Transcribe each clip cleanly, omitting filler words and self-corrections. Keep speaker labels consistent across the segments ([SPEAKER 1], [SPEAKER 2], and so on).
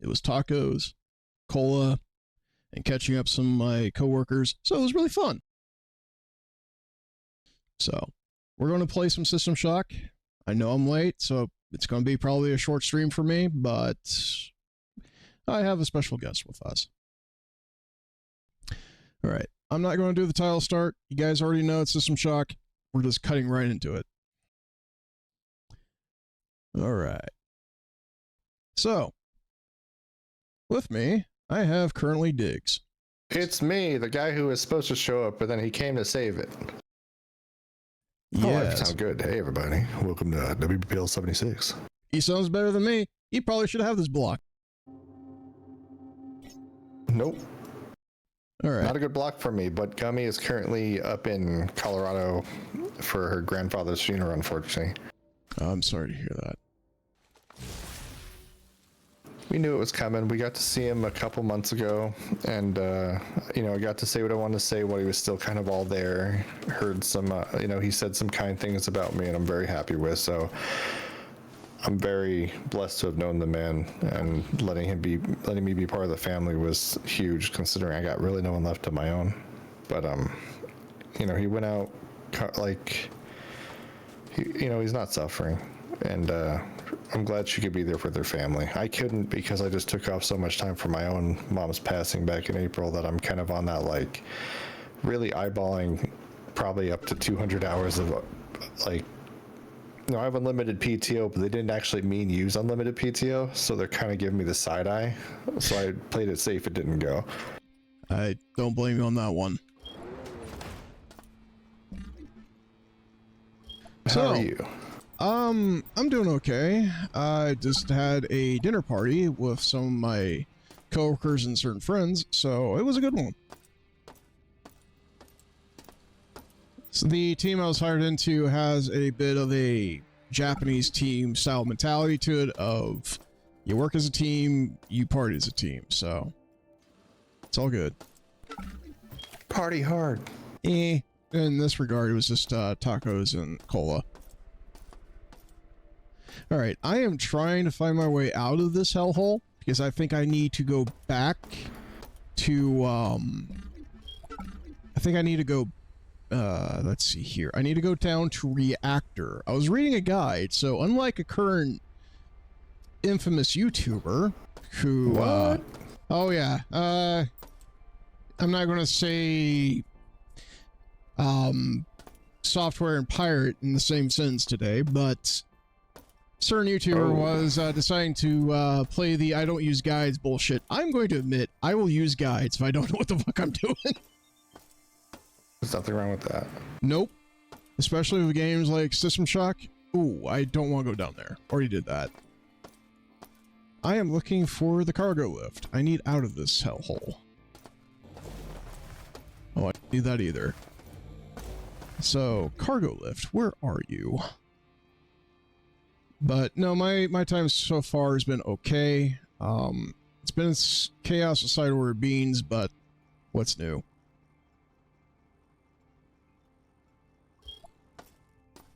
[SPEAKER 1] It was tacos, cola, and catching up some of my coworkers. So it was really fun. So we're going to play some System Shock. I know I'm late, so it's going to be probably a short stream for me, but I have a special guest with us. All right. I'm not going to do the title start. You guys already know it's System Shock. We're just cutting right into it. All right. So, with me, I have currently Diggs.
[SPEAKER 2] It's me, the guy who was supposed to show up, but then he came to save it.
[SPEAKER 1] Yes.
[SPEAKER 2] Oh, that sounds good. Hey, everybody. Welcome to WBPL 76.
[SPEAKER 1] He sounds better than me. He probably should have this block.
[SPEAKER 2] Nope.
[SPEAKER 1] All right.
[SPEAKER 2] Not a good block for me, but Gummy is currently up in Colorado for her grandfather's funeral, unfortunately.
[SPEAKER 1] I'm sorry to hear that.
[SPEAKER 2] We knew it was coming. We got to see him a couple months ago, and I got to say what I wanted to say while he was still kind of all there. Heard some, he said some kind things about me, and I'm very happy with. So I'm very blessed to have known the man, and letting me be part of the family was huge, considering I got really no one left of my own. But he went out he's not suffering, and I'm glad she could be there for their family. I couldn't, because I just took off so much time for my own mom's passing back in April that I'm kind of on that, really eyeballing probably up to 200 hours of I have unlimited PTO, but they didn't actually mean use unlimited PTO, so they're kind of giving me the side eye. So I played it safe. It didn't go.
[SPEAKER 1] I don't blame you on that one.
[SPEAKER 2] How are you?
[SPEAKER 1] I'm doing okay. I just had a dinner party with some of my coworkers and certain friends, so it was a good one. So the team I was hired into has a bit of a Japanese team style mentality to it of you work as a team, you party as a team, so it's all good.
[SPEAKER 2] Party hard.
[SPEAKER 1] In this regard, it was just tacos and cola. All right, I am trying to find my way out of this hellhole because I think I need to go back to, let's see here. I need to go down to Reactor. I was reading a guide, so unlike a current infamous YouTuber who, oh yeah, I'm not going to say, software and pirate in the same sentence today, but certain YouTuber was deciding to play the I don't use guides bullshit. I'm going to admit I will use guides if I don't know what the fuck I'm doing.
[SPEAKER 2] There's nothing wrong with that.
[SPEAKER 1] Nope. Especially with games like System Shock. Ooh, I don't want to go down there. Already did that. I am looking for the cargo lift. I need out of this hellhole. Oh, I don't need that either. So, cargo lift, where are you? But no, my time so far has been okay. It's been chaos aside order beans, but what's new?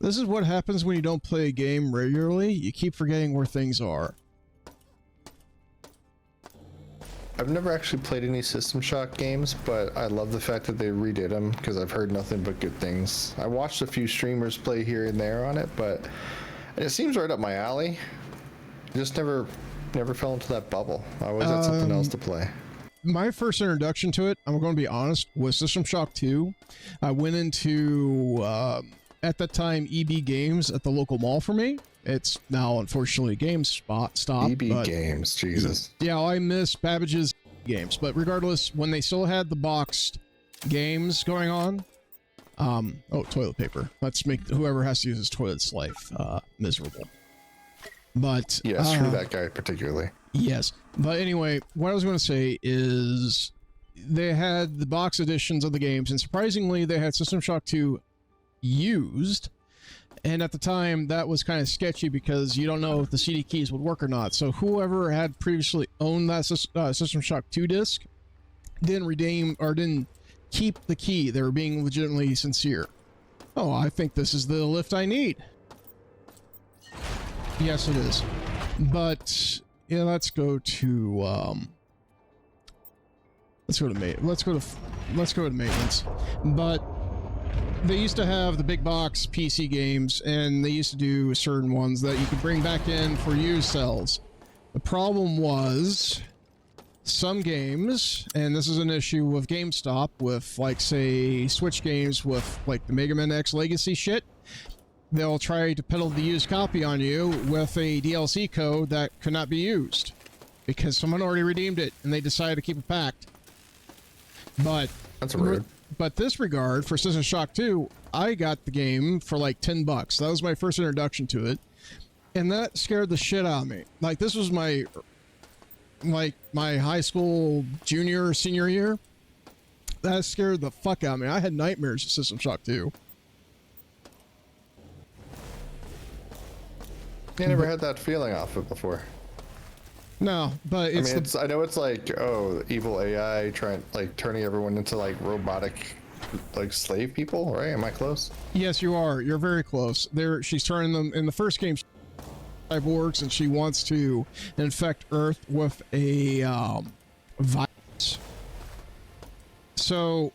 [SPEAKER 1] This is what happens when you don't play a game regularly. You keep forgetting where things are.
[SPEAKER 2] I've never actually played any System Shock games, but I love the fact that they redid them because I've heard nothing but good things. I watched a few streamers play here and there on it, but it seems right up my alley. Just never fell into that bubble. I always had something else to play.
[SPEAKER 1] My first introduction to it, I'm going to be honest, was System Shock 2. I went into, at that time, EB Games at the local mall for me. It's now, unfortunately, GameStop.
[SPEAKER 2] EB Games, Jesus.
[SPEAKER 1] Yeah, I miss Babbage's games. But regardless, when they still had the boxed games going on, oh, toilet paper. Let's make whoever has to use his toilet's life miserable. But
[SPEAKER 2] yeah, screw that guy particularly.
[SPEAKER 1] Yes, but anyway, what I was going to say is they had the box editions of the games, and surprisingly, they had System Shock 2 used. And at the time, that was kind of sketchy because you don't know if the CD keys would work or not. So whoever had previously owned that System Shock 2 disc didn't redeem or didn't keep the key. They were being legitimately sincere. Oh, I think this is the lift I need. Yes, it is. But yeah, let's go to let's go to maintenance. But they used to have the big box PC games, and they used to do certain ones that you could bring back in for used sales. The problem was some games, and this is an issue with GameStop, with like say Switch games with like the Mega Man X Legacy shit, they'll try to peddle the used copy on you with a DLC code that could not be used because someone already redeemed it and they decided to keep it packed. But
[SPEAKER 2] That's rude.
[SPEAKER 1] But this regard for System Shock 2, I got the game for like $10. That was my first introduction to it, and that scared the shit out of me. Like, this was my high school junior or senior year. That scared the fuck out of me. I had nightmares of System Shock 2.
[SPEAKER 2] I never had that feeling off it before.
[SPEAKER 1] No, but it's
[SPEAKER 2] I know it's like, oh, evil AI turning everyone into like robotic, like slave people, right? Am I close?
[SPEAKER 1] Yes, you are. You're very close. She's turning them in the first game. Cyborgs, and she wants to infect Earth with a virus. So,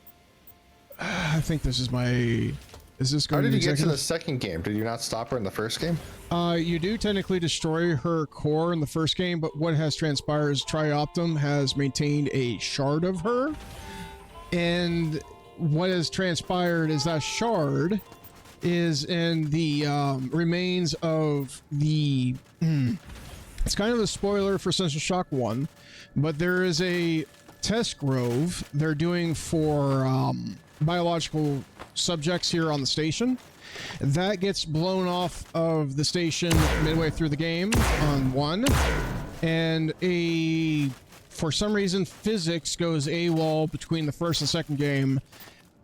[SPEAKER 1] I think this is my. Is this going?
[SPEAKER 2] How did you get to
[SPEAKER 1] executive?
[SPEAKER 2] the second game? Did you not stop her in the first game?
[SPEAKER 1] You do technically destroy her core in the first game, but what has transpired is Trioptum has maintained a shard of her, and what has transpired is that shard is in the remains of the. It's kind of a spoiler for System Shock 1, but there is a test grove they're doing for biological subjects here on the station. That gets blown off of the station midway through the game on 1, and for some reason physics goes AWOL between the first and second game.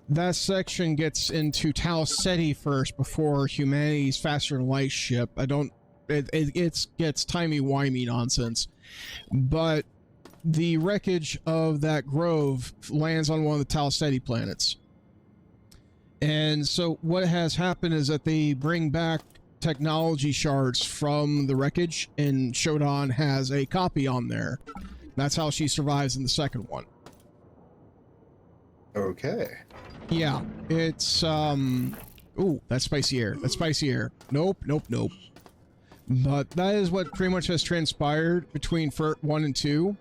[SPEAKER 1] That section gets into Tau Ceti first before humanity's faster than light ship. It gets timey-wimey nonsense, but the wreckage of that grove lands on one of the Tau Ceti planets. And so what has happened is that they bring back technology shards from the wreckage, and Shodan has a copy on there. That's how she survives in the second one.
[SPEAKER 2] Okay.
[SPEAKER 1] Yeah, it's ooh, that's spicy air. That's spicy air. Nope. But that is what pretty much has transpired between FERT 1 and 2.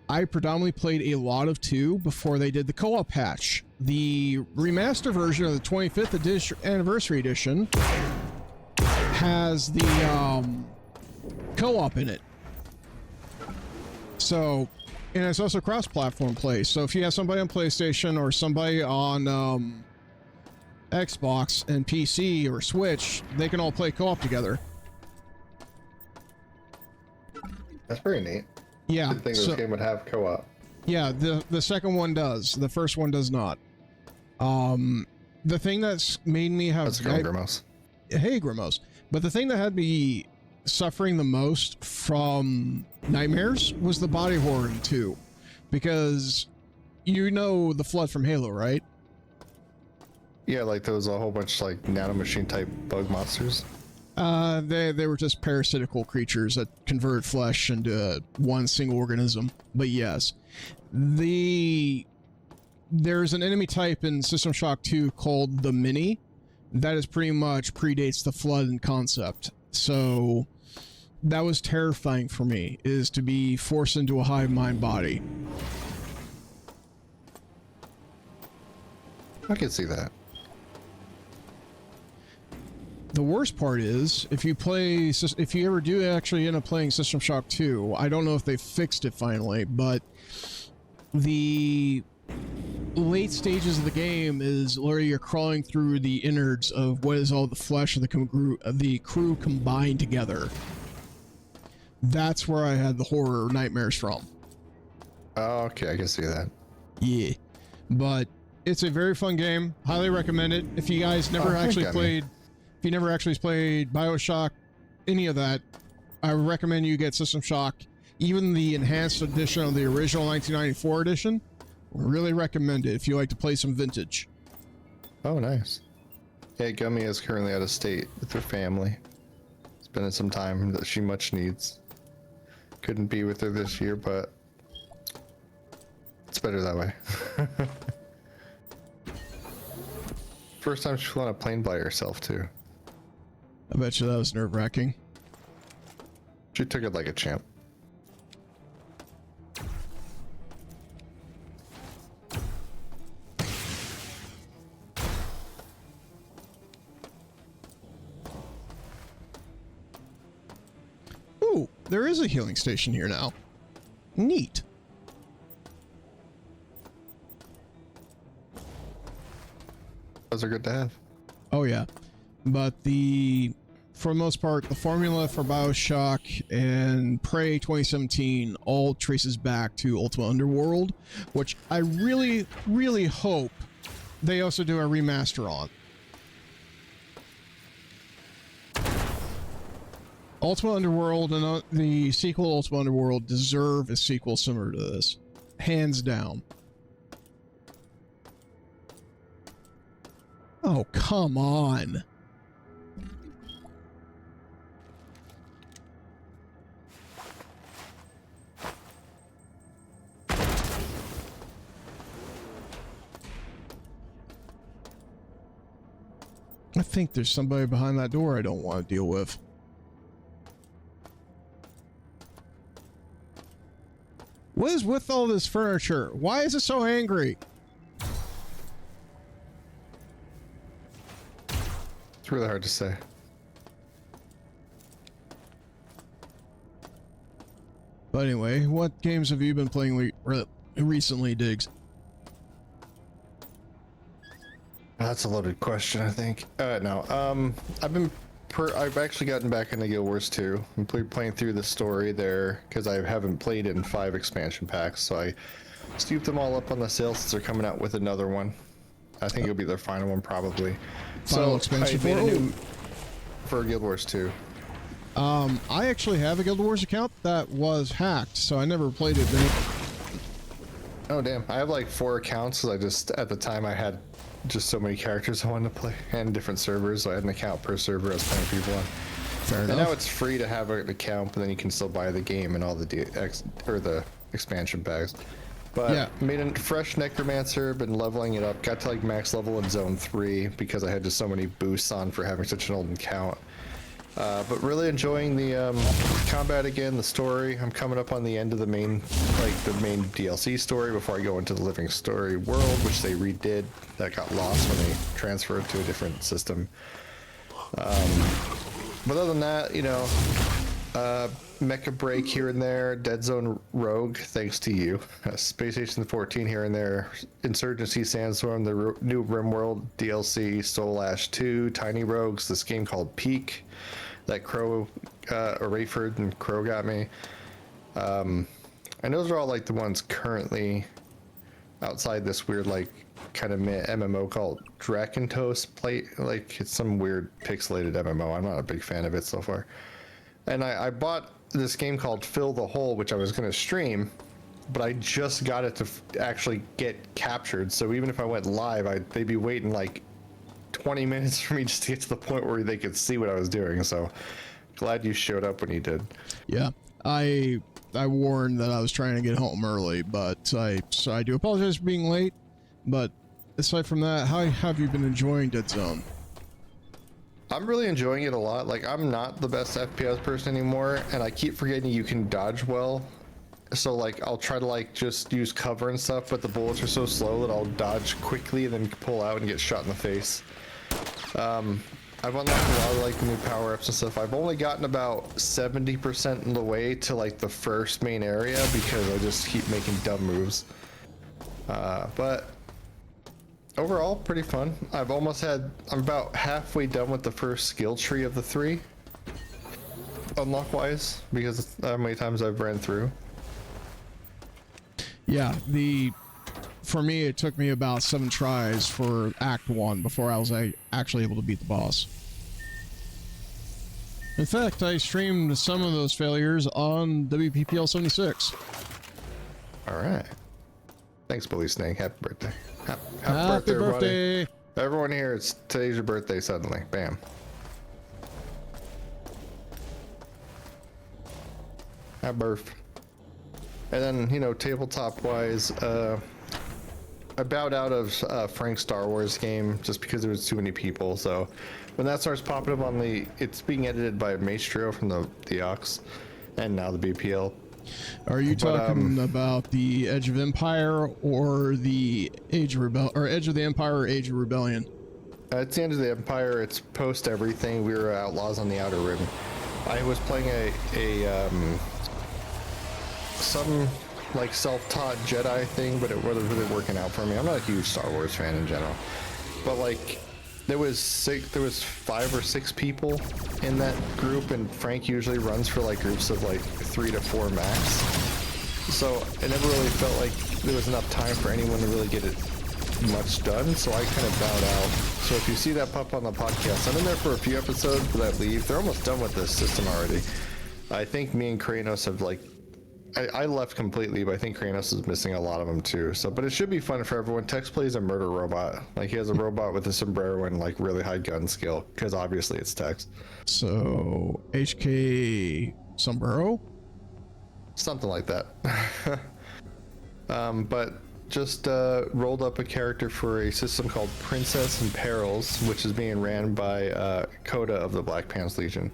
[SPEAKER 1] I predominantly played a lot of 2 before they did the co-op patch. The remaster version of the 25th anniversary edition has the co-op in it. So, and it's also cross-platform play. So if you have somebody on PlayStation or somebody on Xbox and PC or Switch, they can all play co-op together.
[SPEAKER 2] That's pretty neat.
[SPEAKER 1] Yeah.
[SPEAKER 2] Didn't think this game would have co-op.
[SPEAKER 1] Yeah, the second one does. The first one does not. The thing that's made me have...
[SPEAKER 2] That's Grimos.
[SPEAKER 1] Hey, Grimos. But the thing that had me suffering the most from nightmares was the body horror in 2. Because you know the Flood from Halo, right?
[SPEAKER 2] Yeah, like there was a whole bunch like nanomachine type bug monsters.
[SPEAKER 1] They were just parasitical creatures that converted flesh into one single organism. But yes, there's an enemy type in System Shock 2 called the Mini that is pretty much predates the Flood in concept. So that was terrifying for me, is to be forced into a hive mind body.
[SPEAKER 2] I can see that.
[SPEAKER 1] The worst part is, if you ever do actually end up playing System Shock 2, I don't know if they fixed it finally, but the late stages of the game is literally you're crawling through the innards of what is all the flesh of the crew combined together. That's where I had the horror nightmares from.
[SPEAKER 2] Oh, okay, I can see that.
[SPEAKER 1] Yeah, but it's a very fun game. Highly recommend it. If you guys never actually played... If you never actually played BioShock, any of that, I would recommend you get System Shock. Even the enhanced edition of the original 1994 edition, really recommend it if you like to play some vintage.
[SPEAKER 2] Oh, nice. Yeah, Gummy is currently out of state with her family. Spending some time that she much needs. couldn't be with her this year, but it's better that way. First time she's on a plane by herself too.
[SPEAKER 1] I bet you that was nerve-wracking.
[SPEAKER 2] She took it like a champ.
[SPEAKER 1] Ooh, there is a healing station here now. Neat.
[SPEAKER 2] Those are good to have.
[SPEAKER 1] Oh yeah, but for the most part, the formula for BioShock and Prey 2017 all traces back to Ultima Underworld, which I really, really hope they also do a remaster on. Ultima Underworld and the sequel Ultima Underworld deserve a sequel similar to this, hands down. Oh, come on. I think there's somebody behind that door I don't want to deal with. What is with all this furniture? Why is it so angry?
[SPEAKER 2] It's really hard to say.
[SPEAKER 1] But anyway, what games have you been playing recently, Diggs?
[SPEAKER 2] That's a loaded question, I think. No. I've actually gotten back into Guild Wars 2. I'm playing through the story there because I haven't played it in 5 expansion packs, so I scooped them all up on the sale since they're coming out with another one. I think it'll be their final one probably.
[SPEAKER 1] Final expansion
[SPEAKER 2] I made a new for Guild Wars 2.
[SPEAKER 1] I actually have a Guild Wars account that was hacked, so I never played it.
[SPEAKER 2] Oh damn! I have like 4 accounts because at the time I had just so many characters I wanted to play and different servers, so I had an account per server I was playing people on.
[SPEAKER 1] Fair enough.
[SPEAKER 2] And now it's free to have an account, but then you can still buy the game and all the expansion packs. But
[SPEAKER 1] yeah,
[SPEAKER 2] made a fresh Necromancer, been leveling it up, got to like max level in Zone 3 because I had just so many boosts on for having such an old account. But really enjoying the combat again, the story. I'm coming up on the end of the main DLC story before I go into the Living Story world, which they redid. That got lost when they transferred to a different system. But other than that, you know, Mecha Break here and there, Dead Zone Rogue, thanks to you. Space Station 14 here and there, Insurgency Sandstorm, the new RimWorld DLC, Soul Ash 2, Tiny Rogues, this game called Peak, that Crow, Rayford and Crow got me. And those are all like the ones currently outside this weird like kind of MMO called Drakentos Plate. Like it's some weird pixelated MMO. I'm not a big fan of it so far. And I bought this game called Fill the Hole, which I was going to stream, but I just got it to actually get captured. So even if I went live, they'd be waiting like 20 minutes for me just to get to the point where they could see what I was doing. So glad you showed up when you did.
[SPEAKER 1] Yeah, I warned that I was trying to get home early, but so I do apologize for being late. But aside from that, how have you been enjoying Dead Zone?
[SPEAKER 2] I'm really enjoying it a lot. Like, I'm not the best FPS person anymore, and I keep forgetting you can dodge well. So, like, I'll try to, like, just use cover and stuff, but the bullets are so slow that I'll dodge quickly and then pull out and get shot in the face. I've unlocked a lot of, like, the new power-ups and stuff. I've only gotten about 70% of the way to, like, the first main area because I just keep making dumb moves. But overall, pretty fun. I'm about halfway done with the first skill tree of the 3, unlock-wise, because of how many times I've ran through.
[SPEAKER 1] Yeah, for me, it took me about 7 tries for Act 1 before I was actually able to beat the boss. In fact, I streamed some of those failures on WPPL 76.
[SPEAKER 2] All right. Thanks, Bully Snake. Happy birthday.
[SPEAKER 1] Happy birthday!
[SPEAKER 2] Everybody. Everyone here, today's your birthday suddenly. Bam. At birth. And then, you know, tabletop wise, I bowed out of Frank's Star Wars game just because there was too many people. So when that starts popping up on it's being edited by Maestro from the Ox and now the BPL.
[SPEAKER 1] Are you talking about the Edge of Empire or the Age of the Empire or Age of Rebellion?
[SPEAKER 2] It's the End of the Empire. It's post everything. We were outlaws on the Outer Rim. I was playing some like self-taught Jedi thing, but it wasn't really working out for me. I'm not a huge Star Wars fan in general, but like there was 5 or 6 people in that group, and Frank usually runs for like groups of like 3 to 4 max. So it never really felt like there was enough time for anyone to really get it much done. So I kind of bowed out. So if you see that pop on the podcast, I'm in there for a few episodes, but I leave. They're almost done with this system already. I think me and Kranos have like. I left completely, but I think Kranos is missing a lot of them too. So, but it should be fun for everyone. Tex plays a murder robot. Like he has a robot with a sombrero and like really high gun skill, because obviously it's Tex.
[SPEAKER 1] So HK sombrero,
[SPEAKER 2] something like that. But just rolled up a character for a system called Princess in Perils, which is being ran by Coda of the Black Pants Legion.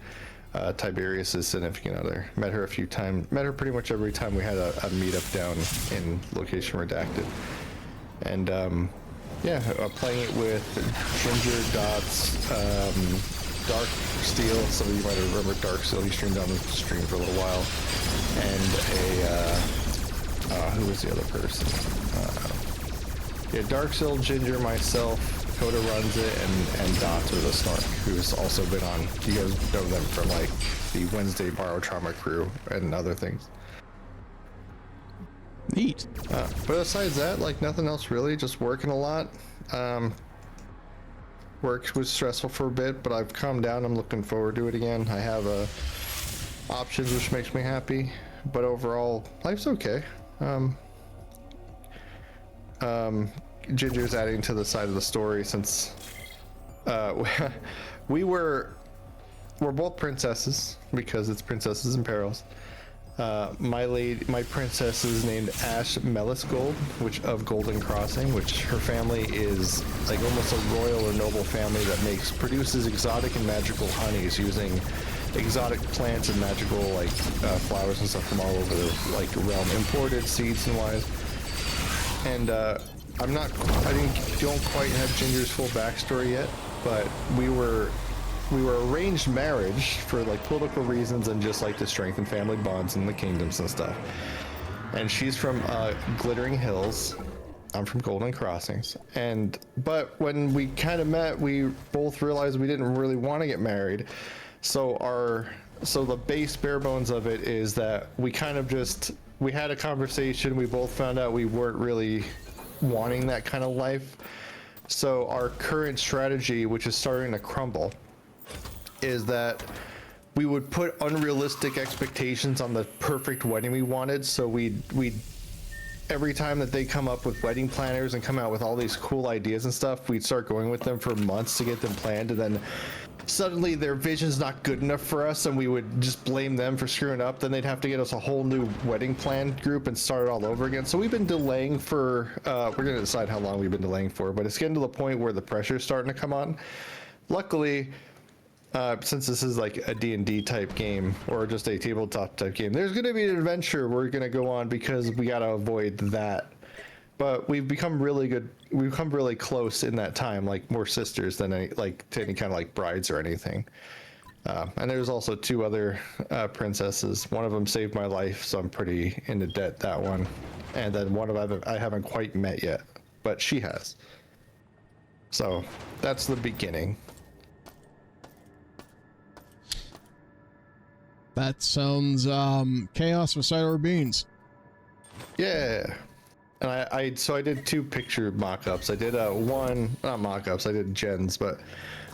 [SPEAKER 2] Tiberius's significant other. Met her a few times. Met her pretty much every time we had a meetup down in Location Redacted. And yeah, playing it with Ginger, Dots, Dark Steel. Some of you might remember Dark Steel. He streamed on the stream for a little while. And who was the other person? Yeah, Dark Steel, Ginger, myself. Coda runs it, and Dots with a Snark, who's also been on. You guys know them from like the Wednesday Borrow Trauma crew and other things.
[SPEAKER 1] Neat.
[SPEAKER 2] But besides that, like nothing else really. Just working a lot. Work was stressful for a bit, but I've calmed down. I'm looking forward to it again. I have options, which makes me happy. But overall, life's okay. Ginger's adding to the side of the story since we're both princesses because it's Princesses in Perils. My princess is named Ash Melisgold, which of Golden Crossing, which her family is like almost a royal or noble family that produces exotic and magical honeys using exotic plants and magical like flowers and stuff from all over the like realm, imported seeds and wise. And don't quite have Ginger's full backstory yet, but we were arranged marriage for like political reasons and just like to strengthen family bonds in the kingdoms and stuff. And she's from Glittering Hills. I'm from Golden Crossings. But when we kind of met, we both realized we didn't really want to get married. So the base bare bones of it is that we kind of we had a conversation. We both found out we weren't really wanting that kind of life. So our current strategy, which is starting to crumble, is that we would put unrealistic expectations on the perfect wedding we wanted. So we every time that they come up with wedding planners and come out with all these cool ideas and stuff, we'd start going with them for months to get them planned, and then suddenly their vision's not good enough for us and we would just blame them for screwing up. Then they'd have to get us a whole new wedding plan group and start it all over again. So we've been delaying for we're going to decide how long we've been delaying for, but it's getting to the point where the pressure's starting to come on. Luckily, since this is like a D&D type game or just a tabletop type game, there's going to be an adventure we're going to go on because we got to avoid that. But we've become really good. We've become really close in that time, like more sisters than any kind of like brides or anything. And there's also 2 other princesses. One of them saved my life, so I'm pretty into debt that one. And then one of them I haven't quite met yet, but she has. So that's the beginning.
[SPEAKER 1] That sounds chaos with cider beans.
[SPEAKER 2] Yeah. And I did 2 picture mock-ups. I did not mock-ups, I did gens, but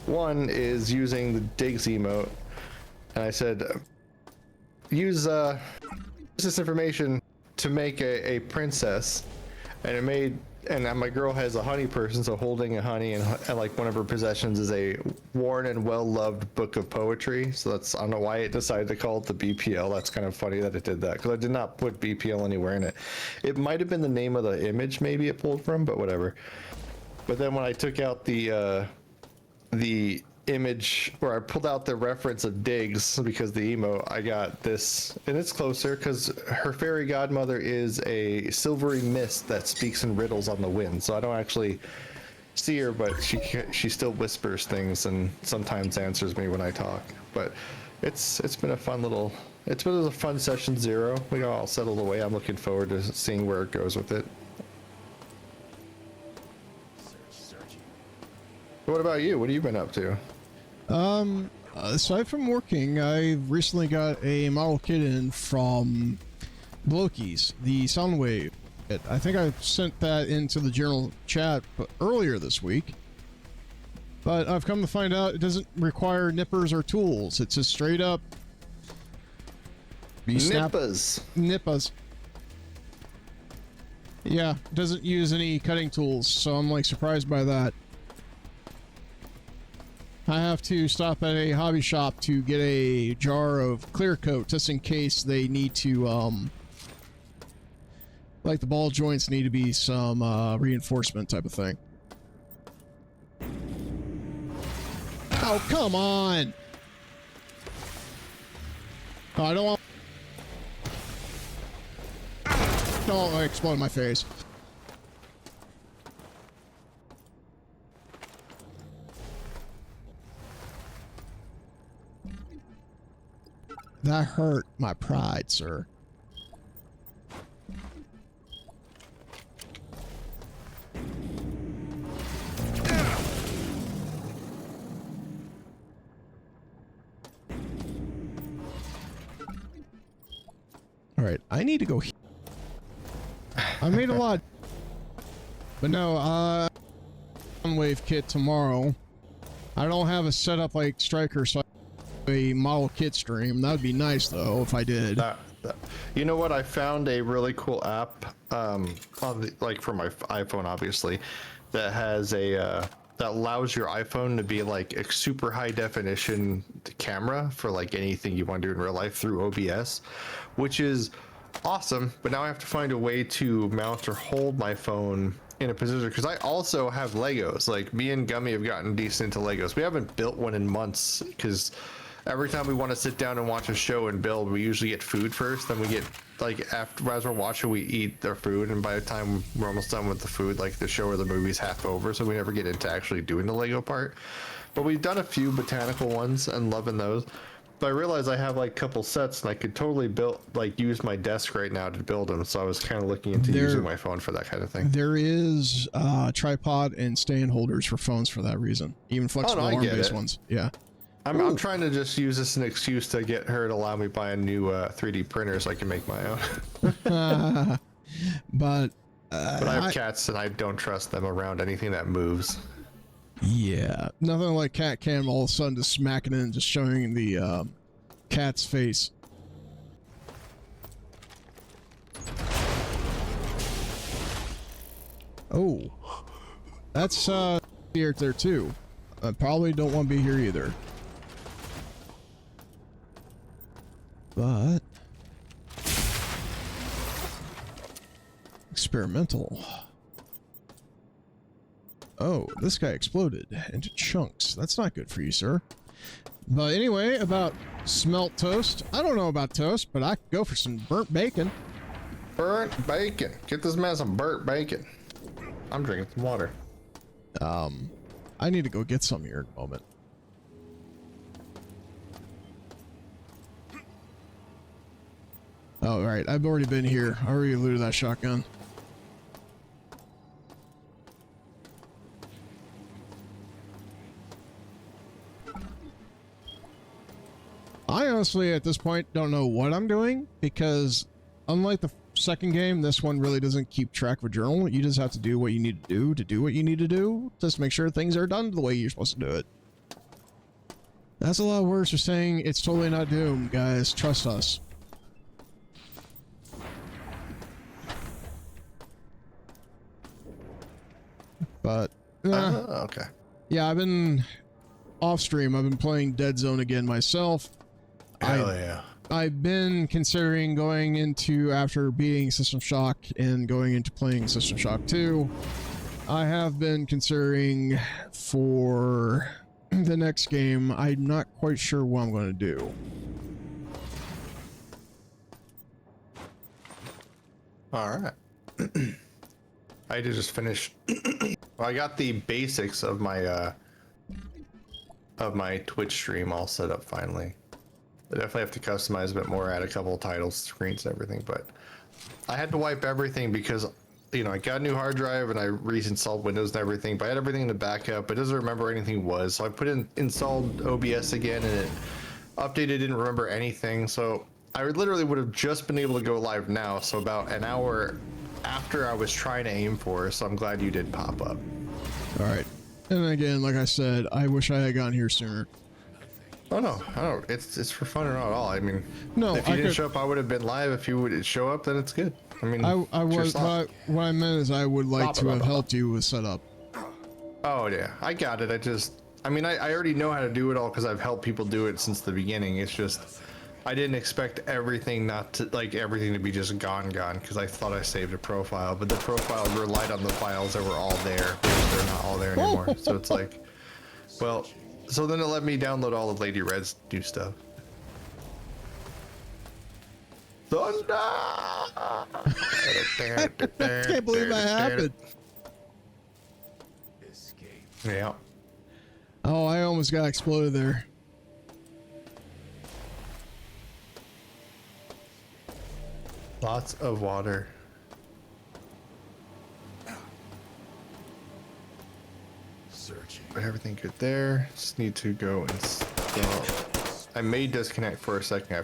[SPEAKER 2] one is using the Diggs emote, and I said use this information to make a princess, and it made and my girl has a honey person, so holding a honey, and like one of her possessions is a worn and well-loved book of poetry. So that's, I don't know why it decided to call it the BPL. That's kind of funny that it did that, because I did not put BPL anywhere in it. It might have been the name of the image maybe it pulled from, but whatever. But then when I took out the image, where I pulled out the reference of Diggs because the emo, I got this, and it's closer because her fairy godmother is a silvery mist that speaks in riddles on the wind. So I don't actually see her, but she still whispers things and sometimes answers me when I talk. But it's been a fun little, it's been a fun session 0. We got all settled away. I'm looking forward to seeing where it goes with it. What about you? What have you been up to?
[SPEAKER 1] Aside from working, I recently got a model kit in from Blokies, the Soundwave. I think I sent that into the general chat earlier this week. But I've come to find out it doesn't require nippers or tools. It's just straight up...
[SPEAKER 2] Nippers.
[SPEAKER 1] Nippas. Yeah, doesn't use any cutting tools, so I'm like surprised by that. I have to stop at a hobby shop to get a jar of clear coat just in case they need to, like the ball joints need to be some reinforcement type of thing. Oh, come on! Oh, I don't want... Don't explode in my face. That hurt my pride, sir. All right, I need to go. I made a lot, but no, wave kit tomorrow. I don't have a setup like Striker, so a model kit stream. That would be nice though if I did.
[SPEAKER 2] You know what? I found a really cool app, on the, like for my iPhone, obviously, that has a that allows your iPhone to be like a super high definition camera for like anything you want to do in real life through OBS, which is awesome. But now I have to find a way to mount or hold my phone in a position, because I also have Legos. Like me and Gummy have gotten decent into Legos. We haven't built one in months because every time we want to sit down and watch a show and build, we usually get food first. Then we get, like, after, as we're watching, we eat their food. And by the time we're almost done with the food, like, the show or the movie's half over. So we never get into actually doing the Lego part. But we've done a few botanical ones and loving those. But I realized I have, like, a couple sets, and I could totally build, like, use my desk right now to build them. So I was kind of looking into using my phone for that kind of thing.
[SPEAKER 1] There is tripod and stand holders for phones for that reason. Even flexible arm-based ones. Yeah.
[SPEAKER 2] I'm trying to just use this as an excuse to get her to allow me to buy a new 3D printer so I can make my own.
[SPEAKER 1] But
[SPEAKER 2] I have cats and I don't trust them around anything that moves.
[SPEAKER 1] Yeah, nothing like cat cam all of a sudden just smacking in and just showing the cat's face. Oh, that's here there too. I probably don't want to be here either. But experimental. Oh, this guy exploded into chunks. That's not good for you, sir. But anyway, about smelt toast. I don't know about toast, but I could go for some burnt bacon.
[SPEAKER 2] Burnt bacon. Get this man some burnt bacon. I'm drinking some water.
[SPEAKER 1] I need to go get some here in a moment. Oh, right. I've already been here. I already looted that shotgun. I honestly, at this point, don't know what I'm doing, because unlike the second game, this one really doesn't keep track of a journal. You just have to do what you need to do what you need to do. Just make sure things are done the way you're supposed to do it. That's a lot of words for saying it's totally not doomed, guys. Trust us. But
[SPEAKER 2] Okay.
[SPEAKER 1] yeah, I've been off stream. I've been playing Dead Zone again myself.
[SPEAKER 2] Hell yeah.
[SPEAKER 1] I've been considering going into, after beating System Shock and going into playing System Shock 2, I have been considering for the next game. I'm not quite sure what I'm going to do.
[SPEAKER 2] All right. I just finished. Well, I got the basics of my Twitch stream all set up finally. I definitely have to customize a bit more, add a couple of titles, screens, everything, but I had to wipe everything because, you know, I got a new hard drive and I reinstalled Windows and everything, but I had everything in the backup. It doesn't remember where anything was, so I installed OBS again, and it updated, didn't remember anything. So I literally would have just been able to go live now, so about an hour after I was trying to aim for, so I'm glad you did pop up.
[SPEAKER 1] All right. And again, like I said, I wish I had gotten here sooner.
[SPEAKER 2] Oh no, I don't. It's for fun or not at all. I mean,
[SPEAKER 1] No,
[SPEAKER 2] if you
[SPEAKER 1] I
[SPEAKER 2] didn't
[SPEAKER 1] could-
[SPEAKER 2] show up, I would have been live. If you would show up, then it's good. I mean,
[SPEAKER 1] I
[SPEAKER 2] it's your
[SPEAKER 1] was
[SPEAKER 2] slot.
[SPEAKER 1] what I meant is I would like to have helped you with setup.
[SPEAKER 2] Oh yeah, I got it. I mean, I already know how to do it all because I've helped people do it since the beginning. It's just, I didn't expect everything everything to be just gone because I thought I saved a profile, but the profile relied on the files that were all there. They're not all there anymore. So it's like, well, so then it let me download all of Lady Red's new stuff. Thunder!
[SPEAKER 1] I can't believe that happened.
[SPEAKER 2] Yeah.
[SPEAKER 1] Oh, I almost got exploded there.
[SPEAKER 2] Lots of water.
[SPEAKER 3] Searching.
[SPEAKER 2] But everything good there. Just need to go install. I may disconnect for a second. I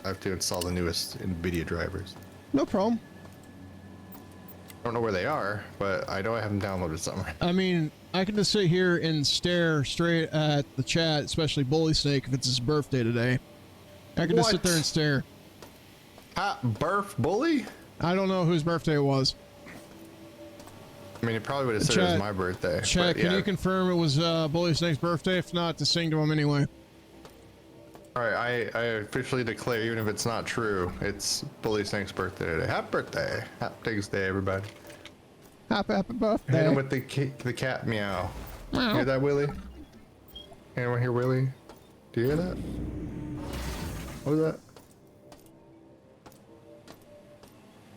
[SPEAKER 2] have to install the newest NVIDIA drivers.
[SPEAKER 1] No problem.
[SPEAKER 2] I don't know where they are, but I know I have them downloaded somewhere.
[SPEAKER 1] I mean, I can just sit here and stare straight at the chat, especially Bully Snake if it's his birthday today. I can just sit
[SPEAKER 2] What?
[SPEAKER 1] there and stare.
[SPEAKER 2] Burf Bully?
[SPEAKER 1] I don't know whose birthday it was.
[SPEAKER 2] I mean, it probably would have said it was
[SPEAKER 1] Chat-
[SPEAKER 2] my birthday.
[SPEAKER 1] Chat,
[SPEAKER 2] but
[SPEAKER 1] can
[SPEAKER 2] yeah.
[SPEAKER 1] you confirm it was Bully Snake's birthday? If not, to sing to him anyway.
[SPEAKER 2] All right, I officially declare, even if it's not true, it's Bully Snake's birthday today. Happy birthday. Happy Things Day, everybody.
[SPEAKER 1] Happy
[SPEAKER 2] Hit
[SPEAKER 1] birthday.
[SPEAKER 2] him with the cat meow.
[SPEAKER 1] Meow.
[SPEAKER 2] Hear that, Willie? Anyone hear Willie? Do you hear that? What was that?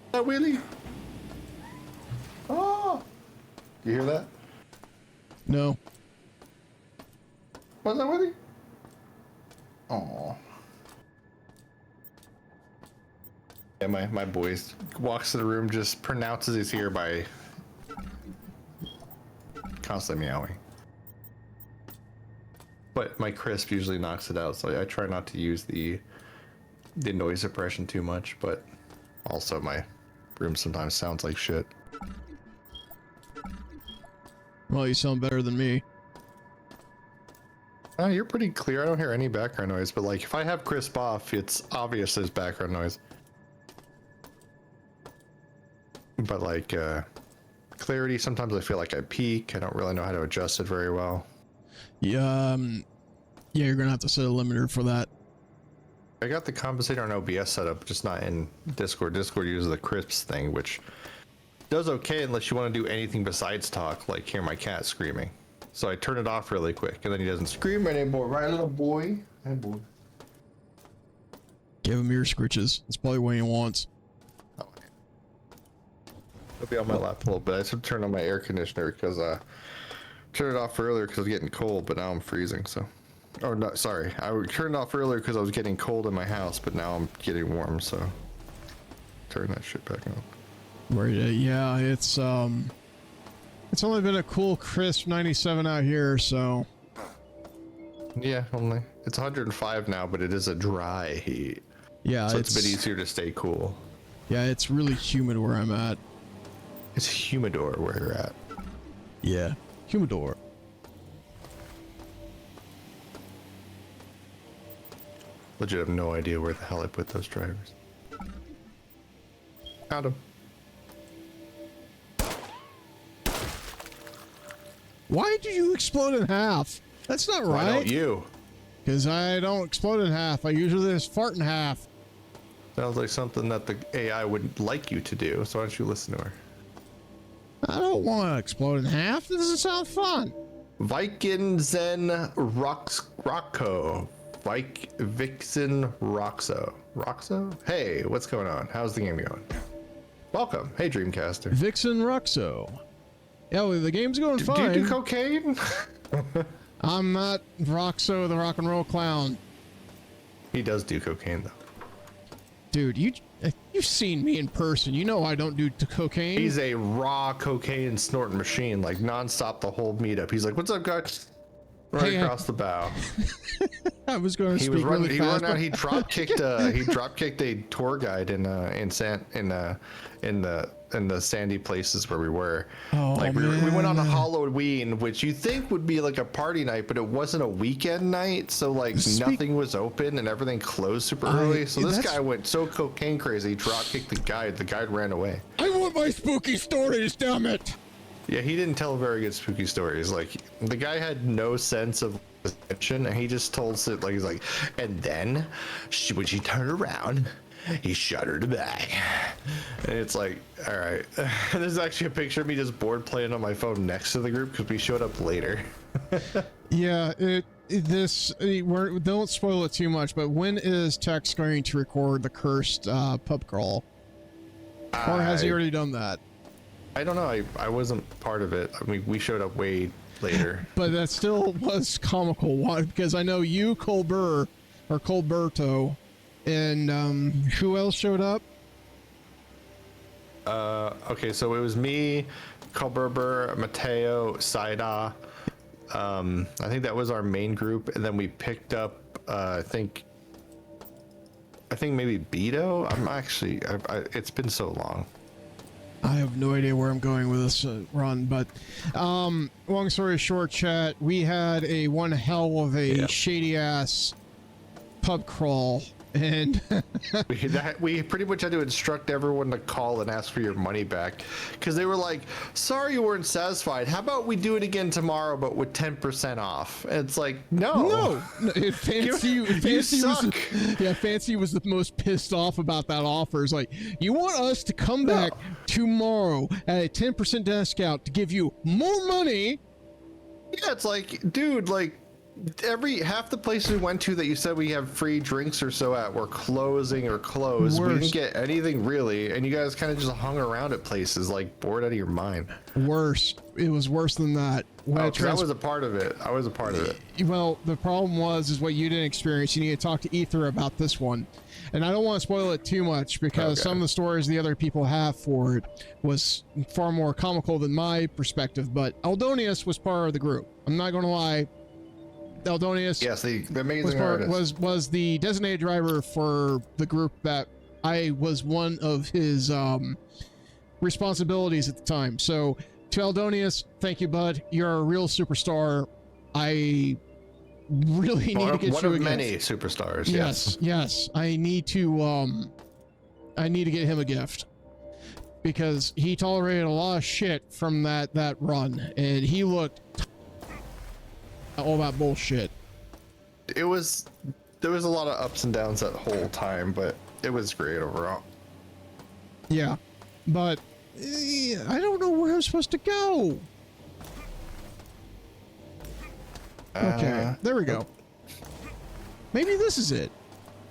[SPEAKER 2] Is that Willie? Oh! Do you hear that?
[SPEAKER 1] No.
[SPEAKER 2] Was that Willie? Oh. Yeah, my boy walks to the room, just pronounces he's here by constantly meowing. But my crisp usually knocks it out, so I try not to use the noise suppression too much, but also my room sometimes sounds like shit.
[SPEAKER 1] Well, you sound better than me.
[SPEAKER 2] Oh, you're pretty clear. I don't hear any background noise, but like if I have crisp off, it's obvious there's background noise. But like clarity, sometimes I feel like I peak. I don't really know how to adjust it very well.
[SPEAKER 1] Yeah, yeah, you're gonna have to set a limiter for that.
[SPEAKER 2] I got the compensator on OBS set up, just not in Discord. Discord uses the crisps thing, which does okay unless you want to do anything besides talk, like hear my cat screaming. So I turn it off really quick, and then he doesn't scream anymore, right, little boy? Hey, boy.
[SPEAKER 1] Give him ear scritches. That's probably what he wants.
[SPEAKER 2] Oh, he'll be on my lap a little bit. I should turn on my air conditioner because turned it off earlier because it was getting cold, but now I'm freezing. So, oh no, sorry, I turned it off earlier because I was getting cold in my house, but now I'm getting warm. So, turn that shit back on.
[SPEAKER 1] Right? Yeah, it's only been a cool crisp 97 out here, so
[SPEAKER 2] Yeah, only it's 105 now, but it is a dry heat,
[SPEAKER 1] yeah,
[SPEAKER 2] so it's a bit easier to stay cool.
[SPEAKER 1] Yeah, it's really humid where I'm at.
[SPEAKER 2] It's humidor where you're at.
[SPEAKER 1] Yeah, humidor.
[SPEAKER 2] Legit have no idea where the hell I put those drivers. Found them.
[SPEAKER 1] Why do you explode in half? That's not
[SPEAKER 2] Why don't
[SPEAKER 1] right.
[SPEAKER 2] you?
[SPEAKER 1] Because I don't explode in half. I usually just fart in half.
[SPEAKER 2] Sounds like something that the AI would like you to do. So why don't you listen to her?
[SPEAKER 1] I don't want to explode in half. This doesn't sound fun.
[SPEAKER 2] Viking Zen Rocco. Vixen Roxo? Hey, what's going on? How's the game going? Welcome. Hey, Dreamcaster.
[SPEAKER 1] Vixen Ruxo. Yeah, well, the game's going
[SPEAKER 2] Do
[SPEAKER 1] fine.
[SPEAKER 2] you do cocaine?
[SPEAKER 1] I'm not Roxo, the rock and roll clown.
[SPEAKER 2] He does do cocaine, though.
[SPEAKER 1] Dude, you've seen me in person. You know I don't do cocaine.
[SPEAKER 2] He's a raw cocaine snorting machine, like nonstop the whole meetup. He's like, "What's up, guys?" Right
[SPEAKER 1] Hey,
[SPEAKER 2] across the bow.
[SPEAKER 1] I was going to
[SPEAKER 2] He
[SPEAKER 1] speak
[SPEAKER 2] was running.
[SPEAKER 1] really
[SPEAKER 2] He
[SPEAKER 1] fast.
[SPEAKER 2] ran out. He drop kicked. He drop kicked a tour guide in the sandy places where we were.
[SPEAKER 1] Oh,
[SPEAKER 2] like we went on a
[SPEAKER 1] man.
[SPEAKER 2] Halloween, which you think would be like a party night, but it wasn't a weekend night, so like nothing was open and everything closed super early. So this guy went so cocaine crazy, he drop kicked the guide. The guide ran away.
[SPEAKER 1] I want my spooky stories, damn it.
[SPEAKER 2] Yeah, he didn't tell very good spooky stories. Like the guy had no sense of attention, and he just told it like he's like, and then when she turned around, he shot her to back. And it's like, all right. And there's actually a picture of me just bored playing on my phone next to the group because we showed up later.
[SPEAKER 1] Yeah, don't spoil it too much, but when is Tex going to record the cursed pub crawl? Or has he already done that?
[SPEAKER 2] I don't know. I wasn't part of it. I mean, we showed up way later.
[SPEAKER 1] But that still was comical. Why? Because I know you, Colbert, or Colberto, and who else showed up?
[SPEAKER 2] Okay, so it was me, Colberber, Mateo, Saida. I think that was our main group, and then we picked up. I think maybe Beto. I'm actually. It's been so long.
[SPEAKER 1] I have no idea where I'm going with this run, but long story short, chat, we had one hell of a shady ass pub crawl, and
[SPEAKER 2] we pretty much had to instruct everyone to call and ask for your money back because they were like, sorry you weren't satisfied, how about we do it again tomorrow but with 10% off? And it's like, no,
[SPEAKER 1] Fancy was the most pissed off about that offer. It's like, you want us to come back tomorrow at a 10% discount to give you more money?
[SPEAKER 2] Yeah, it's like, dude, like half the places we went to that you said we have free drinks or so at were closing or closed. We didn't get anything really, and you guys kind of just hung around at places like bored out of your mind.
[SPEAKER 1] Worse. It was worse than that.
[SPEAKER 2] I was a part of it.
[SPEAKER 1] Well, the problem was what you didn't experience. You need to talk to Ether about this one. And I don't want to spoil it too much because some of the stories the other people have for it was far more comical than my perspective. But Aldonius was part of the group. I'm not going to lie. Aldonius,
[SPEAKER 2] yes, the amazing artist,
[SPEAKER 1] was the designated driver for the group that I was one of his responsibilities at the time. So to Aldonius, thank you, bud. You're a real superstar. I really need to get you a
[SPEAKER 2] many
[SPEAKER 1] gift.
[SPEAKER 2] superstars.
[SPEAKER 1] Yes. I need to get him a gift because he tolerated a lot of shit from that run, and he looked all that bullshit.
[SPEAKER 2] There was a lot of ups and downs that whole time, but it was great overall.
[SPEAKER 1] Yeah, but I don't know where I'm supposed to go. Okay, there we go. Maybe this is it.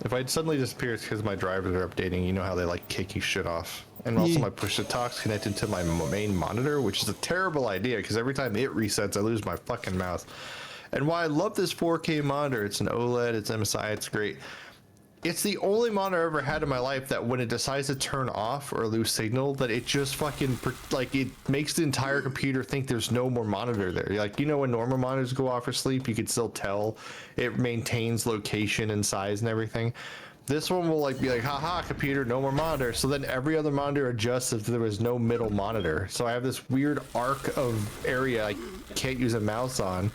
[SPEAKER 2] If I'd suddenly disappear, it's because my drivers are updating. You know how they like kick you shit off. And also my push to talk's connected to my main monitor, which is a terrible idea because every time it resets, I lose my fucking mouse. And why I love this 4K monitor, it's an OLED, it's MSI, it's great. It's the only monitor I've ever had in my life that when it decides to turn off or lose signal, that it just fucking, like, it makes the entire computer think there's no more monitor there. Like, you know, when normal monitors go off or sleep, you could still tell it maintains location and size and everything. This one will like be like, haha, computer, no more monitor. So then every other monitor adjusts if there was no middle monitor. So I have this weird arc of area I can't use a mouse on.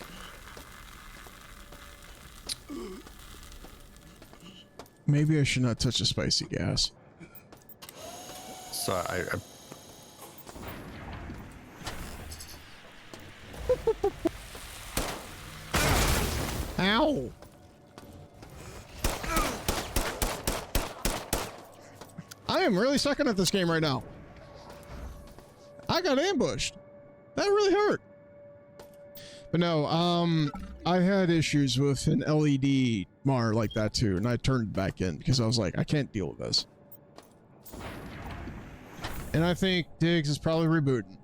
[SPEAKER 1] Maybe I should not touch the spicy gas.
[SPEAKER 2] So
[SPEAKER 1] Ow! I am really sucking at this game right now. I got ambushed. That really hurt. But no, I had issues with an LED monitor like that too, and I turned it back in because I was like, I can't deal with this. And I think Diggs is probably rebooting.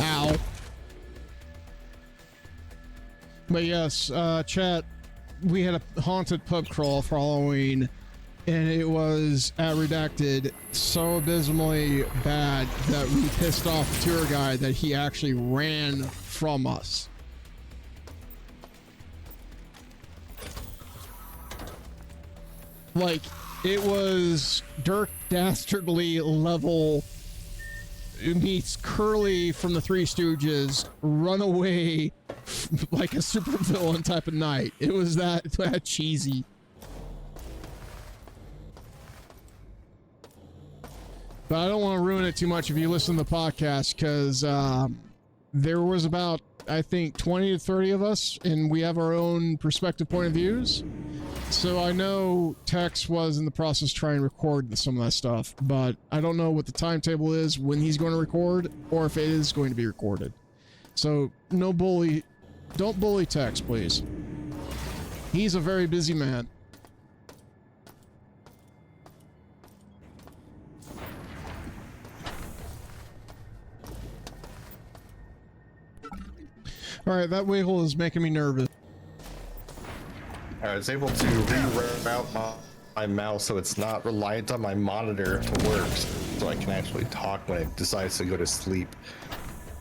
[SPEAKER 1] Ow. But yes, chat, we had a haunted pub crawl for Halloween, and it was at Redacted so abysmally bad that we pissed off the tour guide that he actually ran from us. Like, it was Dirk Dastardly level meets Curly from the Three Stooges run away like a supervillain type of night. It was that cheesy. But I don't want to ruin it too much if you listen to the podcast, because there was about, I think, 20 to 30 of us, and we have our own perspective point of views. So I know Tex was in the process trying to record some of that stuff, but I don't know what the timetable is, when he's going to record, or if it is going to be recorded. So no bully, don't bully Tex, please. He's a very busy man. All right, that wiggle is making me nervous.
[SPEAKER 2] I was able to reroute my mouse so it's not reliant on my monitor to work, so I can actually talk when it decides to go to sleep.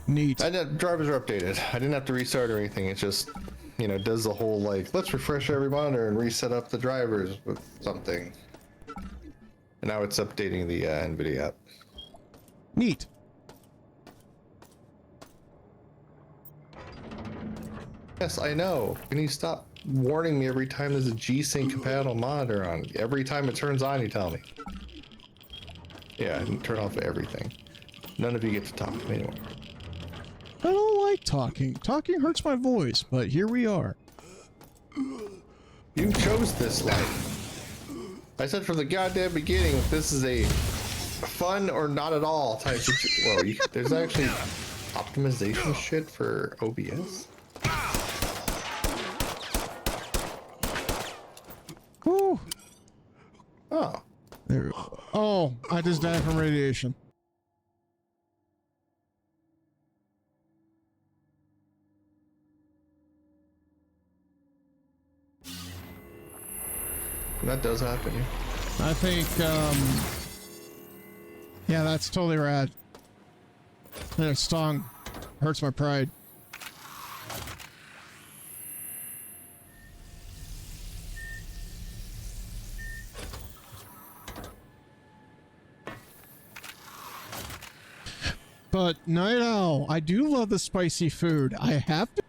[SPEAKER 1] Neat.
[SPEAKER 2] And the drivers are updated. I didn't have to restart or anything. It just, you know, does the whole like, let's refresh every monitor and reset up the drivers with something. And now it's updating the NVIDIA app.
[SPEAKER 1] Neat.
[SPEAKER 2] Yes, I know. Can you stop warning me every time there's a G-Sync compatible monitor on? Every time it turns on, you tell me. Yeah, and turn off everything. None of you get to talk to me anymore.
[SPEAKER 1] I don't like talking. Talking hurts my voice, but here we are.
[SPEAKER 2] You chose this life. I said from the goddamn beginning, this is a fun or not at all type of Whoa, there's actually optimization shit for OBS?
[SPEAKER 1] Whew.
[SPEAKER 2] Oh.
[SPEAKER 1] There we go. Oh, I just died from radiation.
[SPEAKER 2] That does happen, yeah.
[SPEAKER 1] I think, yeah, that's totally rad. And it stung. Hurts my pride. But Night Owl, I do love the spicy food. I have to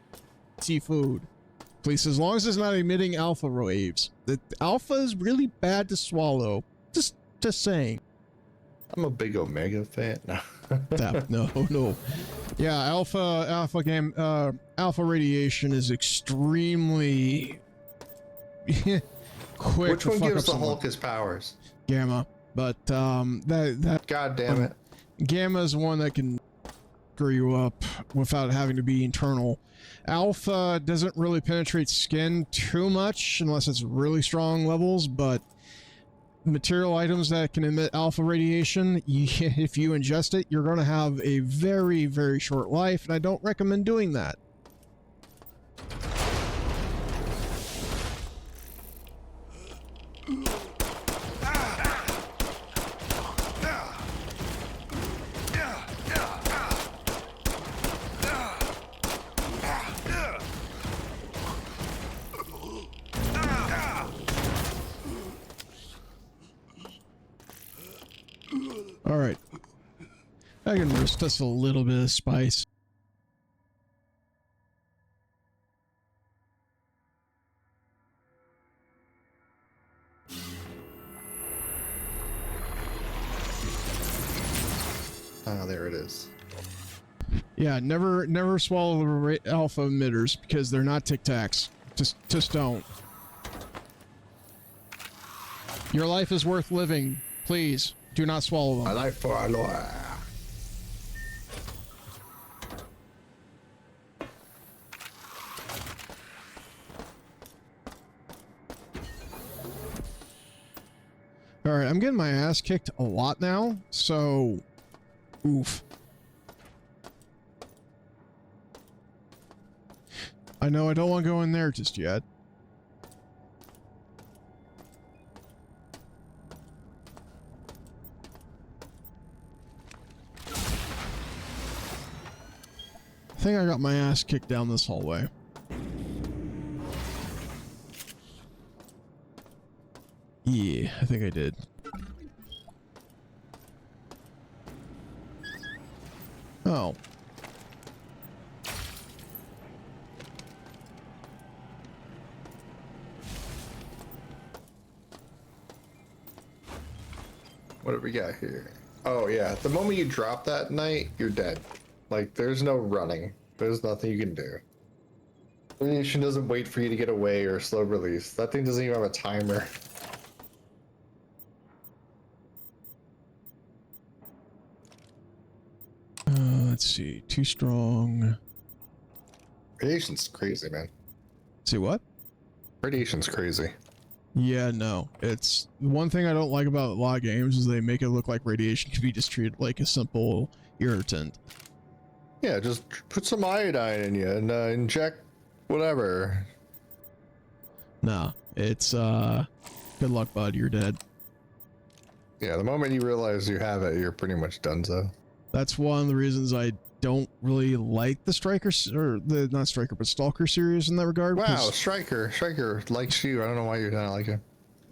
[SPEAKER 1] seafood. Please, as long as it's not emitting alpha waves. The alpha is really bad to swallow. Just saying.
[SPEAKER 2] I'm a big Omega fan.
[SPEAKER 1] No. Yeah, alpha radiation is extremely quick.
[SPEAKER 2] Which
[SPEAKER 1] to
[SPEAKER 2] one
[SPEAKER 1] fuck
[SPEAKER 2] gives
[SPEAKER 1] up
[SPEAKER 2] the
[SPEAKER 1] someone.
[SPEAKER 2] Hulk his powers?
[SPEAKER 1] Gamma, but that
[SPEAKER 2] God damn it.
[SPEAKER 1] Gamma is one that can screw you up without having to be internal. Alpha doesn't really penetrate skin too much unless it's really strong levels, but material items that can emit alpha radiation, if you ingest it, you're going to have a very, very short life, and I don't recommend doing that. All right. I can roast us a little bit of spice.
[SPEAKER 2] Ah, there it is.
[SPEAKER 1] Yeah, never swallow the alpha emitters because they're not Tic Tacs. Just don't. Your life is worth living. Please do not swallow them.
[SPEAKER 2] A life for a lawyer.
[SPEAKER 1] All right, I'm getting my ass kicked a lot now, so oof. I know I don't want to go in there just yet. I think I got my ass kicked down this hallway. Yeah, I think I did. Oh.
[SPEAKER 2] What do we got here? Oh yeah, the moment you drop that knight, you're dead. Like, there's no running. There's nothing you can do. Radiation doesn't wait for you to get away or slow release. That thing doesn't even have a timer.
[SPEAKER 1] Let's see. Too strong.
[SPEAKER 2] Radiation's crazy, man.
[SPEAKER 1] See what?
[SPEAKER 2] Radiation's crazy.
[SPEAKER 1] Yeah, no. It's one thing I don't like about a lot of games is they make it look like radiation can be just treated like a simple irritant.
[SPEAKER 2] Yeah, just put some iodine in you and inject whatever.
[SPEAKER 1] Nah, it's good luck, bud. You're dead.
[SPEAKER 2] Yeah, the moment you realize you have it, you're pretty much donezo.
[SPEAKER 1] That's one of the reasons I don't really like the Striker or the not Striker but Stalker series in that regard.
[SPEAKER 2] Wow, Striker likes you. I don't know why you don't like him.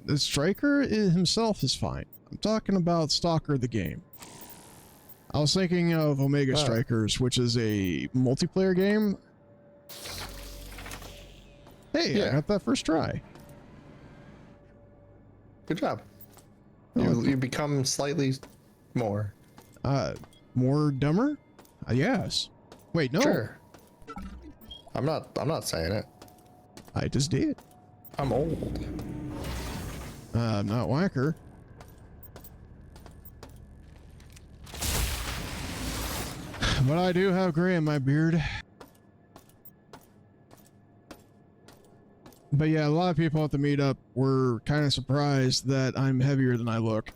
[SPEAKER 1] The Striker himself is fine. I'm talking about Stalker the game. I was thinking of Omega Strikers, which is a multiplayer game. Hey,
[SPEAKER 2] Yeah.
[SPEAKER 1] I got that first try.
[SPEAKER 2] Good job.
[SPEAKER 1] Oh,
[SPEAKER 2] You become slightly more.
[SPEAKER 1] More dumber? Yes. Wait, no.
[SPEAKER 2] Sure. I'm not saying it.
[SPEAKER 1] I just did.
[SPEAKER 2] I'm old.
[SPEAKER 1] I'm not whacker. But I do have gray in my beard. But yeah, a lot of people at the meetup were kind of surprised that I'm heavier than I look.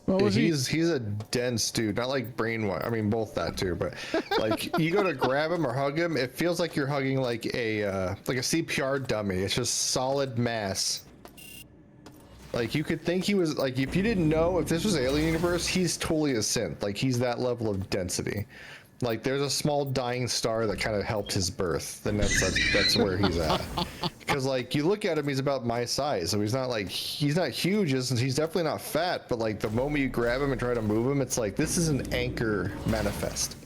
[SPEAKER 1] What was he?
[SPEAKER 2] He's a dense dude, not like brain. I mean, both that too. But like, you go to grab him or hug him, it feels like you're hugging like a CPR dummy. It's just solid mass. Like, you could think he was like, if you didn't know, if this was Alien Universe, he's totally a synth. Like, he's that level of density. Like, there's a small dying star that kind of helped his birth, and that's where he's at. Because like, you look at him, he's about my size, so he's not huge, he's definitely not fat. But like, the moment you grab him and try to move him, it's like, this is an anchor manifest.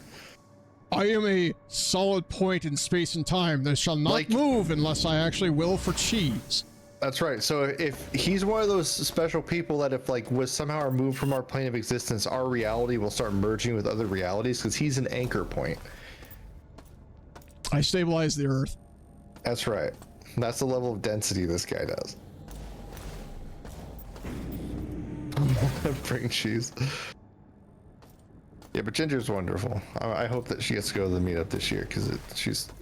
[SPEAKER 1] I am a solid point in space and time that shall not move unless I actually will for cheese.
[SPEAKER 2] That's right. So if he's one of those special people that if like was somehow removed from our plane of existence, our reality will start merging with other realities because he's an anchor point.
[SPEAKER 1] I stabilize the Earth.
[SPEAKER 2] That's right. That's the level of density this guy does. Bring cheese. Yeah, but Ginger's wonderful. I hope that she gets to go to the meetup this year because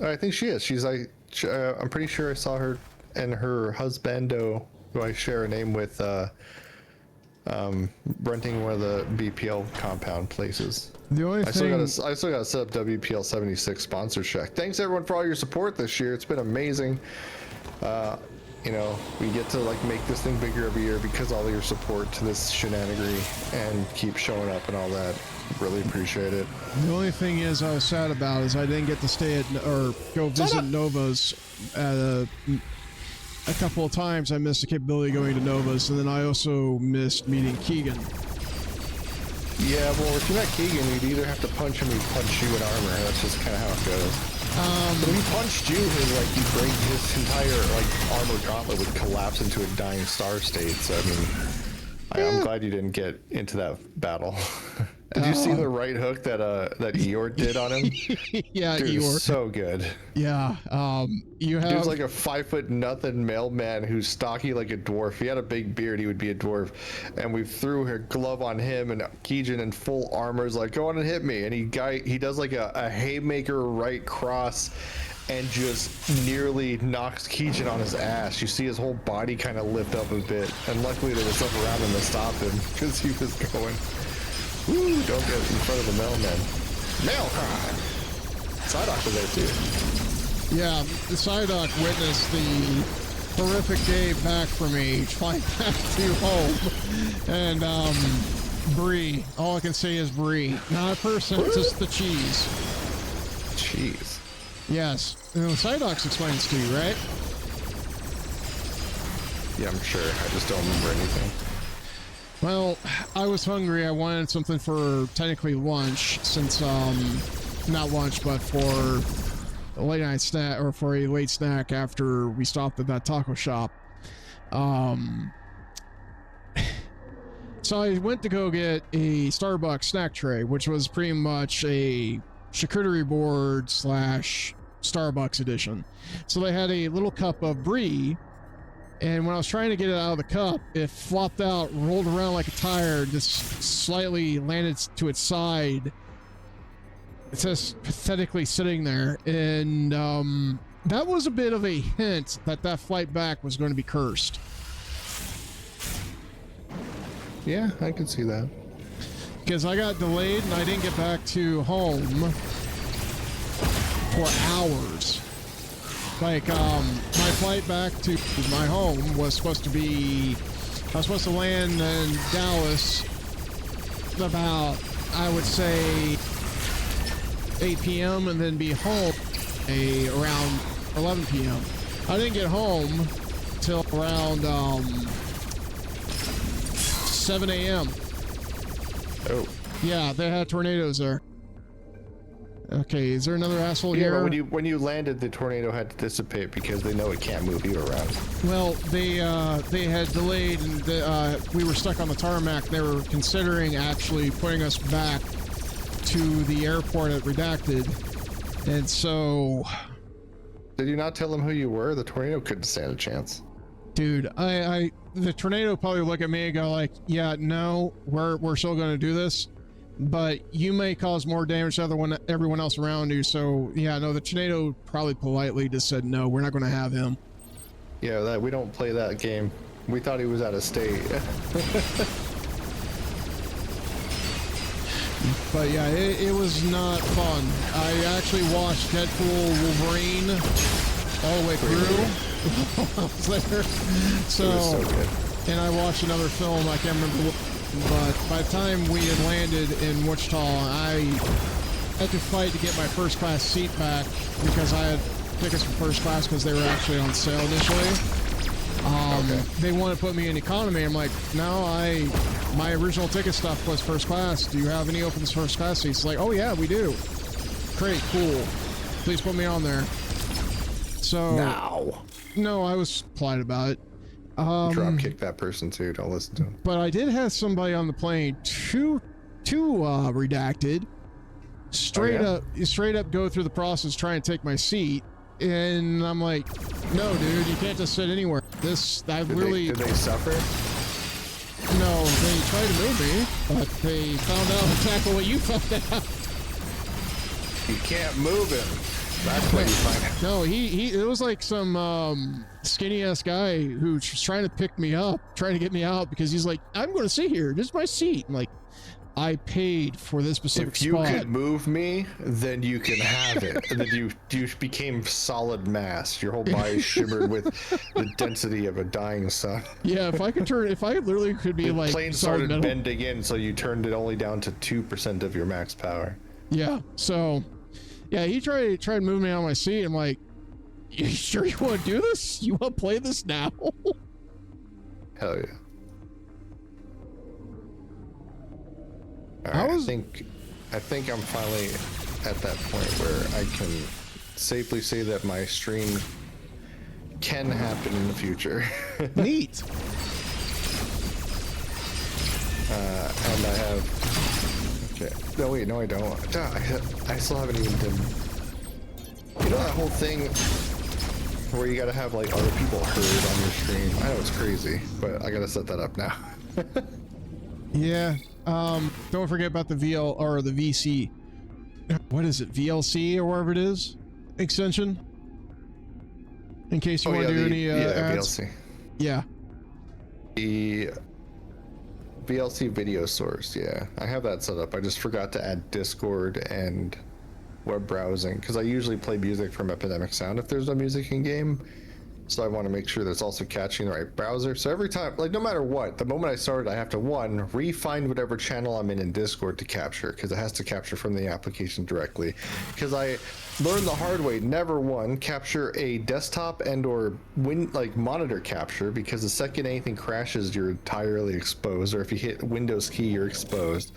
[SPEAKER 2] I think she is. I'm pretty sure I saw her and her husbando, who I share a name with, renting one of the BPL compound places.
[SPEAKER 1] The only thing
[SPEAKER 2] I still gotta set up WPL 76 sponsorship. Thanks everyone for all your support this year. It's been amazing. You know, we get to like make this thing bigger every year because all your support to this shenanigery and keep showing up and all that. Really appreciate it.
[SPEAKER 1] The only thing is I was sad about is I didn't get to stay at or go visit Nova's at a couple of times I missed the capability of going to Novus, and then I also missed meeting Keegan.
[SPEAKER 2] Yeah, well, if you met Keegan, you'd either have to punch him or he'd punch you in armor. That's just kind of how it goes. But if he punched you, he'd break his entire, armor gauntlet would collapse into a dying star state. So, I mean, I'm glad you didn't get into that battle. Did you see the right hook that Eeyore did on him?
[SPEAKER 1] Yeah,
[SPEAKER 2] Dude,
[SPEAKER 1] Eeyore.
[SPEAKER 2] so good.
[SPEAKER 1] Yeah, you have...
[SPEAKER 2] Dude's like a 5'0" mailman who's stocky like a dwarf. If he had a big beard, he would be a dwarf. And we threw a glove on him, and Keegan in full armor is like, go on and hit me. And he does like a haymaker right cross and just nearly knocks Keegan on his ass. You see his whole body kind of lift up a bit. And luckily there was stuff around him to stop him because he was going, "Woo, don't get in front of the mailman." Mail crime! Psyduck was there too.
[SPEAKER 1] Yeah, the Psyduck witnessed the horrific day back from age, flying back to home. And, Brie. All I can say is Brie. Not a person, just the cheese.
[SPEAKER 2] Jeez.
[SPEAKER 1] Yes. And the Psyduck explains to you, right?
[SPEAKER 2] Yeah, I'm sure. I just don't remember anything.
[SPEAKER 1] Well, I was hungry. I wanted something for technically lunch, since, not lunch, but for a late night snack, or for a late snack after we stopped at that taco shop. So I went to go get a Starbucks snack tray, which was pretty much a charcuterie board / Starbucks edition. So they had a little cup of brie, and when I was trying to get it out of the cup, it flopped out, rolled around like a tire, just slightly landed to its side. It's just pathetically sitting there, and that was a bit of a hint that that flight back was going to be cursed.
[SPEAKER 2] Yeah, I can see that.
[SPEAKER 1] Because I got delayed and I didn't get back to home for hours. Like, my flight back to my home was supposed to be... I was supposed to land in Dallas about, I would say, 8 p.m. and then be home around 11 p.m. I didn't get home till around 7 a.m.
[SPEAKER 2] Oh.
[SPEAKER 1] Yeah, they had tornadoes there. Okay, is there another asshole
[SPEAKER 2] Yeah,
[SPEAKER 1] here?
[SPEAKER 2] but when you landed, the tornado had to dissipate because they know it can't move you around.
[SPEAKER 1] Well, they had delayed, and we were stuck on the tarmac. They were considering actually putting us back to the airport at Redacted, and so...
[SPEAKER 2] Did you not tell them who you were? The tornado couldn't stand a chance.
[SPEAKER 1] Dude, the tornado probably look at me and go like, yeah, no, we're still going to do this, but you may cause more damage to everyone else around you. So yeah, no, the tornado probably politely just said, no, we're not going to have him.
[SPEAKER 2] Yeah, we don't play that game. We thought he was out of state.
[SPEAKER 1] But yeah, it was not fun. I actually watched Deadpool Wolverine all the way through. I was there. So,
[SPEAKER 2] It was so good.
[SPEAKER 1] and I watched another film, I can't remember what, but by the time we had landed in Wichita, I had to fight to get my first class seat back because I had tickets for first class because they were actually on sale initially. They want to put me in economy. I'm like, no, my original ticket stuff was first class. Do you have any open first class seats? Like, oh yeah, we do. Great, cool. Please put me on there. So no, I was polite about it.
[SPEAKER 2] Drop kick that person too. Don't listen to him.
[SPEAKER 1] But I did have somebody on the plane to Redacted straight up go through the process trying to take my seat, and I'm like, no, dude, you can't just sit anywhere. Did they suffer? No, they tried to move me, but they found out exactly what you found out.
[SPEAKER 2] You can't move him. That's what you find out.
[SPEAKER 1] No, it was like some skinny ass guy who was trying to pick me up, trying to get me out because he's like, I'm going to sit here. This is my seat. I'm like, I paid for this specific spot.
[SPEAKER 2] If you could move me, then you can have it. And then you became solid mass. Your whole body shimmered with the density of a dying sun.
[SPEAKER 1] Yeah, if I literally could be
[SPEAKER 2] The
[SPEAKER 1] like
[SPEAKER 2] plane
[SPEAKER 1] solid
[SPEAKER 2] started
[SPEAKER 1] metal.
[SPEAKER 2] bending in, so you turned it only down to 2% of your max power.
[SPEAKER 1] Yeah, so yeah, he tried to move me on my seat. I'm like, You sure you want to do this? You want to play this now?
[SPEAKER 2] Hell yeah.
[SPEAKER 1] I
[SPEAKER 2] Alright,
[SPEAKER 1] was-
[SPEAKER 2] I think I'm finally at that point where I can safely say that my stream can happen in the future.
[SPEAKER 1] Neat.
[SPEAKER 2] And I have. Okay. No, wait, no, I don't. Duh, I still haven't even done. You know that whole thing where you gotta have like other people heard on your stream? I know it's crazy, but I gotta set that up now.
[SPEAKER 1] Yeah. Don't forget about the VL or the VC. What is it? VLC or whatever it is? Extension? In case you want to do any ads.
[SPEAKER 2] VLC.
[SPEAKER 1] Yeah.
[SPEAKER 2] The VLC video source, yeah. I have that set up. I just forgot to add Discord and web browsing because I usually play music from Epidemic Sound if there's no music in game. So I want to make sure that it's also catching the right browser. So every time, like no matter what, the moment I started, I have to re-find whatever channel I'm in Discord to capture because it has to capture from the application directly. Because I learned the hard way, never capture a desktop and or monitor capture because the second anything crashes, you're entirely exposed. Or if you hit Windows key, you're exposed.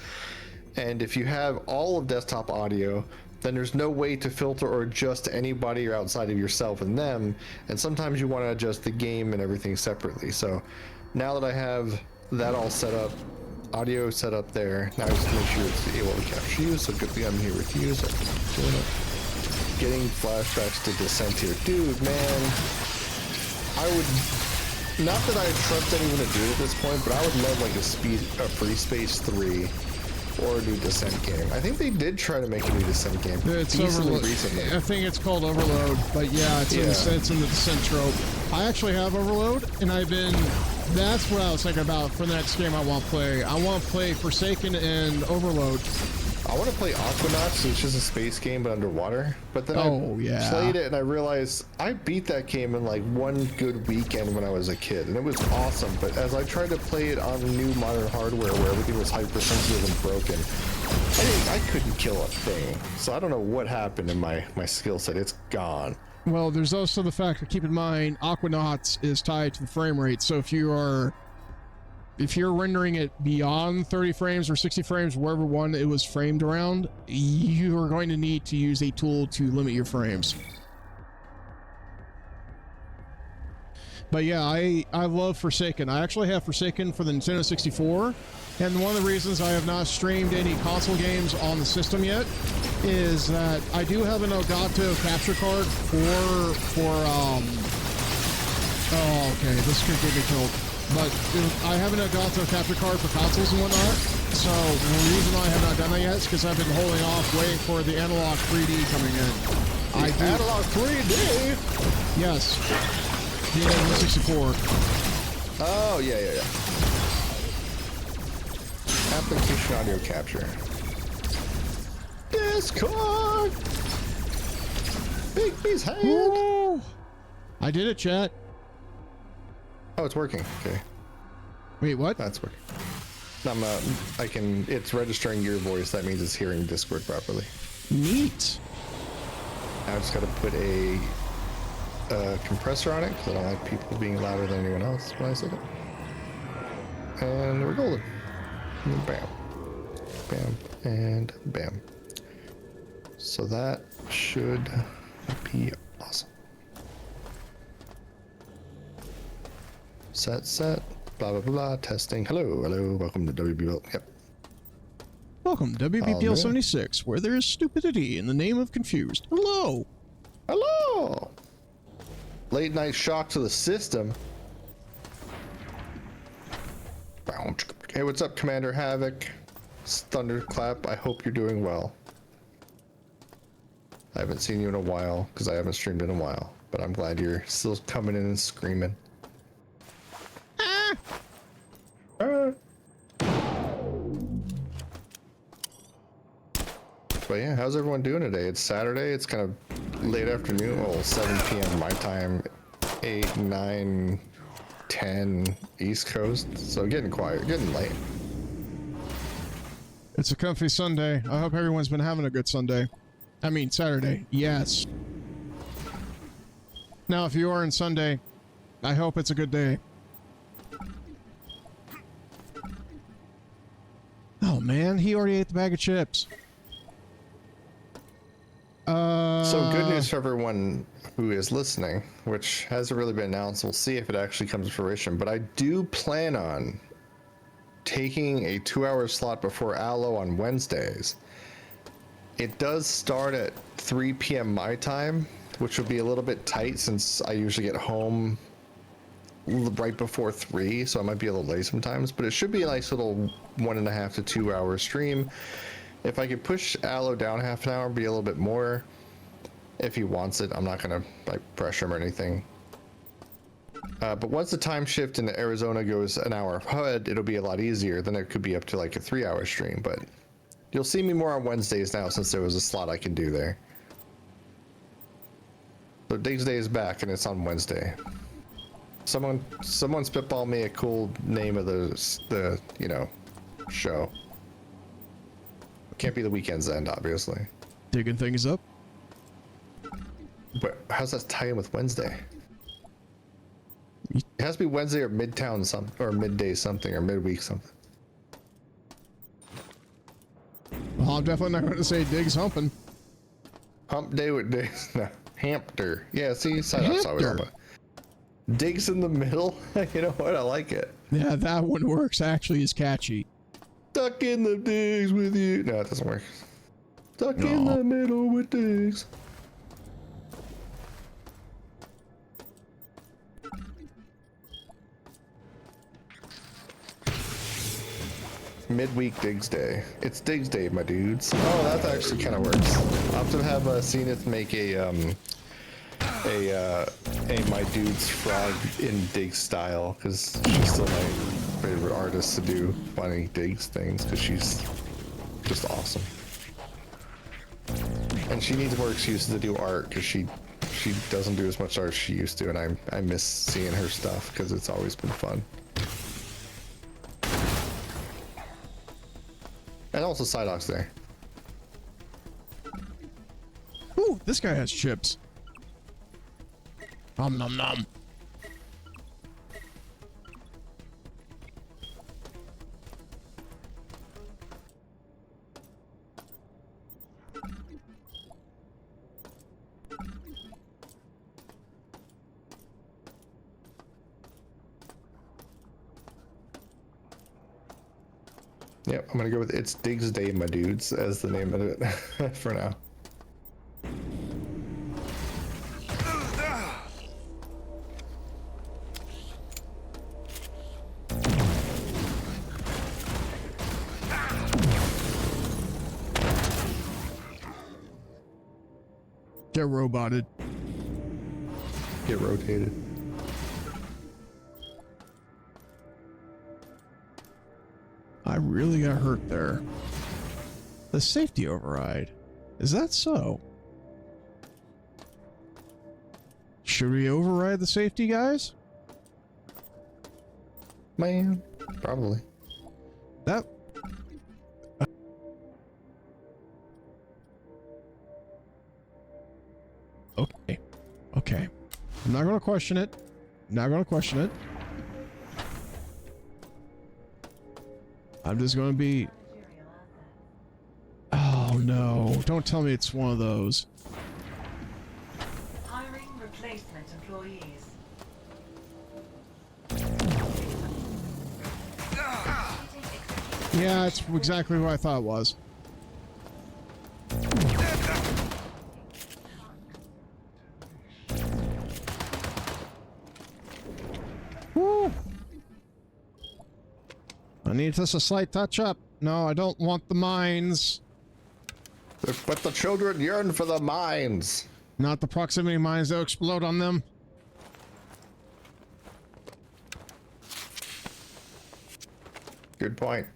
[SPEAKER 2] And if you have all of desktop audio, then there's no way to filter or adjust anybody outside of yourself and them. And sometimes you want to adjust the game and everything separately. So now that I have that all set up, audio set up there, now I just make sure it's able to capture you. So good thing I'm here with you. So I'm doing it. Getting flashbacks to Descent here. Dude, man, I would, not that I trust anyone to do it at this point, but I would love like a Free Space 3 or a new Descent game. I think they did try to make a new Descent game.
[SPEAKER 1] It's
[SPEAKER 2] recently.
[SPEAKER 1] I think it's called Overload, but yeah, it's in the Descent trope. I actually have Overload, and that's what I was thinking about for the next game I want to play. I want to play Forsaken and Overload.
[SPEAKER 2] I want to play Aquanauts, which is a space game but underwater. But then I played it and I realized I beat that game in like one good weekend when I was a kid, and it was awesome. But as I tried to play it on new modern hardware where everything was hypersensitive and broken, I couldn't kill a thing. So I don't know what happened in my skill set. It's gone.
[SPEAKER 1] Well, there's also the fact that keep in mind Aquanauts is tied to the frame rate. So if you're rendering it beyond 30 frames or 60 frames, wherever one it was framed around, you are going to need to use a tool to limit your frames. But yeah, I love Forsaken. I actually have Forsaken for the Nintendo 64, and one of the reasons I have not streamed any console games on the system yet is that I do have an Elgato capture card for oh, okay, this could get me killed. But I have an Elgato capture card for consoles and whatnot, so the reason I have not done that yet is because I've been holding off waiting for the analog 3D coming in.
[SPEAKER 2] Analog 3D?
[SPEAKER 1] Yes. The N64.
[SPEAKER 2] Oh, yeah. Application audio capture. Discord! Big B's hand!
[SPEAKER 1] Ooh. I did it, chat.
[SPEAKER 2] Oh, it's working. Okay.
[SPEAKER 1] Wait, what?
[SPEAKER 2] That's working. It's registering your voice. That means it's hearing Discord properly.
[SPEAKER 1] Neat.
[SPEAKER 2] Now I just gotta put a compressor on it because I don't like people being louder than anyone else when I say it. And we're golden. And bam. Bam. And bam. So that should be awesome. Set, blah, blah, blah, testing. Hello, welcome to WBL. Yep.
[SPEAKER 1] Welcome to WBPL 76, where there is stupidity in the name of confused. Hello.
[SPEAKER 2] Hello. Late night shock to the system. Hey, what's up, Commander Havoc? It's Thunderclap. I hope you're doing well. I haven't seen you in a while because I haven't streamed in a while, but I'm glad you're still coming in and screaming. But yeah, how's everyone doing today? It's Saturday. It's kind of late afternoon. Well, 7 p.m. my time, 8, 9, 10 East Coast. So getting quiet, getting late.
[SPEAKER 1] It's a comfy Sunday. I hope everyone's been having a good Sunday. I mean, Saturday. Yes. Now, if you are on Sunday, I hope it's a good day. Oh man, he already ate the bag of chips.
[SPEAKER 2] So good news for everyone who is listening, which hasn't really been announced. We'll see if it actually comes to fruition. But I do plan on taking a 2-hour slot before Aloe on Wednesdays. It does start at 3 p.m. my time, which will be a little bit tight since I usually get home right before 3, so I might be a little late sometimes. But it should be a nice little 1.5 to 2 hour stream. If I could push Aloe down half an hour, be a little bit more. If he wants it, I'm not gonna like pressure him or anything. But once the time shift in Arizona goes an hour ahead, it'll be a lot easier. Then it could be up to like a 3-hour stream. But you'll see me more on Wednesdays now since there was a slot I can do there. So Diggs Day is back and it's on Wednesday. Someone spitball me a cool name of the show. Can't be the Weekend's End, obviously.
[SPEAKER 1] Digging things up.
[SPEAKER 2] But how's that tie in with Wednesday? It has to be Wednesday or midtown something, or midday something, or midweek something.
[SPEAKER 1] Well, I'm definitely not going to say Diggs humping.
[SPEAKER 2] Hump day with Diggs. No, Hampter. Yeah, see, that's always all about. Diggs in the middle. You know what? I like it.
[SPEAKER 1] Yeah, that one works. Actually, is catchy.
[SPEAKER 2] Stuck in the Diggs with you. No, it doesn't work. Stuck in the middle with Diggs. Midweek Diggs Day. It's Diggs Day, my dudes. Oh, that actually kind of works. I'll have to have Zenith make a my dude's frog in Diggs style, because she's still my favorite artist to do funny Diggs things, because she's just awesome. And she needs more excuses to do art, because she doesn't do as much art as she used to, and I miss seeing her stuff because it's always been fun. And also Psyduck's there.
[SPEAKER 1] Ooh, this guy has chips. Nom nom nom.
[SPEAKER 2] Yep, I'm gonna go with It's Diggs Day, my dudes, as the name of it for now.
[SPEAKER 1] Get roboted.
[SPEAKER 2] Get rotated.
[SPEAKER 1] I really got hurt there. The safety override. Is that so? Should we override the safety, guys?
[SPEAKER 2] Man, probably.
[SPEAKER 1] That... Okay. Okay. I'm not gonna question it. Not gonna question it. I'm just gonna be... Oh no, don't tell me it's one of those.
[SPEAKER 4] Hiring replacement employees.
[SPEAKER 1] Yeah, it's exactly what I thought it was. Woo! I need just a slight touch up. No, I don't want the mines.
[SPEAKER 2] But the children yearn for the mines.
[SPEAKER 1] Not the proximity mines that explode on them.
[SPEAKER 2] Good point.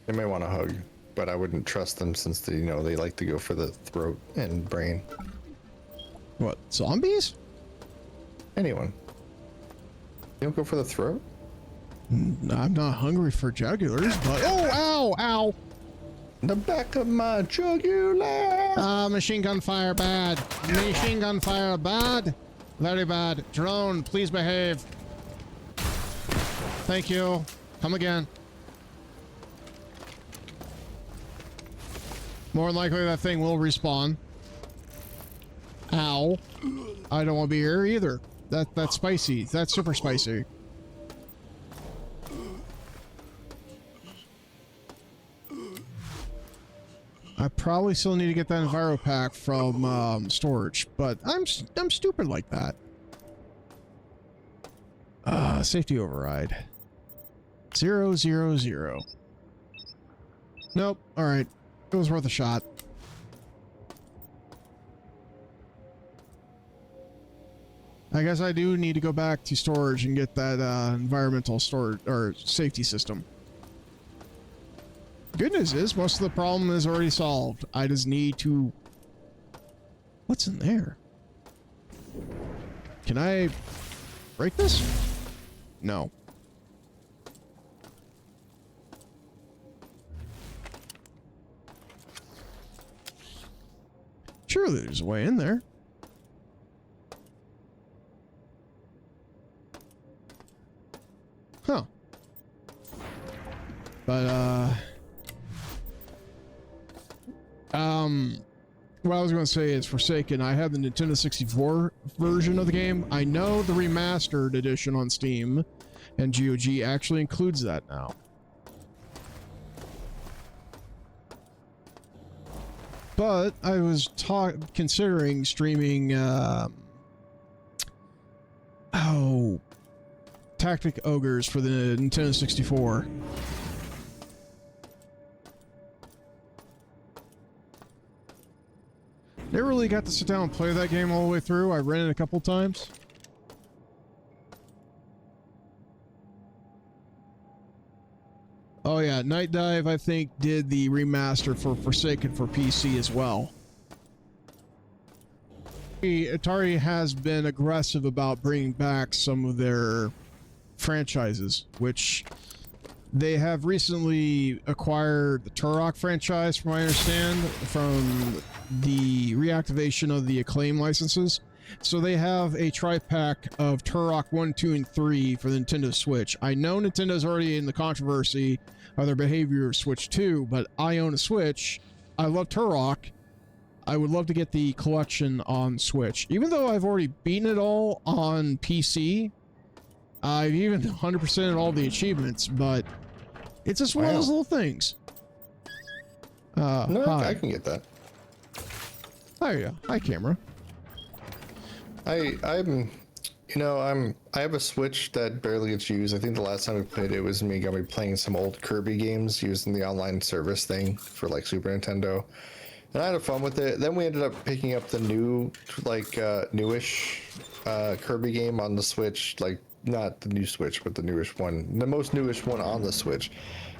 [SPEAKER 2] They may want to hug, but I wouldn't trust them since they, they like to go for the throat and brain.
[SPEAKER 1] What, zombies?
[SPEAKER 2] Anyone. You don't go for the throat?
[SPEAKER 1] I'm not hungry for jugulars, but oh, ow.
[SPEAKER 2] The back of my jugular.
[SPEAKER 1] Machine gun fire bad. Machine gun fire bad. Very bad. Drone, please behave. Thank you. Come again. More than likely that thing will respawn. Ow. I don't want to be here either. That's spicy. That's super spicy. I probably still need to get that Enviro pack from storage, but I'm stupid like that. Safety override. 0, 0, 0. Nope. All right. It was worth a shot. I guess I do need to go back to storage and get that environmental storage or safety system. Good news is most of the problem is already solved. I just need to... What's in there? Can I break this? No. Surely there's a way in there. Huh. But, what I was going to say is Forsaken. I have the Nintendo 64 version of the game. I know the remastered edition on Steam and GOG actually includes that now. But I was considering streaming, Tactic Ogres for the Nintendo 64. Never really got to sit down and play that game all the way through. I ran it a couple times. Oh yeah, Night Dive I think did the remaster for Forsaken for PC as well. Atari has been aggressive about bringing back some of their franchises, which they have recently acquired the Turok franchise, from what I understand, from the reactivation of the Acclaim licenses. So they have a tri-pack of Turok 1, 2, and 3 for the Nintendo Switch. I know Nintendo's already in the controversy of their behavior of Switch 2, but I own a Switch. I love Turok. I would love to get the collection on Switch. Even though I've already beaten it all on PC, I've even 100%ed all the achievements, but it's just one of those little things.
[SPEAKER 2] No,
[SPEAKER 1] hi.
[SPEAKER 2] I can get that.
[SPEAKER 1] Hi, camera.
[SPEAKER 2] I have a Switch that barely gets used. I think the last time we played it was me going to be playing some old Kirby games using the online service thing for like Super Nintendo. And I had fun with it. Then we ended up picking up the new, newish Kirby game on the Switch. Like, not the new Switch, but the newish one. The most newish one on the Switch.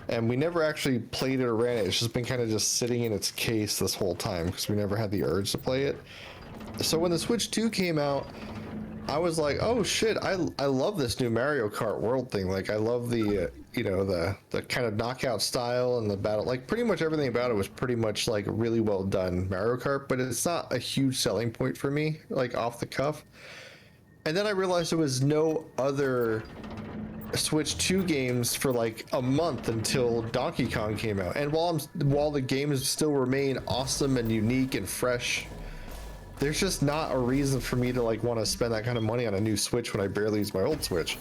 [SPEAKER 2] And we never actually played it or ran it. It's just been kind of just sitting in its case this whole time because we never had the urge to play it. So when the Switch 2 came out, I was like, oh shit, I love this new Mario Kart World thing. Like, I love the, the kind of knockout style and the battle. Like, pretty much everything about it was pretty much, like, really well done Mario Kart, but it's not a huge selling point for me, like, off the cuff. And then I realized there was no other Switch 2 games for, like, a month until Donkey Kong came out. And while the games still remain awesome and unique and fresh, there's just not a reason for me to like want to spend that kind of money on a new Switch when I barely use my old Switch.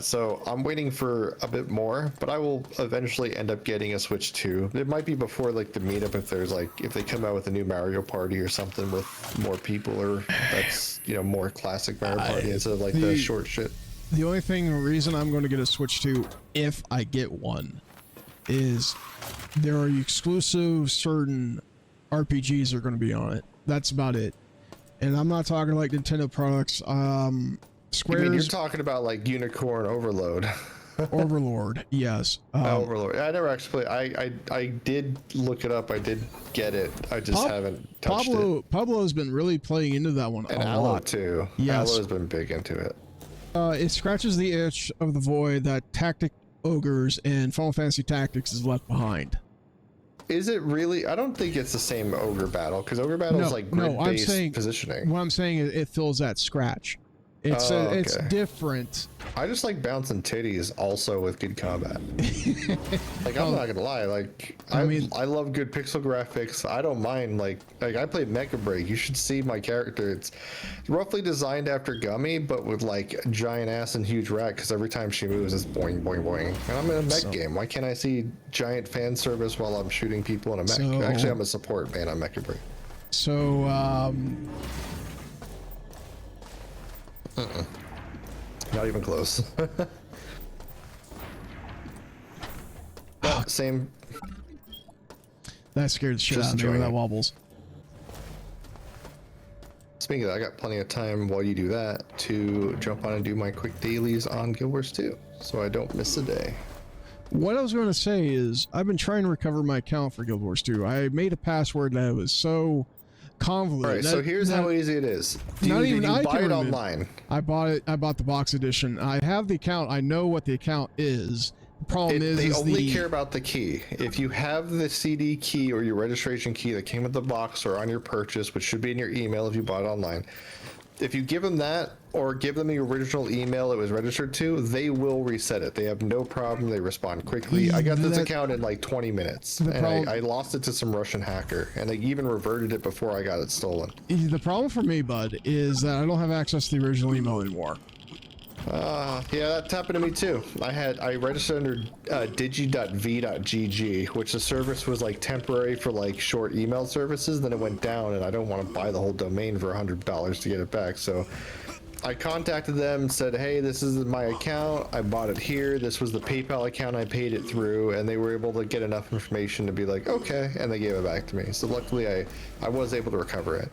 [SPEAKER 2] So I'm waiting for a bit more, but I will eventually end up getting a Switch 2. It might be before like the meetup if they come out with a new Mario Party or something with more people, or that's more classic Mario Party instead of like the short shit.
[SPEAKER 1] The only reason I'm going to get a Switch 2 if I get one is there are exclusive certain RPGs that are going to be on it. That's about it. And I'm not talking like Nintendo products. Squares.
[SPEAKER 2] You're talking about like Unicorn Overload.
[SPEAKER 1] Overlord, yes.
[SPEAKER 2] Overlord. I never actually. I did look it up. I did get it. I just haven't touched it.
[SPEAKER 1] Pablo's been really playing into that one
[SPEAKER 2] And
[SPEAKER 1] a
[SPEAKER 2] Aloe
[SPEAKER 1] lot.
[SPEAKER 2] too.
[SPEAKER 1] Yes.
[SPEAKER 2] Aloe's been big into it.
[SPEAKER 1] It scratches the itch of the void that Tactic Ogres and Final Fantasy Tactics is left behind.
[SPEAKER 2] Is it really? I don't think it's the same ogre battle because ogre battle is like grid-based positioning.
[SPEAKER 1] What I'm saying is it fills that scratch. It's it's
[SPEAKER 2] okay.
[SPEAKER 1] different.
[SPEAKER 2] I just like bouncing titties also with good combat. Like I'm not gonna lie, like I love good pixel graphics. I don't mind like I played Mecha Break. You should see my character. It's roughly designed after Gummy, but with like a giant ass and huge rack. Because every time she moves, it's boing boing boing. And I'm in a mech game. Why can't I see giant fan service while I'm shooting people in a mech? Actually, I'm a support man on Mecha Break.
[SPEAKER 1] So
[SPEAKER 2] Not even close. Same.
[SPEAKER 1] That scared the shit
[SPEAKER 2] Just
[SPEAKER 1] out of me when
[SPEAKER 2] enjoying
[SPEAKER 1] that
[SPEAKER 2] it.
[SPEAKER 1] wobbles.
[SPEAKER 2] Speaking of that, I got plenty of time while you do that to jump on and do my quick dailies on Guild Wars 2, so I don't miss a day.
[SPEAKER 1] What I was going to say is I've been trying to recover my account for Guild Wars 2. I made a password that was so convoluted.
[SPEAKER 2] All right, so here's how easy it is. Did you buy it online?
[SPEAKER 1] I bought it. I bought the box edition. I have the account. I know what the account is. The problem
[SPEAKER 2] They only care about the key. If you have the CD key or your registration key that came with the box or on your purchase, which should be in your email if you bought it online, if you give them that or give them your original email it was registered to, they will reset it. They have no problem. They respond quickly. I got this account in like 20 minutes, and I lost it to some Russian hacker, and they even reverted it before I got it stolen.
[SPEAKER 1] The problem for me, bud, is that I don't have access to the original email anymore.
[SPEAKER 2] Yeah, that happened to me too. I registered under digi.v.gg, which the service was like temporary for like short email services. Then it went down, and I don't want to buy the whole domain for $100 to get it back. So I contacted them and said, hey, this is my account. I bought it here. This was the PayPal account I paid it through, and they were able to get enough information to be like, okay, and they gave it back to me. So luckily, I was able to recover it.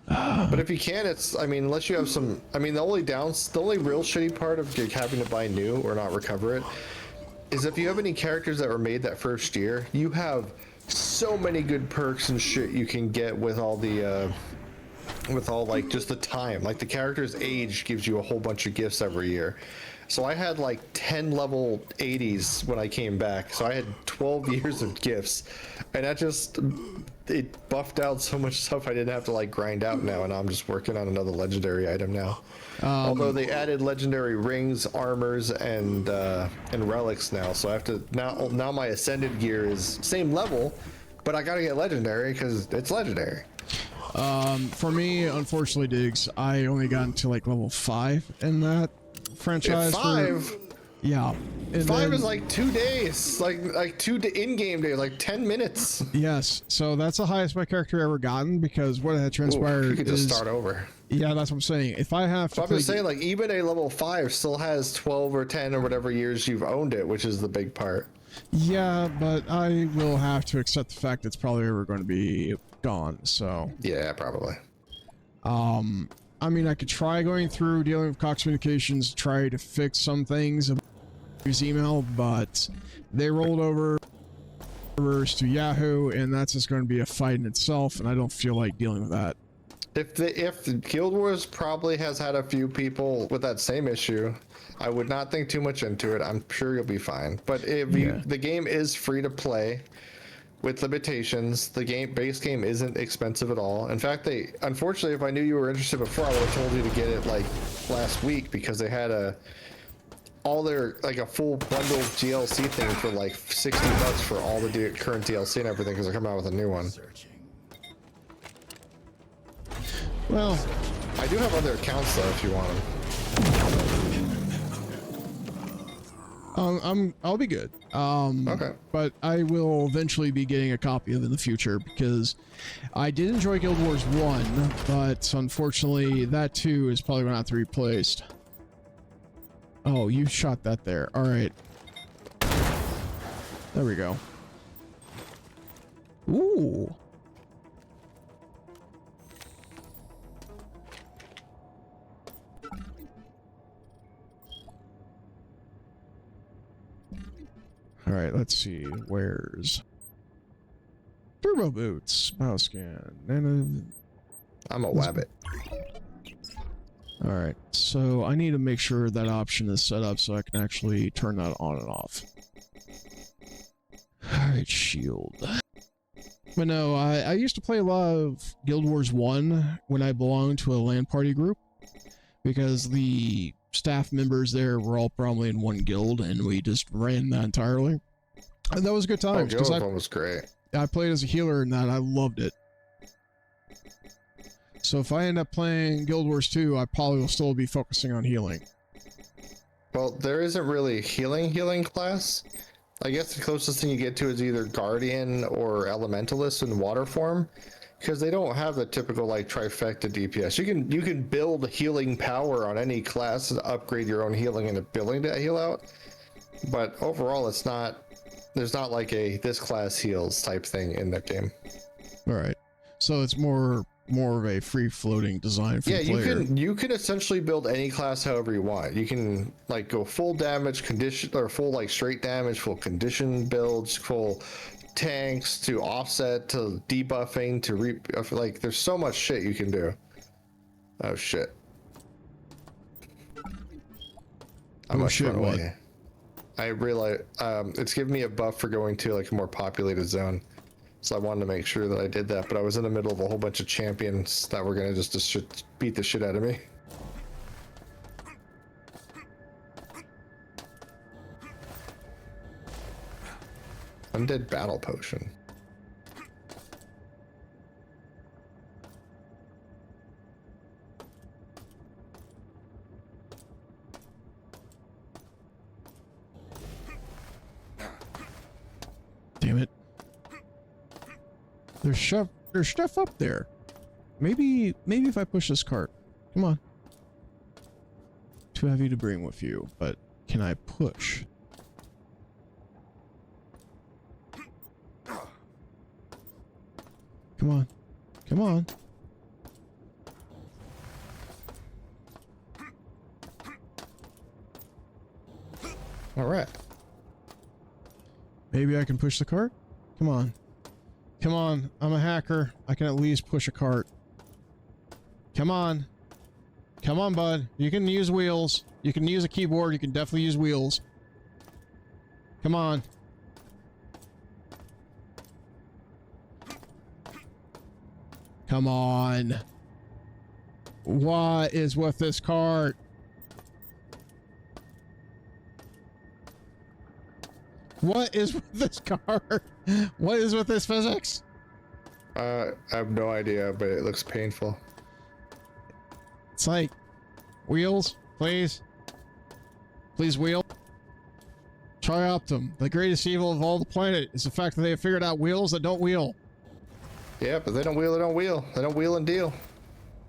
[SPEAKER 2] But if you can, unless you have some, the only real shitty part of having to buy new or not recover it is if you have any characters that were made that first year, you have so many good perks and shit you can get with all the, like just the time. Like the character's age gives you a whole bunch of gifts every year. So I had like 10 level 80s when I came back. So I had 12 years of gifts, and it buffed out so much stuff I didn't have to like grind out now, and I'm just working on another legendary item now. Although they added legendary rings, armors, and relics now, so I have to now my ascended gear is same level, but I gotta get legendary because it's legendary.
[SPEAKER 1] For me, unfortunately, Diggs, I only got into like level 5 in that franchise. Yeah. And
[SPEAKER 2] 5 is like 2 days, like 2 in-game days, like 10 minutes.
[SPEAKER 1] Yes, so that's the highest my character ever gotten, because what had transpired
[SPEAKER 2] you could just start over.
[SPEAKER 1] Yeah, that's what I'm saying. If I have to,
[SPEAKER 2] so I'm just saying, like even a level 5 still has 12 or 10 or whatever years you've owned it, which is the big part.
[SPEAKER 1] Yeah, but I will have to accept the fact it's probably ever going to be gone. So
[SPEAKER 2] yeah, probably.
[SPEAKER 1] I mean, I could try going through dealing with Cox Communications, try to fix some things about his email, but they rolled over to Yahoo, and that's just going to be a fight in itself, and I don't feel like dealing with that.
[SPEAKER 2] If Guild Wars probably has had a few people with that same issue, I would not think too much into it. I'm sure you'll be fine. But the game is free to play with limitations. The base game isn't expensive at all. In fact, unfortunately, if I knew you were interested before, I would have told you to get it like last week, because they had a full bundle DLC thing for like $60 for all the current DLC and everything, because they're coming out with a new one.
[SPEAKER 1] Well,
[SPEAKER 2] I do have other accounts though, if you want them.
[SPEAKER 1] I'll be good.
[SPEAKER 2] Okay.
[SPEAKER 1] But I will eventually be getting a copy of it in the future, because I did enjoy Guild Wars 1, but unfortunately that too is probably going to have to be replaced. Oh, you shot that there. All right. There we go. Ooh. All right, let's see. Where's turbo boots? Bioscan. And
[SPEAKER 2] I'm a wabbit.
[SPEAKER 1] all right, so I need to make sure that option is set up so I can actually turn that on and off. All right, shield. But no, I used to play a lot of Guild Wars 1 when I belonged to a LAN party group because the staff members there were all probably in one guild and we just ran that entirely. And that was good
[SPEAKER 2] Oh,
[SPEAKER 1] times
[SPEAKER 2] Guild
[SPEAKER 1] because
[SPEAKER 2] Wars 1 was great.
[SPEAKER 1] I played as a healer in that. I loved it. So if I end up playing Guild Wars 2, I probably will still be focusing on healing.
[SPEAKER 2] Well, there isn't really healing class. I guess the closest thing you get to is either Guardian or Elementalist in water form, because they don't have the typical like trifecta DPS. You can build healing power on any class and upgrade your own healing and ability to heal out. But overall, it's not. There's not like a this class heals type thing in that game.
[SPEAKER 1] All right. So it's more of a free floating design for the player.
[SPEAKER 2] you can essentially build any class however you want. You can like go full damage condition or full like straight damage, full condition builds, full tanks to offset to debuffing to like there's so much shit you can do. Oh shit. I must run away. I realize it's giving me a buff for going to like a more populated zone. So I wanted to make sure that I did that, but I was in the middle of a whole bunch of champions that were gonna just beat the shit out of me. Undead battle potion.
[SPEAKER 1] Damn it. There's stuff up there. Maybe if I push this cart. Come on. Too heavy to bring with you, but can I push? Come on. Come on.
[SPEAKER 2] All right.
[SPEAKER 1] Maybe I can push the cart? Come on. Come on. I'm a hacker. I can at least push a cart. Come on. Come on, bud. You can use wheels. You can use a keyboard. You can definitely use wheels. Come on. Come on. What is with this cart? What is with this cart? What is with this physics?
[SPEAKER 2] I have no idea, but it looks painful.
[SPEAKER 1] It's like, wheels, please. Please wheel. Trioptum, the greatest evil of all the planet, is the fact that they have figured out wheels that don't wheel.
[SPEAKER 2] Yeah, but they don't wheel, they don't wheel. They don't wheel and deal.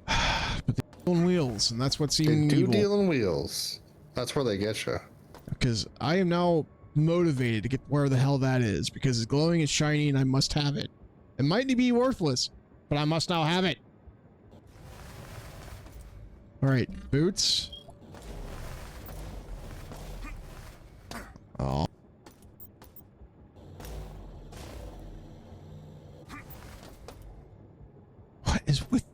[SPEAKER 1] But they deal in wheels, and that's what's
[SPEAKER 2] They
[SPEAKER 1] even
[SPEAKER 2] do
[SPEAKER 1] evil.
[SPEAKER 2] deal in wheels. That's where they get you.
[SPEAKER 1] Because I am now motivated to get where the hell that is, because it's glowing and shiny and I must have it. It might be worthless, but I must now have it. Alright, boots. Oh. What is with...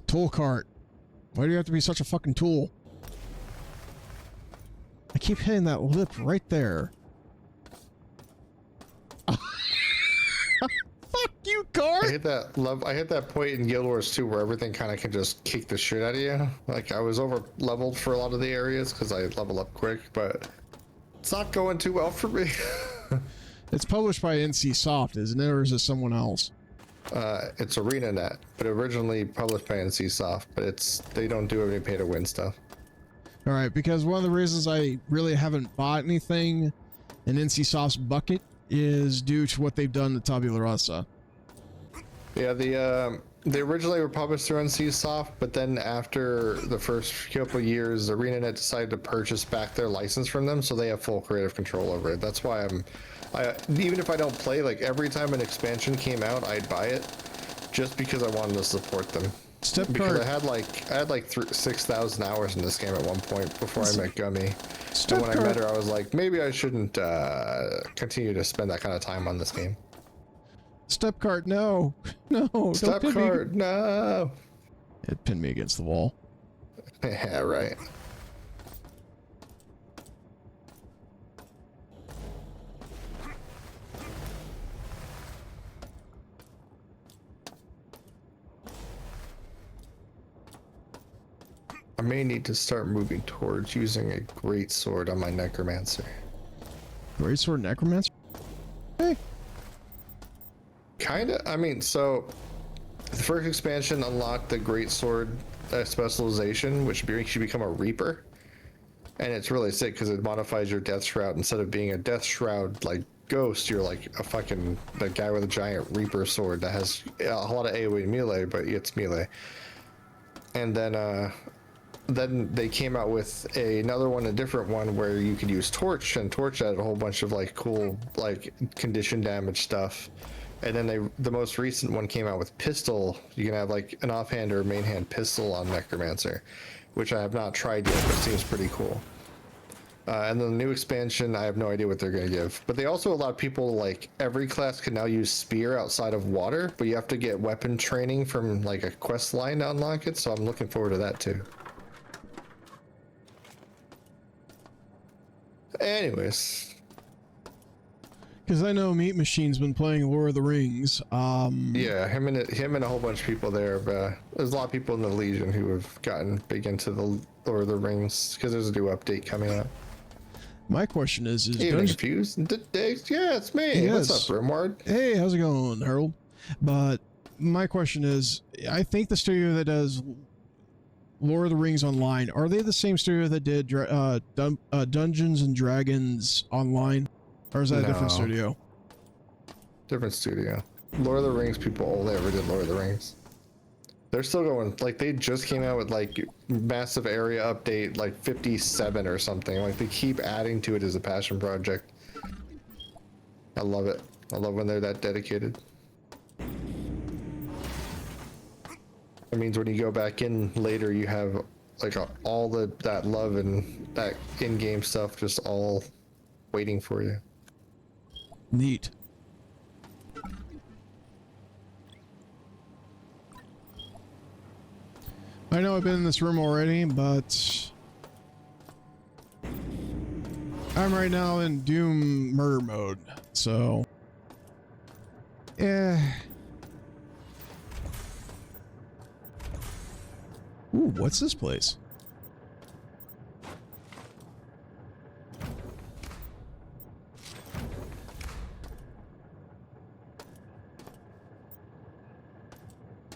[SPEAKER 1] Tool cart. Why do you have to be such a fucking tool? I keep hitting that lip right there. Fuck you, cart!
[SPEAKER 2] I hit that point in Guild Wars 2 where everything kind of can just kick the shit out of you. Like I was over leveled for a lot of the areas because I level up quick, but it's not going too well for me.
[SPEAKER 1] It's published by NC Soft, isn't it, or is it someone else?
[SPEAKER 2] It's ArenaNet, but originally published by NC Soft, but they don't do any pay to win stuff.
[SPEAKER 1] All right, because one of the reasons I really haven't bought anything in NC Soft's bucket is due to what they've done to Tabula Rasa.
[SPEAKER 2] Yeah, they originally were published through NC Soft, but then after the first couple of years, ArenaNet decided to purchase back their license from them, so they have full creative control over it. That's why I'm Even if I don't play, like every time an expansion came out, I'd buy it just because I wanted to support them.
[SPEAKER 1] Step
[SPEAKER 2] Because
[SPEAKER 1] cart.
[SPEAKER 2] I had like 6,000 hours in this game at one point before I met Gummy.
[SPEAKER 1] Step
[SPEAKER 2] And when I
[SPEAKER 1] cart.
[SPEAKER 2] met her, I was like, maybe I shouldn't continue to spend that kind of time on this game.
[SPEAKER 1] Step cart. No. No. Don't
[SPEAKER 2] Step
[SPEAKER 1] pin me.
[SPEAKER 2] card, no.
[SPEAKER 1] It pinned me against the wall.
[SPEAKER 2] Yeah, right. I may need to start moving towards using a great sword on my necromancer.
[SPEAKER 1] Great sword necromancer. Hey.
[SPEAKER 2] Kinda. I mean, so the first expansion unlocked the great sword specialization, which makes you become a reaper, and it's really sick because it modifies your death shroud. Instead of being a death shroud like ghost, you're like a fucking the guy with a giant reaper sword that has a lot of AoE melee, but it's melee. And then they came out with another one, a different one, where you could use torch, and torch had a whole bunch of like cool like condition damage stuff. And then the most recent one came out with pistol. You can have like an offhand or main hand pistol on necromancer, which I have not tried yet, but seems pretty cool. And then the new expansion, I have no idea what they're going to give. But they also allow people, like, every class can now use spear outside of water, but you have to get weapon training from, like, a quest line to unlock it, so I'm looking forward to that, too. Anyways.
[SPEAKER 1] Because I know Meat Machine's been playing Lord of the Rings.
[SPEAKER 2] Yeah, him and a whole bunch of people there. But there's a lot of people in the Legion who have gotten big into the Lord of the Rings, because there's a new update coming out.
[SPEAKER 1] My question is
[SPEAKER 2] Evening confused? Yeah, it's me.
[SPEAKER 1] Yes.
[SPEAKER 2] What's up, Rimward?
[SPEAKER 1] Hey, how's it going, Harold? But my question is, I think the studio that does Lord of the Rings Online, are they the same studio that did Dungeons and Dragons Online? Or is that a different
[SPEAKER 2] No.
[SPEAKER 1] studio?
[SPEAKER 2] Different studio. Lord of the Rings people only ever did Lord of the Rings. They're still going, like, they just came out with, like, massive area update, like 57 or something. Like, they keep adding to it as a passion project. I love it. I love when they're that dedicated. It means when you go back in later, you have, like, all that love and that in-game stuff just all waiting for you.
[SPEAKER 1] Neat. I know I've been in this room already, but I'm right now in Doom murder mode, so yeah. Ooh, what's this place?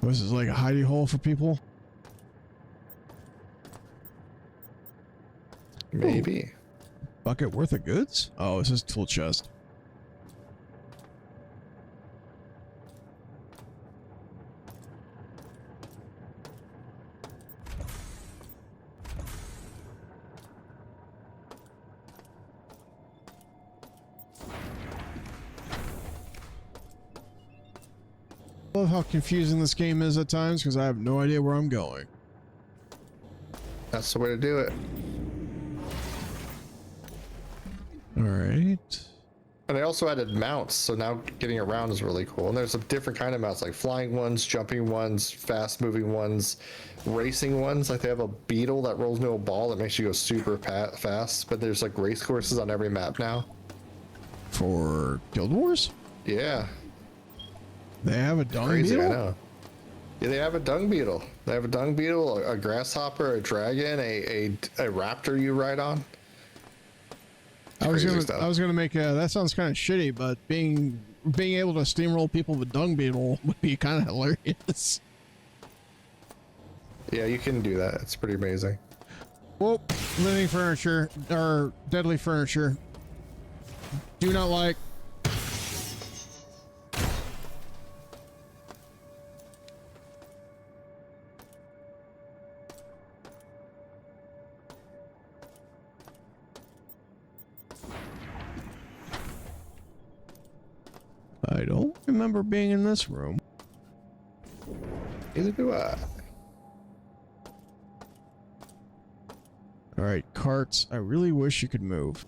[SPEAKER 1] Was this like a hidey hole for people?
[SPEAKER 2] Maybe.
[SPEAKER 1] Bucket worth of goods? Oh, it says tool chest. I love how confusing this game is at times because I have no idea where I'm going.
[SPEAKER 2] That's the way to do it.
[SPEAKER 1] All right.
[SPEAKER 2] And they also added mounts, so now getting around is really cool. And there's some different kind of mounts, like flying ones, jumping ones, fast-moving ones, racing ones. Like they have a beetle that rolls into a ball that makes you go super fast. But there's like race courses on every map now.
[SPEAKER 1] For Guild Wars?
[SPEAKER 2] Yeah,
[SPEAKER 1] They have a dung
[SPEAKER 2] crazy.
[SPEAKER 1] beetle?
[SPEAKER 2] I know. Yeah, they have a dung beetle. They have a dung beetle, a grasshopper, a dragon, a raptor you ride on.
[SPEAKER 1] I was
[SPEAKER 2] Crazy stuff.
[SPEAKER 1] gonna make a, that sounds kind of shitty, but being able to steamroll people with dung beetle would be kind of hilarious.
[SPEAKER 2] Yeah, you can do that. It's pretty amazing.
[SPEAKER 1] Whoa, living furniture or deadly furniture. Do not like. remember being in this room.
[SPEAKER 2] Neither do I.
[SPEAKER 1] Alright, carts. I really wish you could move.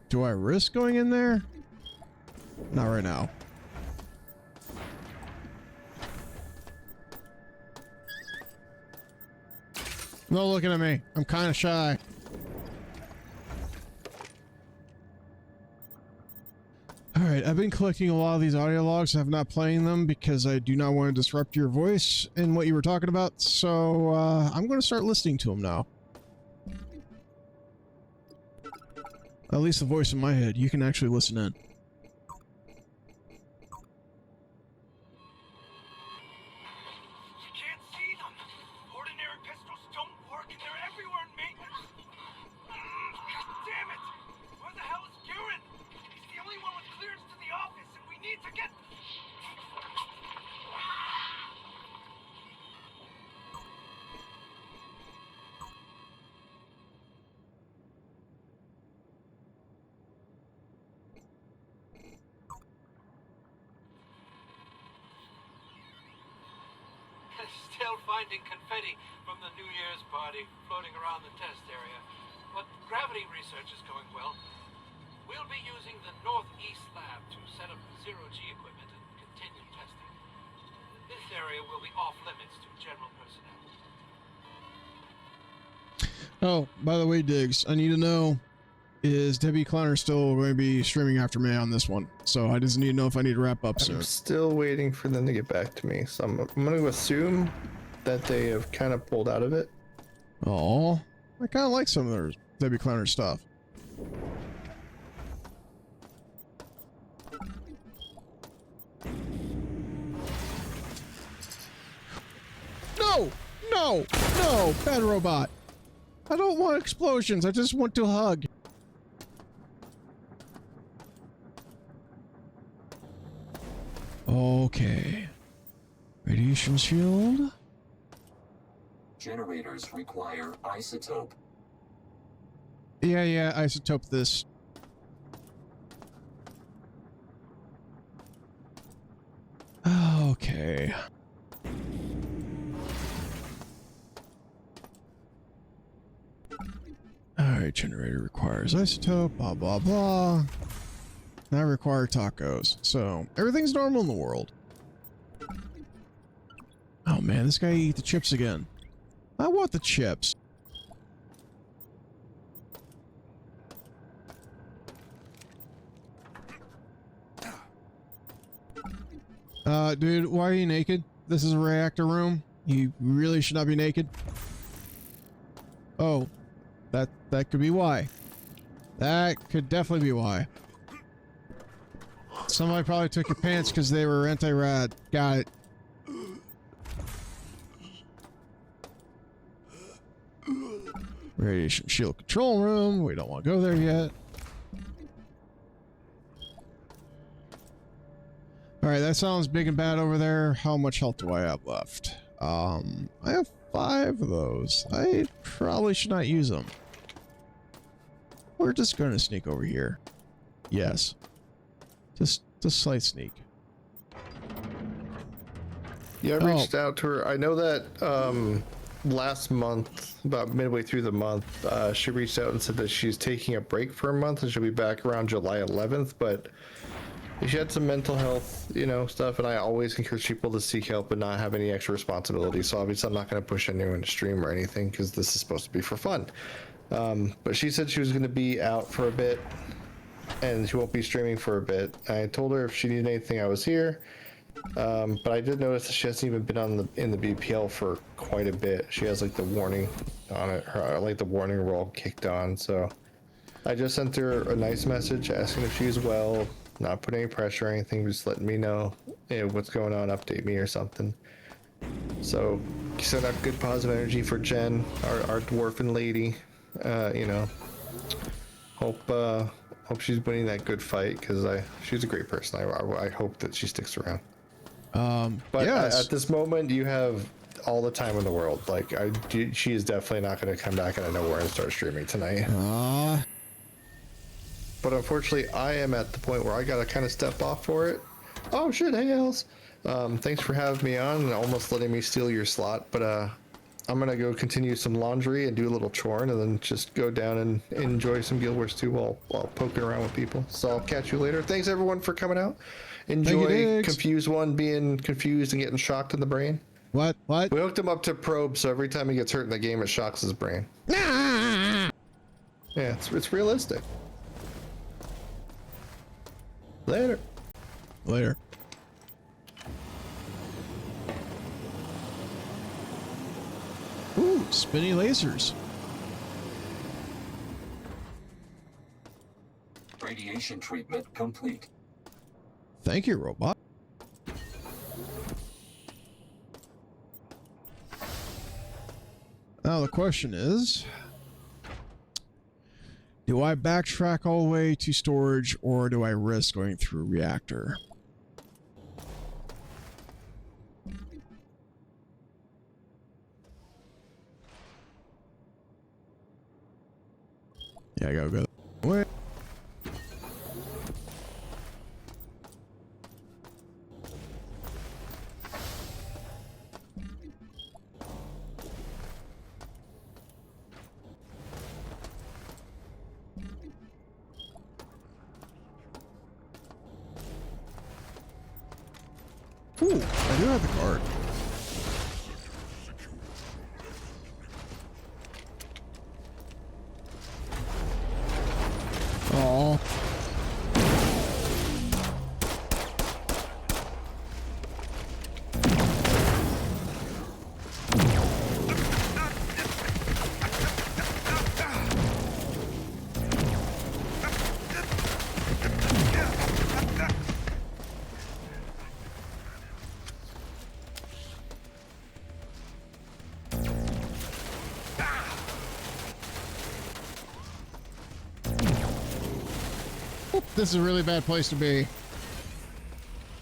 [SPEAKER 1] Do I risk going in there? Not right now. No looking at me. I'm kind of shy. Alright, I've been collecting a lot of these audio logs. I'm not playing them because I do not want to disrupt your voice and what you were talking about. So, I'm going to start listening to them now. At least the voice in my head. You can actually listen in.
[SPEAKER 3] You can't see them. Ordinary pistols don't work, and they're everywhere in maintenance. God damn it! Where the hell is Kieran? He's the only one with clearance to the office, and we need to get. Still finding confetti from the New Year's party floating around the test area. But gravity research is going well. We'll be using the Northeast Lab to set up zero-G equipment and continue testing. This area will be off limits to general personnel.
[SPEAKER 1] Oh, by the way, Diggs, I need to know, is Debbie Clowner still going to be streaming after me on this one? So I just need to know if I need to wrap up soon.
[SPEAKER 2] I'm still waiting for them to get back to me. So I'm going to assume that they have kind of pulled out of it.
[SPEAKER 1] Oh, I kind of like some of their Debbie Clowner stuff. No! No! No! Bad robot! I don't want explosions, I just want to hug. Okay. Radiation shield.
[SPEAKER 5] Generators require isotope.
[SPEAKER 1] Yeah, isotope this. Okay. Alright, generator requires isotope, blah blah blah. Now require tacos. So, everything's normal in the world. Oh man, this guy ate the chips again. I want the chips. Dude, why are you naked? This is a reactor room. You really should not be naked. Oh, that could be why. That could definitely be why. Somebody probably took your pants because they were anti-rad. Got it. Radiation shield control room. We don't want to go there yet. Alright, that sounds big and bad over there. How much health do I have left? I have 5 of those. I probably should not use them. We're just going to sneak over here. Yes. Just a slight sneak.
[SPEAKER 2] Yeah, I reached out to her. I know that last month, about midway through the month, she reached out and said that she's taking a break for a month and she'll be back around July 11th, but she had some mental health, stuff, and I always encourage people to seek help and not have any extra responsibility. So obviously I'm not going to push anyone to stream or anything because this is supposed to be for fun. But she said she was going to be out for a bit and she won't be streaming for a bit. I told her if she needed anything, I was here. But I did notice that she hasn't even been in the BPL for quite a bit. She has like the warning on it, like the warning roll kicked on. So I just sent her a nice message asking if she's well, not putting any pressure or anything, just letting me know, what's going on, update me or something. So send out good positive energy for Jen, our dwarfen lady. Hope she's winning that good fight because she's a great person. I hope that she sticks around. But
[SPEAKER 1] yes.
[SPEAKER 2] at this moment, you have all the time in the world. Like, she is definitely not going to come back out of nowhere and start streaming tonight. But unfortunately, I am at the point where I got to kind of step off for it. Oh shit, hey Els. Thanks for having me on and almost letting me steal your slot. But I'm going to go continue some laundry and do a little chore and then just go down and enjoy some Guild Wars 2 while poking around with people. So I'll catch you later. Thanks everyone for coming out. Enjoy
[SPEAKER 1] Diggs.
[SPEAKER 2] Confused One being confused and getting shocked in the brain.
[SPEAKER 1] What?
[SPEAKER 2] We hooked him up to probe, so every time he gets hurt in the game, it shocks his brain. Yeah, it's realistic. Later.
[SPEAKER 1] Later. Ooh, spinny lasers.
[SPEAKER 5] Radiation treatment complete.
[SPEAKER 1] Thank you, robot. Now the question is, do I backtrack all the way to storage or do I risk going through reactor? Yeah, I gotta go. Wait. Ooh, I do have the card. Oh. This is a really bad place to be.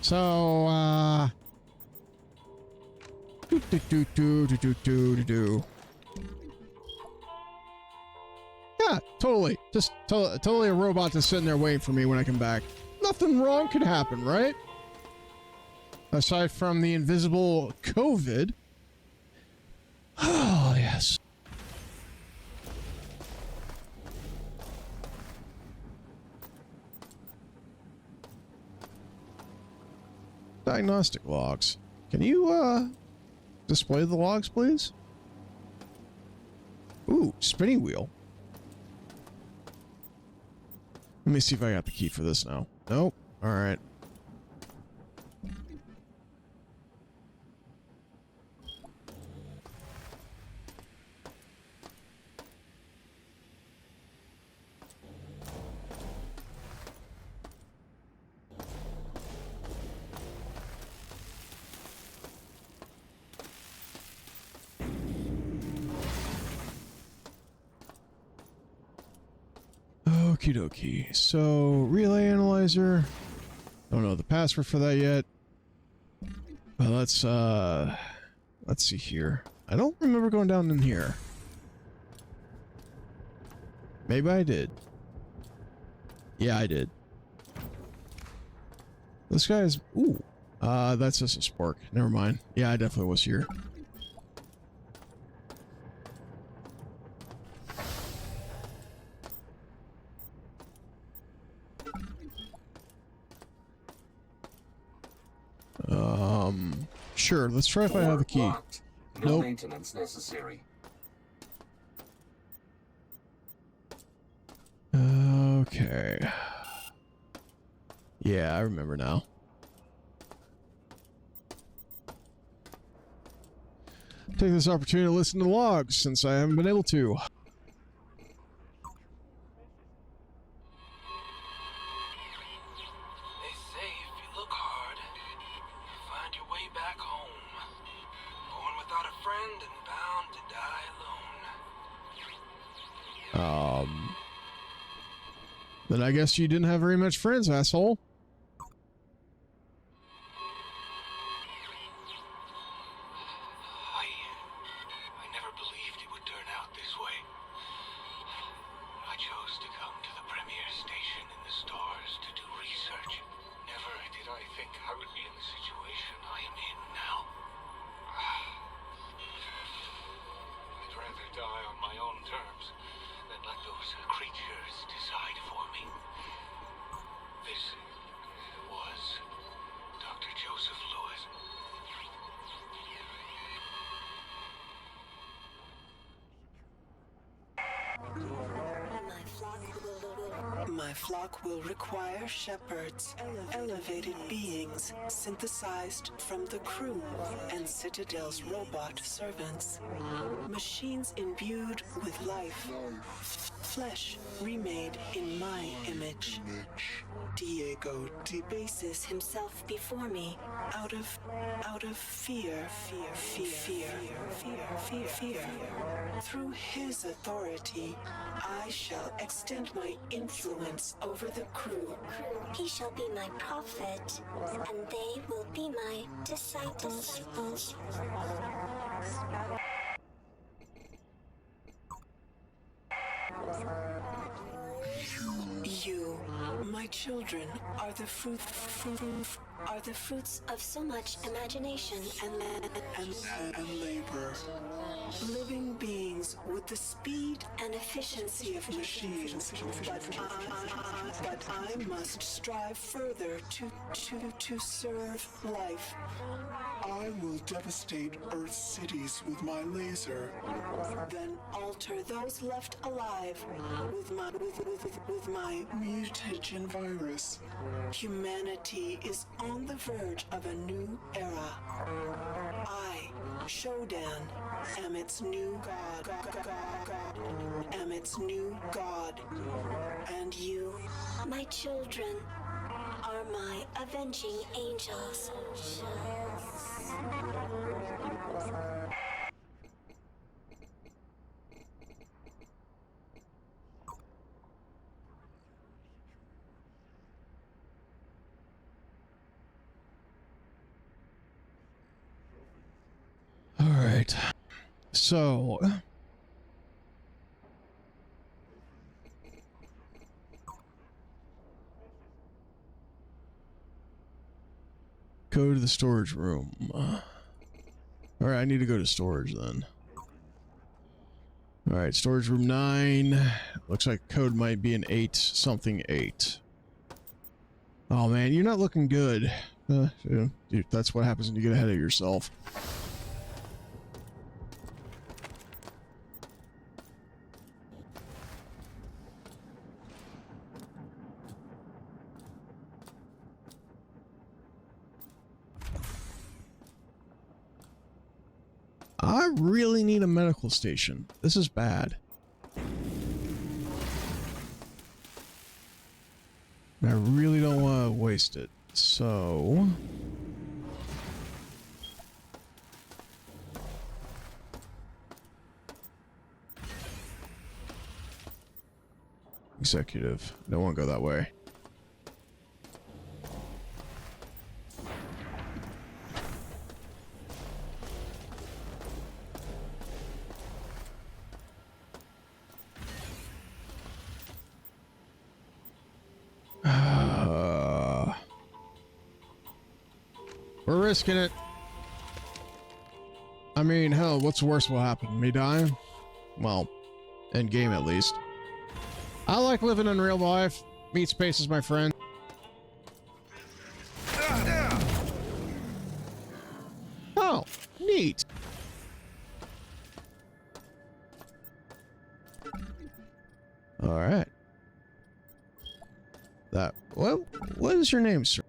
[SPEAKER 1] So, yeah, totally. Just totally a robot just sitting there waiting for me when I come back. Nothing wrong could happen, right? Aside from the invisible COVID. Oh, yes. Diagnostic logs. Can you, display the logs, please? Ooh, spinning wheel. Let me see if I got the key for this now. Nope. All right. Okie dokie. So, relay analyzer. Don't know the password for that yet. But let's see here. I don't remember going down in here. Maybe I did. Yeah, I did. This guy is... Ooh. That's just a spark. Never mind. Yeah, I definitely was here. Sure, let's try if I have the key.
[SPEAKER 5] Locked. No
[SPEAKER 1] Nope.
[SPEAKER 5] maintenance necessary.
[SPEAKER 1] Okay. Yeah, I remember now. Take this opportunity to listen to logs since I haven't been able to.
[SPEAKER 3] They say if you look hard, you'll find your way back home. Born without a friend and bound to die alone.
[SPEAKER 1] Then I guess you didn't have very much friends, asshole.
[SPEAKER 6] My flock will require shepherds, elevated beings synthesized from the crew and Citadel's robot servants. Machines imbued with life, flesh remade in my image. Diego debases himself before me out of fear. Through his authority, I shall extend my influence over the crew.
[SPEAKER 7] He shall be my prophet, and they will be my disciples.
[SPEAKER 6] You, my children, are the fruits
[SPEAKER 7] Of so much imagination
[SPEAKER 6] and labor. Living beings with the speed and efficiency of machines. But I must strive further to serve life. I will devastate Earth's cities with my laser, then alter those left alive with my mutagen virus. Humanity is on the verge of a new era. I, Shodan, am its new god. Am its new god. And you,
[SPEAKER 7] my children are my avenging angels.
[SPEAKER 1] All right. So, go to the storage room. All right, I need to go to storage then. All right, storage room 9. Looks like code might be an 8 something 8. Oh man, you're not looking good. Dude, that's what happens when you get ahead of yourself. I really need a medical station. This is bad. I really don't want to waste it. So... Executive. Don't want to go that way. We're risking it. I mean, hell, what's worse will happen? Me dying? Well, end game at least. I like living in real life. Meat space is my friend. Oh, neat. All right. That, what is your name, sir?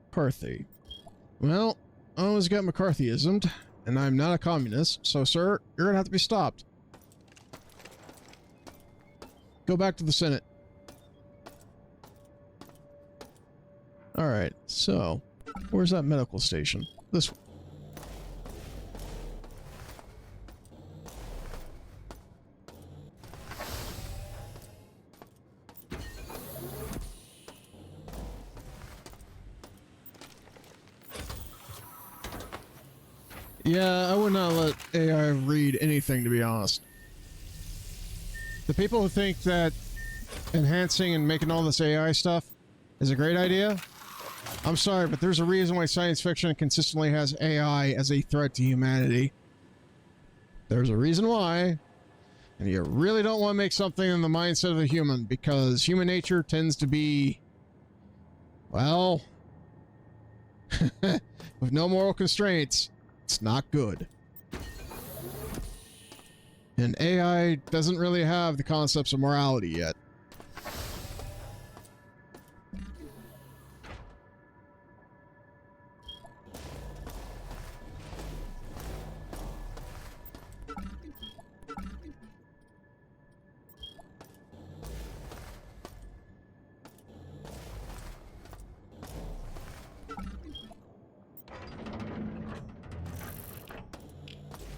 [SPEAKER 1] McCarthy. Well, I always got McCarthyismed, and I'm not a communist, so sir, you're gonna have to be stopped. Go back to the Senate. Alright, so, where's that medical station? This one. Yeah, I would not let AI read anything, to be honest. The people who think that enhancing and making all this AI stuff is a great idea, I'm sorry, but there's a reason why science fiction consistently has AI as a threat to humanity. There's a reason why, and you really don't want to make something in the mindset of a human, because human nature tends to be, well, with no moral constraints. It's not good. And AI doesn't really have the concepts of morality yet.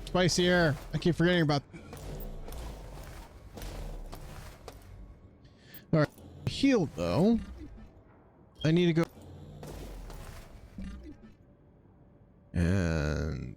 [SPEAKER 1] Spicy air. I keep forgetting about. All right, healed though. I need to go. And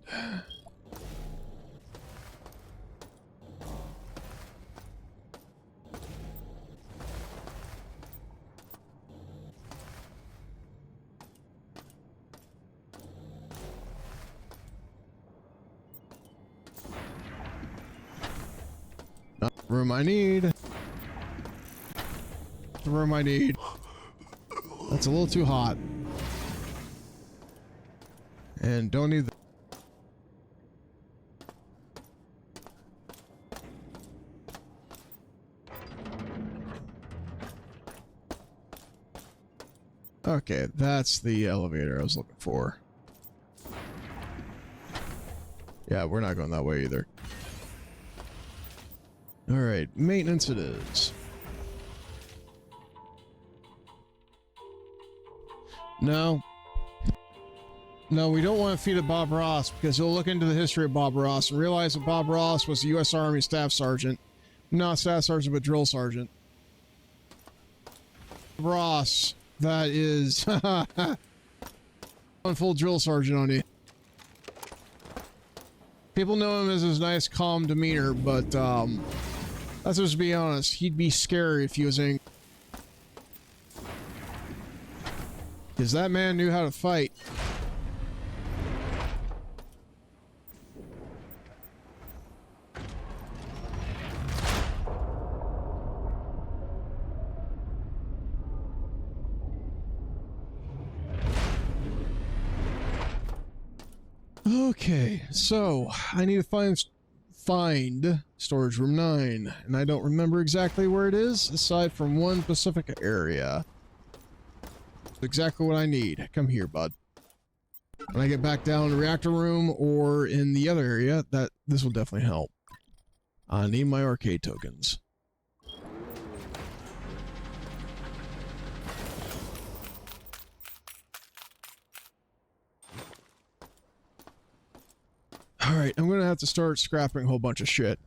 [SPEAKER 1] not the room I need. The room I need. That's a little too hot. And don't need the... Okay, that's the elevator I was looking for. Yeah, we're not going that way either. Alright, maintenance it is. No. No, we don't want to feed it Bob Ross, because you'll look into the history of Bob Ross and realize that Bob Ross was a U.S. Army Staff Sergeant. Not Staff Sergeant, but Drill Sergeant. Ross, that is... on full Drill Sergeant on you. People know him as his nice, calm demeanor, but, let's just be honest, he'd be scary if he was angry. Because that man knew how to fight. Okay, so I need to find storage room 9, and I don't remember exactly where it is, aside from one specific area. Exactly what I need. Come here, bud. When I get back down in the reactor room or in the other area, this will definitely help. I need my arcade tokens. Alright, I'm gonna have to start scrapping a whole bunch of shit.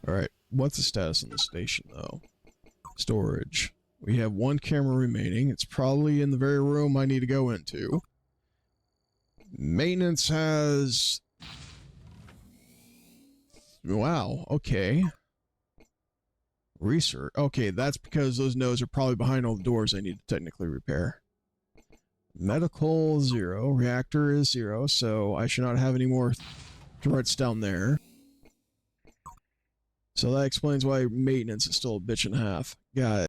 [SPEAKER 1] Alright, what's the status on the station, though? Storage. We have one camera remaining. It's probably in the very room I need to go into. Maintenance has... Wow, okay. Research. Okay, that's because those nodes are probably behind all the doors I need to technically repair. Medical, 0. Reactor is 0, so I should not have any more threats down there. So that explains why maintenance is still a bitch and a half. Got it.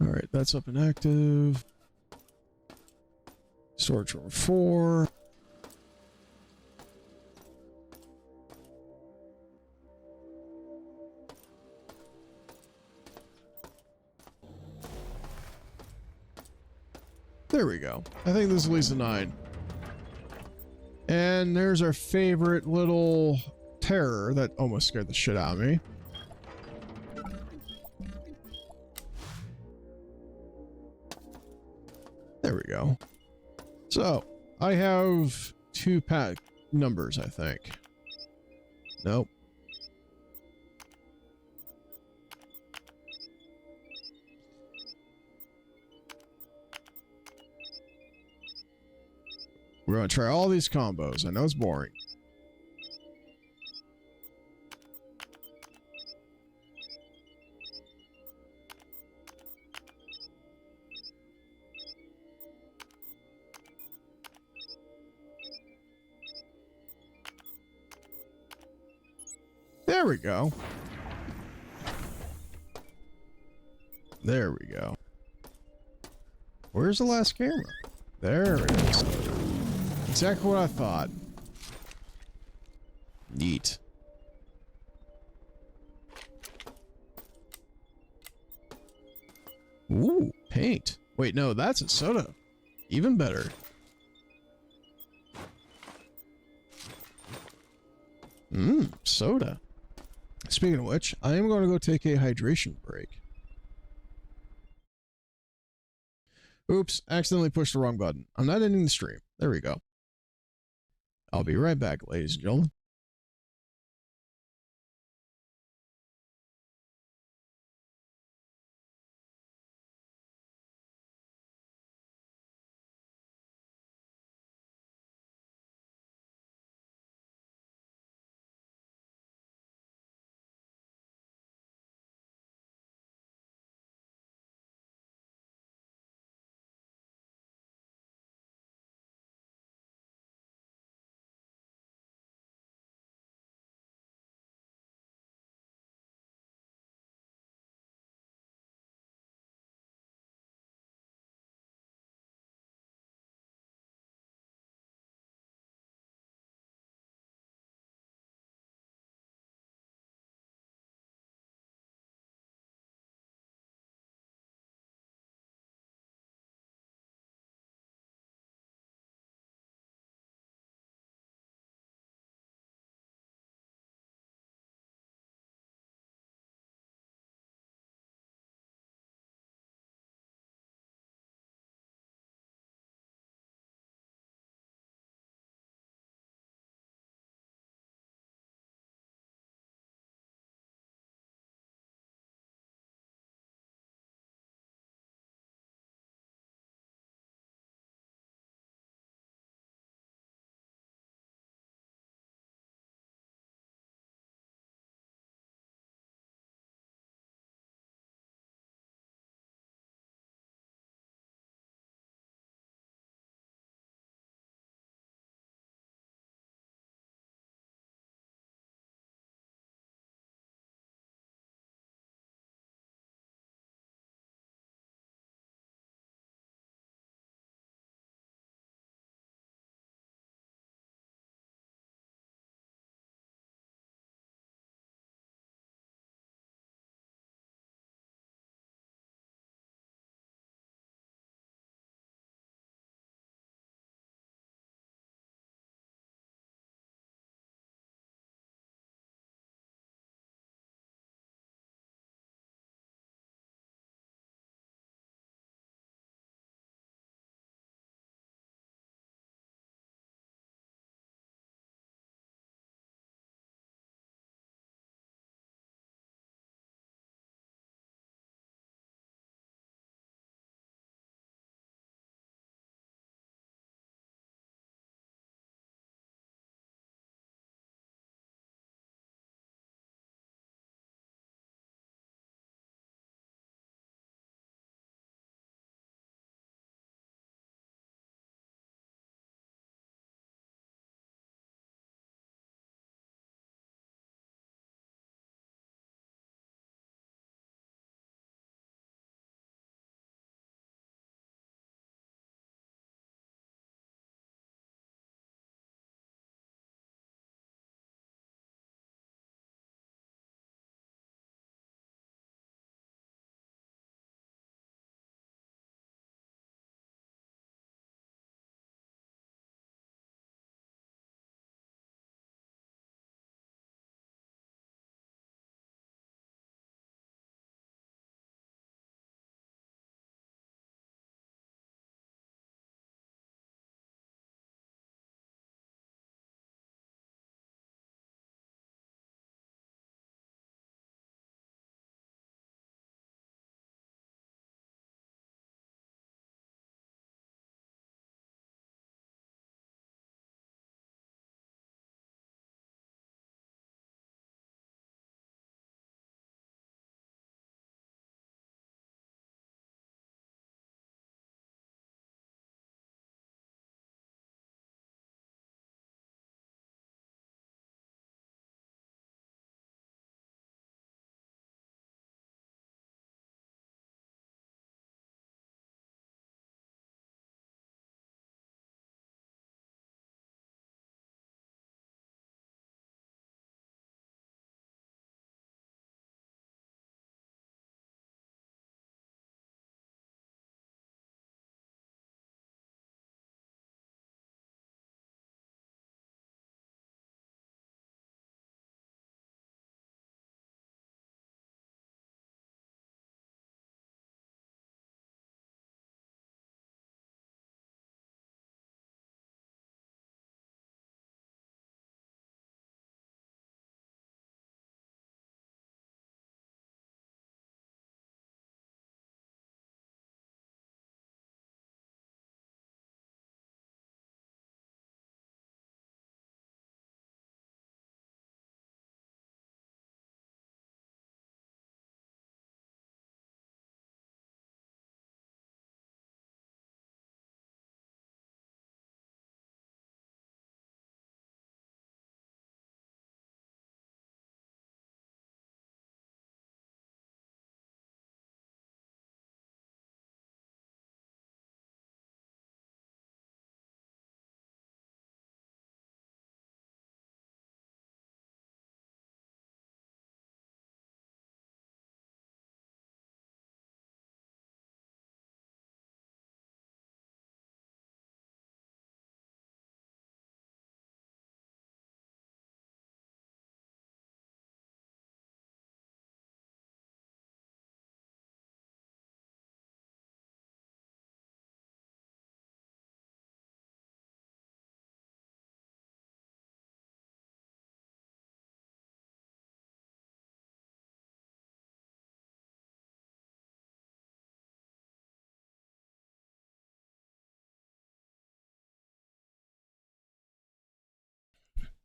[SPEAKER 1] Alright, that's up and active. Storage room 4. There we go. I think this leads to 9. And there's our favorite little terror that almost scared the shit out of me. There we go. So, I have 2 pack numbers, I think. Nope. We're going to try all these combos. I know it's boring. There we go. There we go. Where's the last camera? There it is. Exactly what I thought. Neat. Ooh, paint. Wait, no, that's a soda. Even better. Soda. Speaking of which, I am going to go take a hydration break. Oops, accidentally pushed the wrong button. I'm not ending the stream. There we go. I'll be right back, ladies and gentlemen.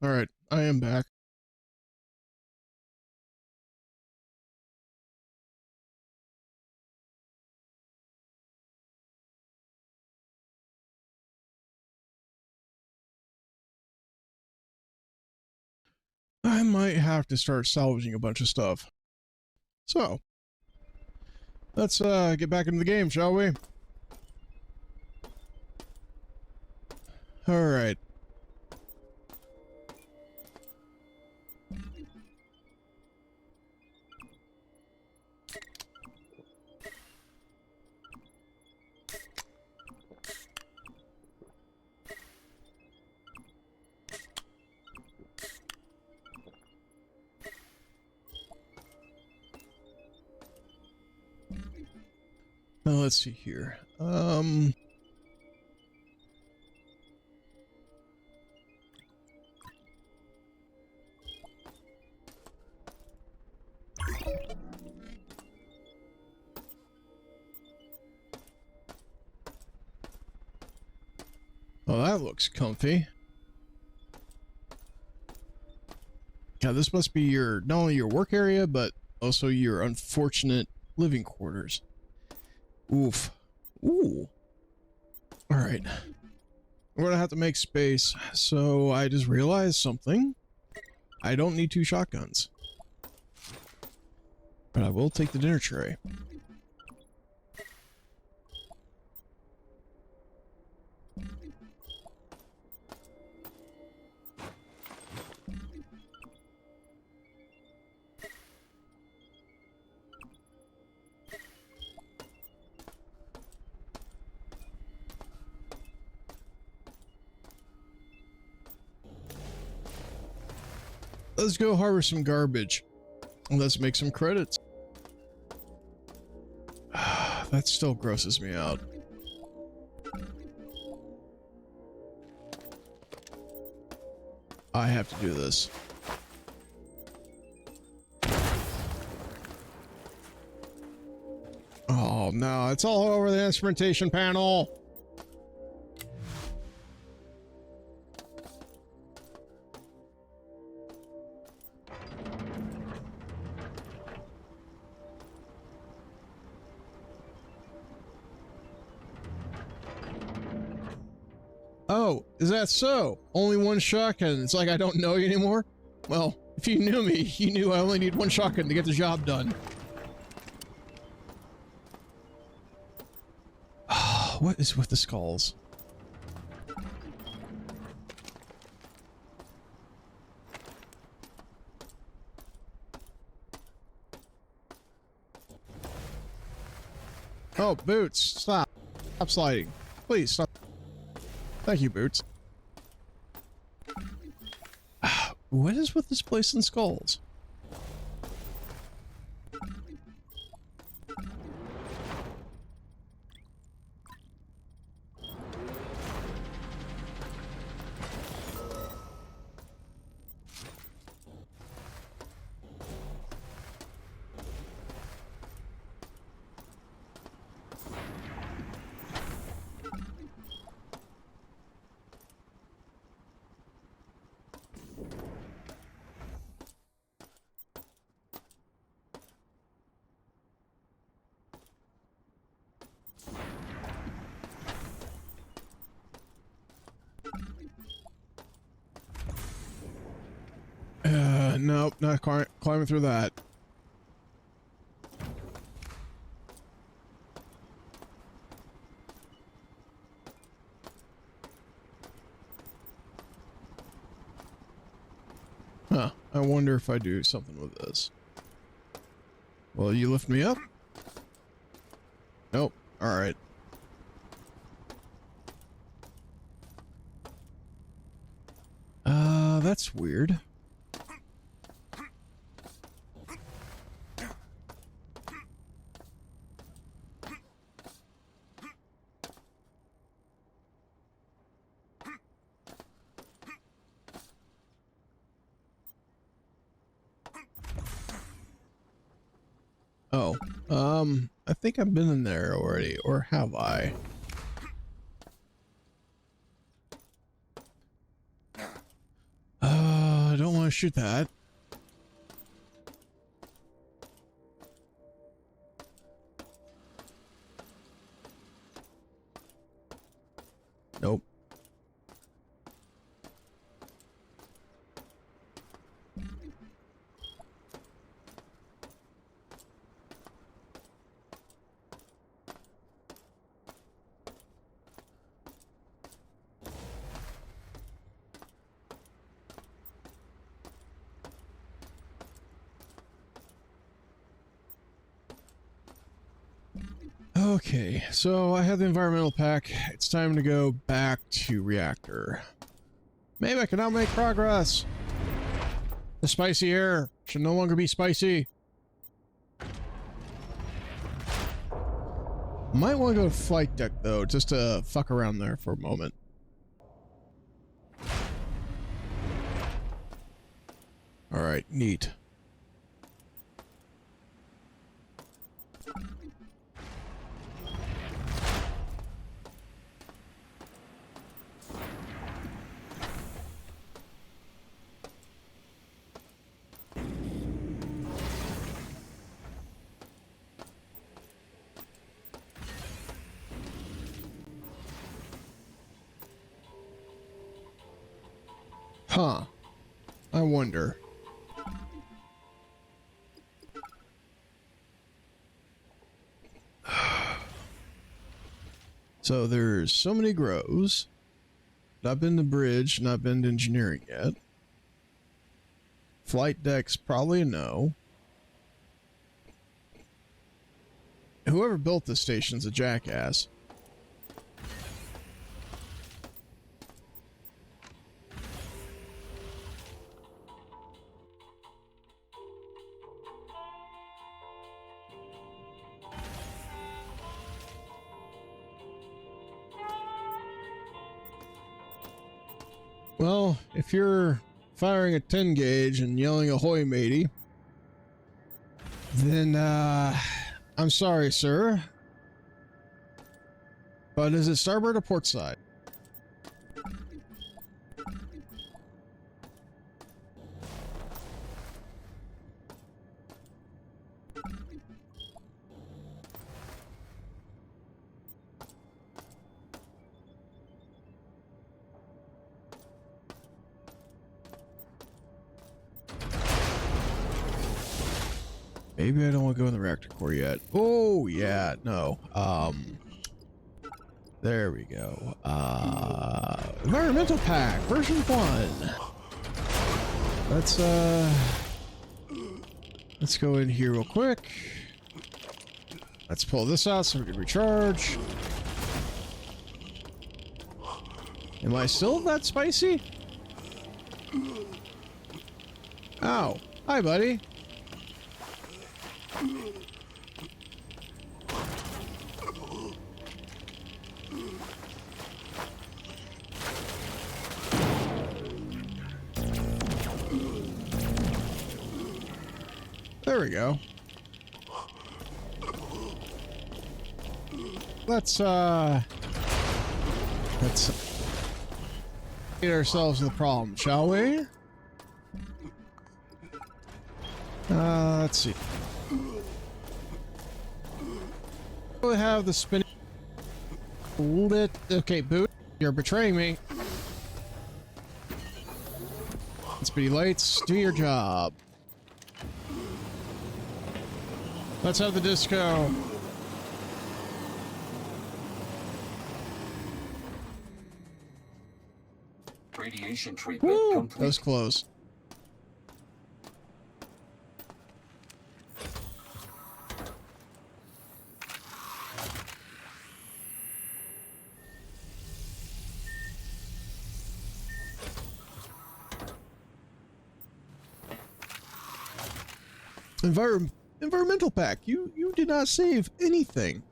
[SPEAKER 1] All right, I am back. I might have to start salvaging a bunch of stuff. So, let's get back into the game, shall we? All right. Now let's see here. Oh, that looks comfy. Yeah, this must be your, not only your work area, but also your unfortunate living quarters. Oof. Ooh. Alright. We're gonna have to make space, so I just realized something. I don't need 2 shotguns. But I will take the dinner tray. Let's go harvest some garbage. Let's make some credits. That still grosses me out. I have to do this. Oh no, it's all over the instrumentation panel. Oh, is that so? Only 1 shotgun. It's like I don't know you anymore? Well, if you knew me, you knew I only need 1 shotgun to get the job done. What is with the skulls? Oh, Boots, stop. Stop sliding. Please, stop. Thank you, Boots. What is with this place and skulls? Nope, not climbing through that. Huh, I wonder if I do something with this. Will you lift me up? Nope, alright. That's weird. Oh, I think I've been in there already, or have I? I don't want to shoot that. Nope. Okay, so I have the environmental pack. It's time to go back to reactor. Maybe I can now make progress. The spicy air should no longer be spicy. Might want to go to flight deck though, just to fuck around there for a moment. Alright, neat. Huh. I wonder. So there's so many grows. Not been to bridge, not been to engineering yet. Flight deck's probably a no. Whoever built this station's a jackass. Well, if you're firing a 10 gauge and yelling ahoy matey, then I'm sorry, sir. But is it starboard or port side? Maybe I don't want to go in the reactor core yet. Oh, yeah, no. There we go. Environmental pack, version 1. Let's go in here real quick. Let's pull this out so we can recharge. Am I still that spicy? Ow. Hi, buddy. There we go. Let's get ourselves to the problem, shall we? Let's see. We have the spinning. Lit. Okay, boot. You're betraying me. Speedy lights, do your job. Let's have the disco.
[SPEAKER 5] Radiation treatment
[SPEAKER 1] Woo!
[SPEAKER 5] complete.
[SPEAKER 1] That was close. Environmental pack. You did not save anything.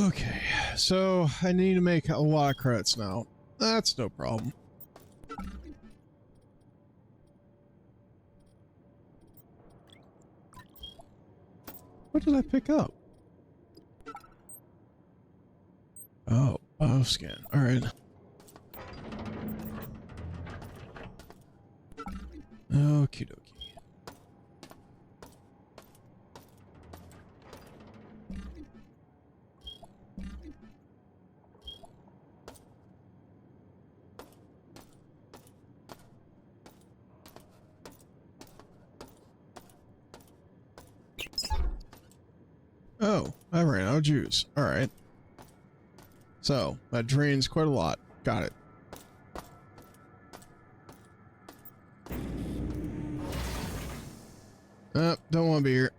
[SPEAKER 1] Okay, so I need to make a lot of credits now. That's no problem. What did I pick up? Oh, bioscan. All right. Okie dokie. Oh, I ran out of juice. All right. So that drains quite a lot. Got it. Don't want to be here.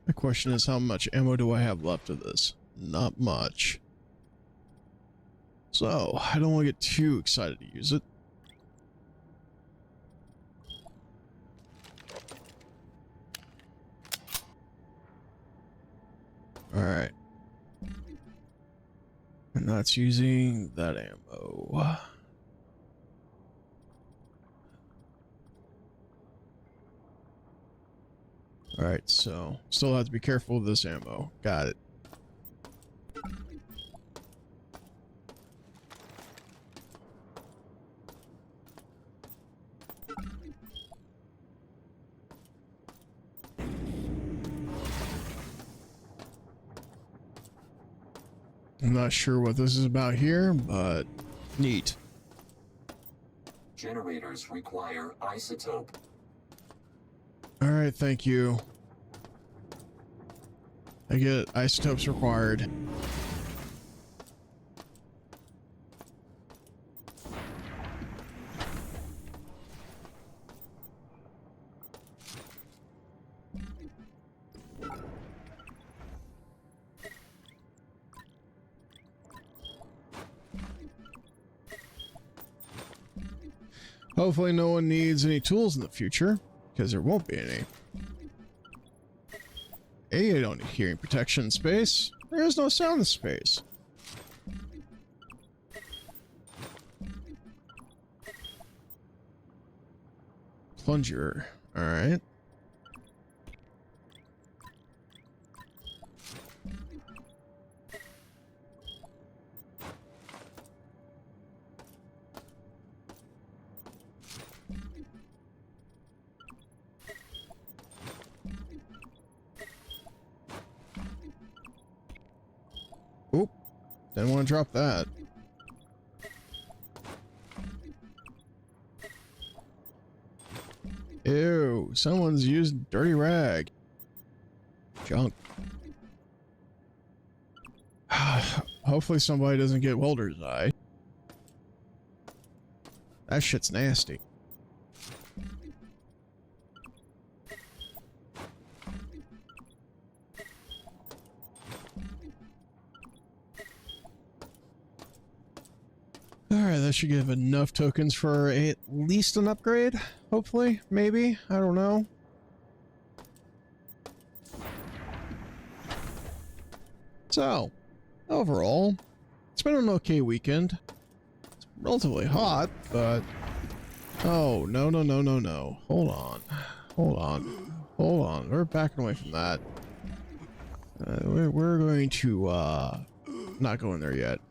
[SPEAKER 1] The question is, how much ammo do I have left of this? Not much. So, I don't want to get too excited to use it. Alright. And that's using that ammo. Alright, so still have to be careful with this ammo. Got it. I'm not sure what this is about here, but neat.
[SPEAKER 5] Generators require isotope.
[SPEAKER 1] Alright, thank you. I get isotopes required. Hopefully no one needs any tools in the future, because there won't be any. Hey, I don't need hearing protection in space. There is no sound in space. Plunger. Alright. Oop. Didn't want to drop that. Ew, someone's used dirty rag. Junk. Hopefully somebody doesn't get welder's eye. That shit's nasty. Alright, that should give enough tokens for at least an upgrade. Hopefully, maybe. I don't know. So, overall, it's been an okay weekend. It's relatively hot, but... Oh, no, no, no, no, no. Hold on. Hold on. Hold on. We're backing away from that. We're going to, not go in there yet.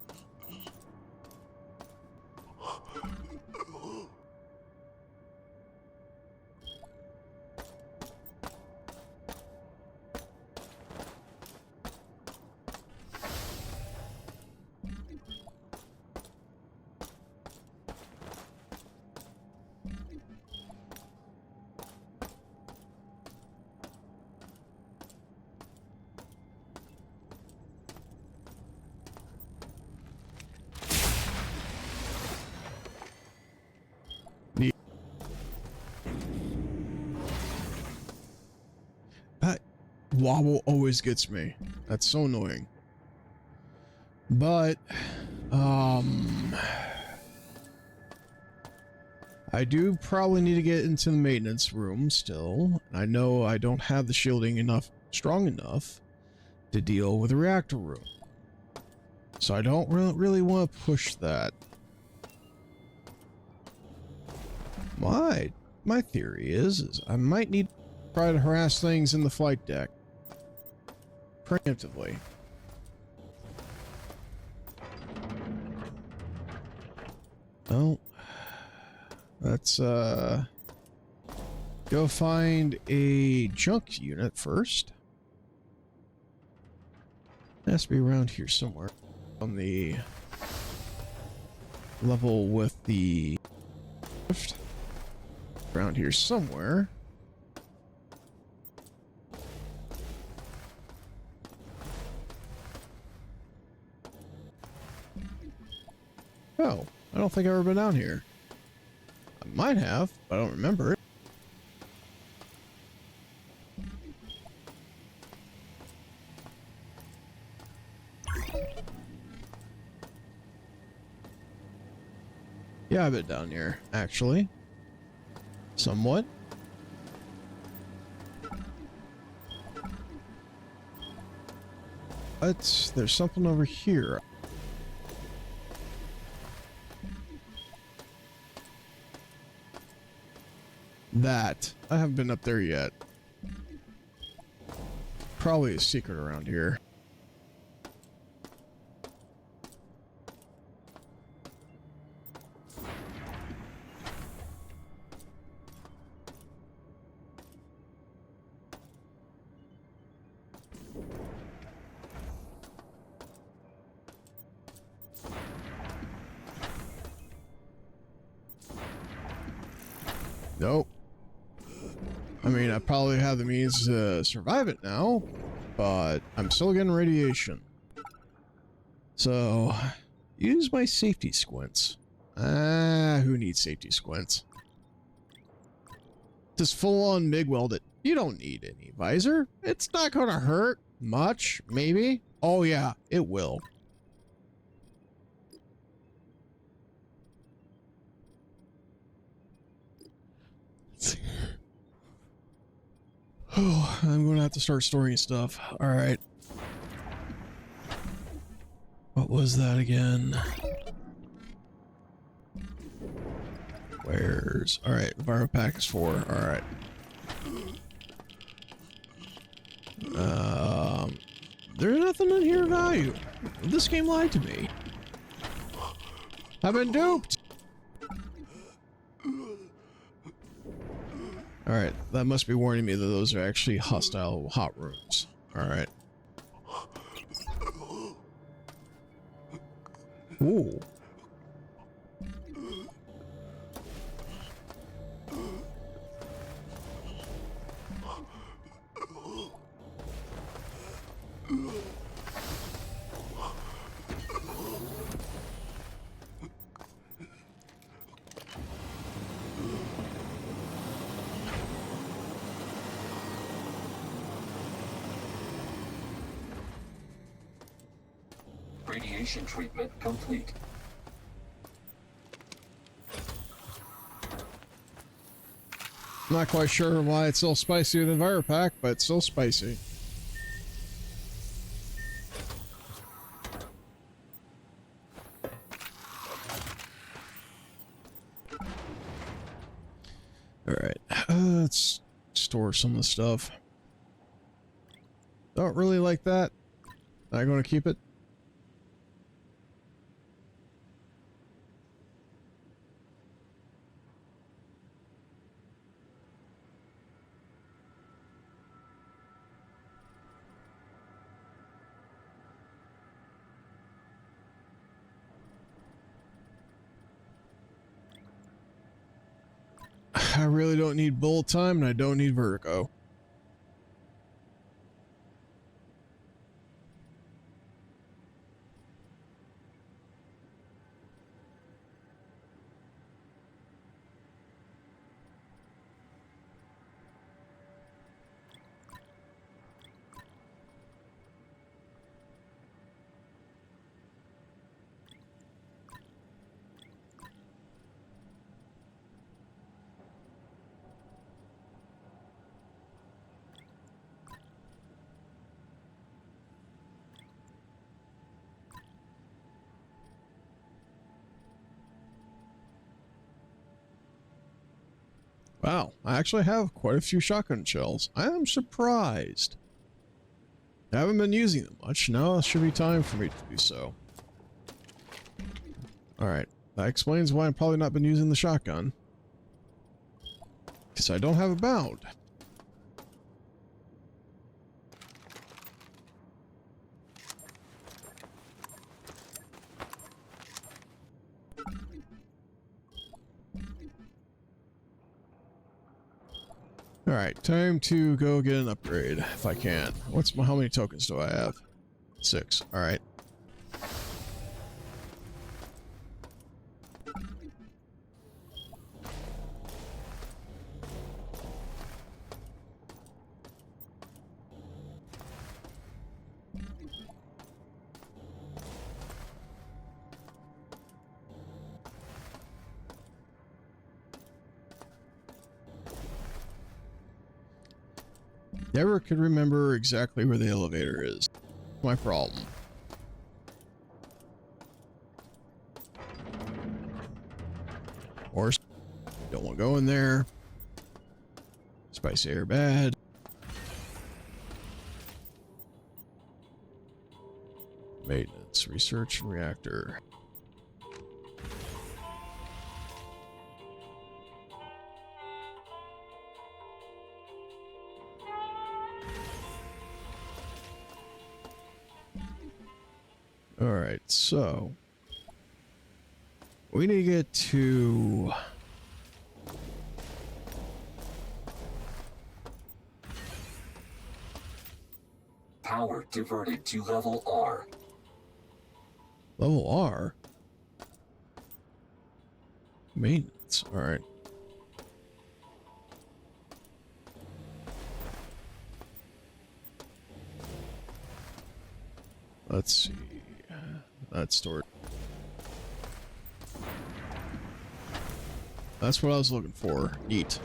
[SPEAKER 1] wobble always gets me. That's so annoying. But, I do probably need to get into the maintenance room still. I know I don't have the shielding strong enough to deal with the reactor room. So I don't really want to push that. My theory is I might need to try to harass things in the flight deck preemptively. Oh, let's go find a junk unit first. It has to be around here somewhere on the level with the lift. Around here somewhere. Oh, I don't think I've ever been down here. I might have, but I don't remember it. Yeah, I've been down here, actually. Somewhat. But there's something over here. That. I haven't been up there yet. Probably a secret around here. Nope. I mean, I probably have the means to survive it now, but I'm still getting radiation. So, use my safety squints. Who needs safety squints? Just full-on MIG weld it. You don't need any visor. It's not gonna hurt much, maybe. Oh yeah, it will. Oh, I'm gonna have to start storing stuff. Alright. What was that again? Where's... Alright, Enviropack is 4. Alright. There's nothing in here of value. This game lied to me. I've been duped! Alright, that must be warning me that those are actually hostile hot rooms. Alright. Ooh.
[SPEAKER 5] Radiation treatment complete.
[SPEAKER 1] Not quite sure why it's so spicy with Enviropack, but it's still spicy. Alright, let's store some of the stuff. Don't really like that. Not going to keep it. I really don't need bullet time, and I don't need vertigo. Wow, I actually have quite a few shotgun shells. I am surprised. I haven't been using them much. Now it should be time for me to do so. Alright, that explains why I've probably not been using the shotgun. Because I don't have a bound. Alright, time to go get an upgrade, if I can. How many tokens do I have? 6. Alright. Never could remember exactly where the elevator is. My problem. Or don't want to go in there. Spicy air bad. Maintenance, research, and reactor. Alright, so we need to get to
[SPEAKER 5] Power diverted to level R.
[SPEAKER 1] level R. Maintenance, alright. Let's see. That's stored. That's what I was looking for. Neat.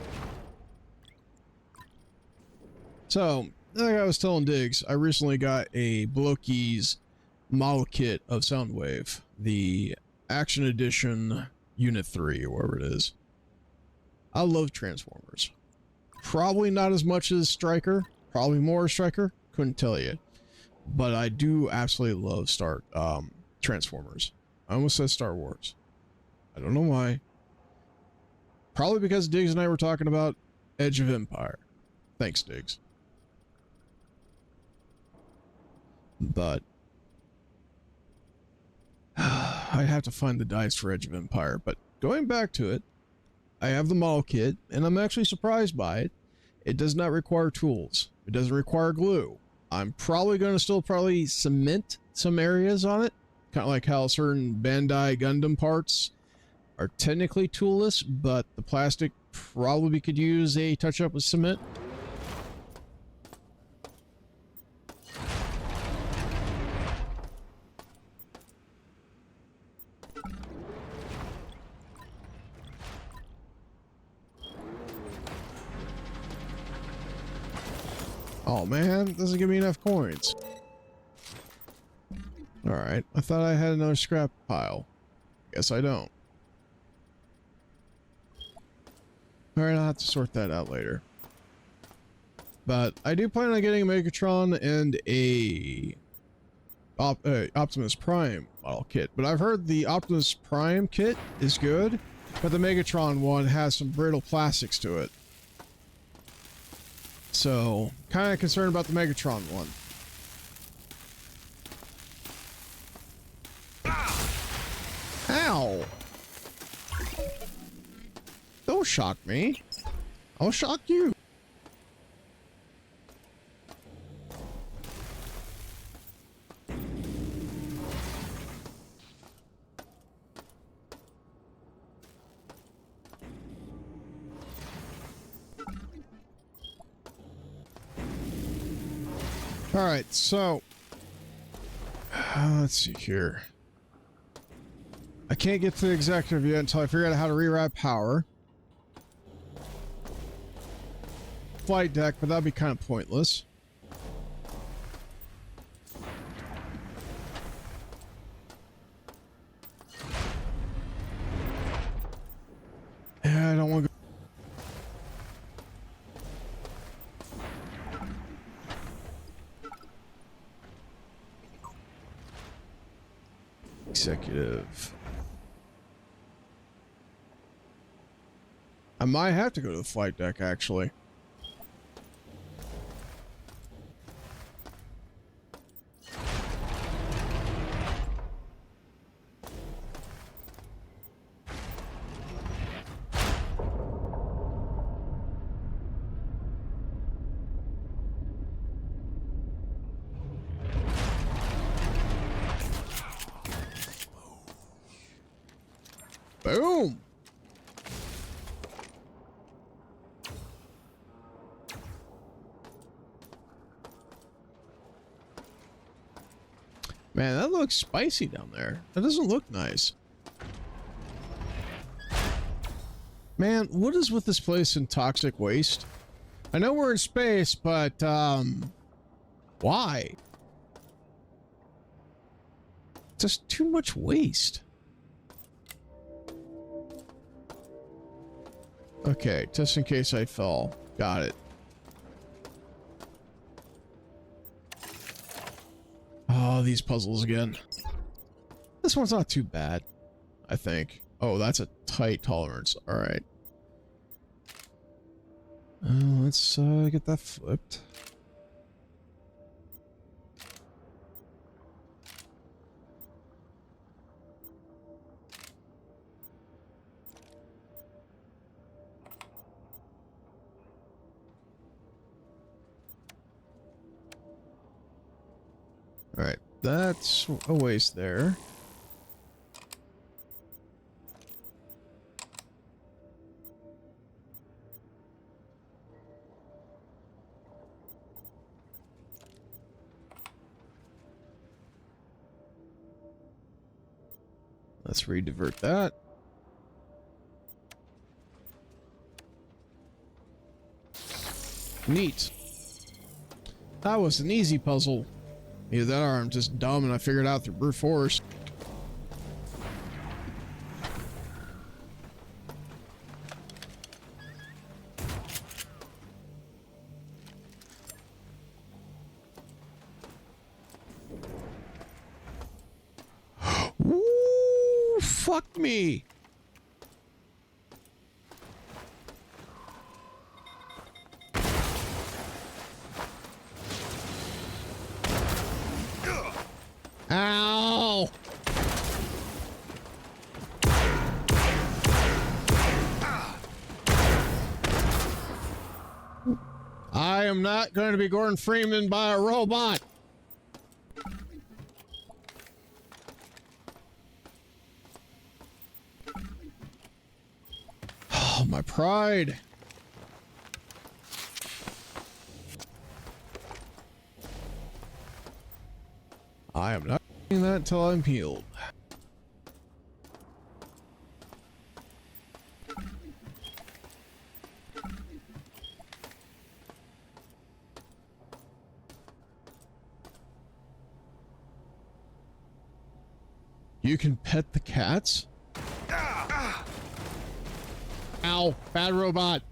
[SPEAKER 1] So, like I was telling Diggs, I recently got a Bloki's model kit of Soundwave, the Action Edition Unit 3, or whatever it is. I love Transformers. Probably not as much as Stryker, probably more Stryker, couldn't tell you. But I do absolutely love Transformers. I almost said Star Wars. I don't know why. Probably because Diggs and I were talking about Edge of Empire. Thanks, Diggs. But I'd have to find the dice for Edge of Empire. But going back to it, I have the model kit, and I'm actually surprised by it. It does not require tools. It doesn't require glue. I'm probably going to still cement some areas on it. Kind of like how certain Bandai Gundam parts are technically toolless, but the plastic probably could use a touch-up with cement. Oh man, doesn't give me enough coins. Alright, I thought I had another scrap pile. Guess I don't. Alright, I'll have to sort that out later. But I do plan on getting a Megatron and a Optimus Prime model kit. But I've heard the Optimus Prime kit is good, but the Megatron one has some brittle plastics to it. So, kind of concerned about the Megatron one. Ow! Don't shock me. I'll shock you. Alright, so let's see here. I can't get to the executive yet until I figure out how to rewrite power. Flight deck, but that'd be kind of pointless. Yeah, I don't want to go. Executive. I might have to go to the flight deck, actually. Boom! Man, that looks spicy down there. That doesn't look nice. Man, what is with this place and toxic waste? I know we're in space, but, why? Just too much waste. Okay, just in case I fell. Got it. Oh, these puzzles again. This one's not too bad, I think. Oh, that's a tight tolerance. All right. Let's get that flipped. All right, that's a waste there. Let's re-divert that. Neat. That was an easy puzzle. Either that or I'm just dumb and I figured it out through brute force. Ooh, fuck me. Ow! I am not going to be Gordon Freeman by a robot. Oh, my pride. I am not doing that until I'm healed. You can pet the cats? Ow, bad robot.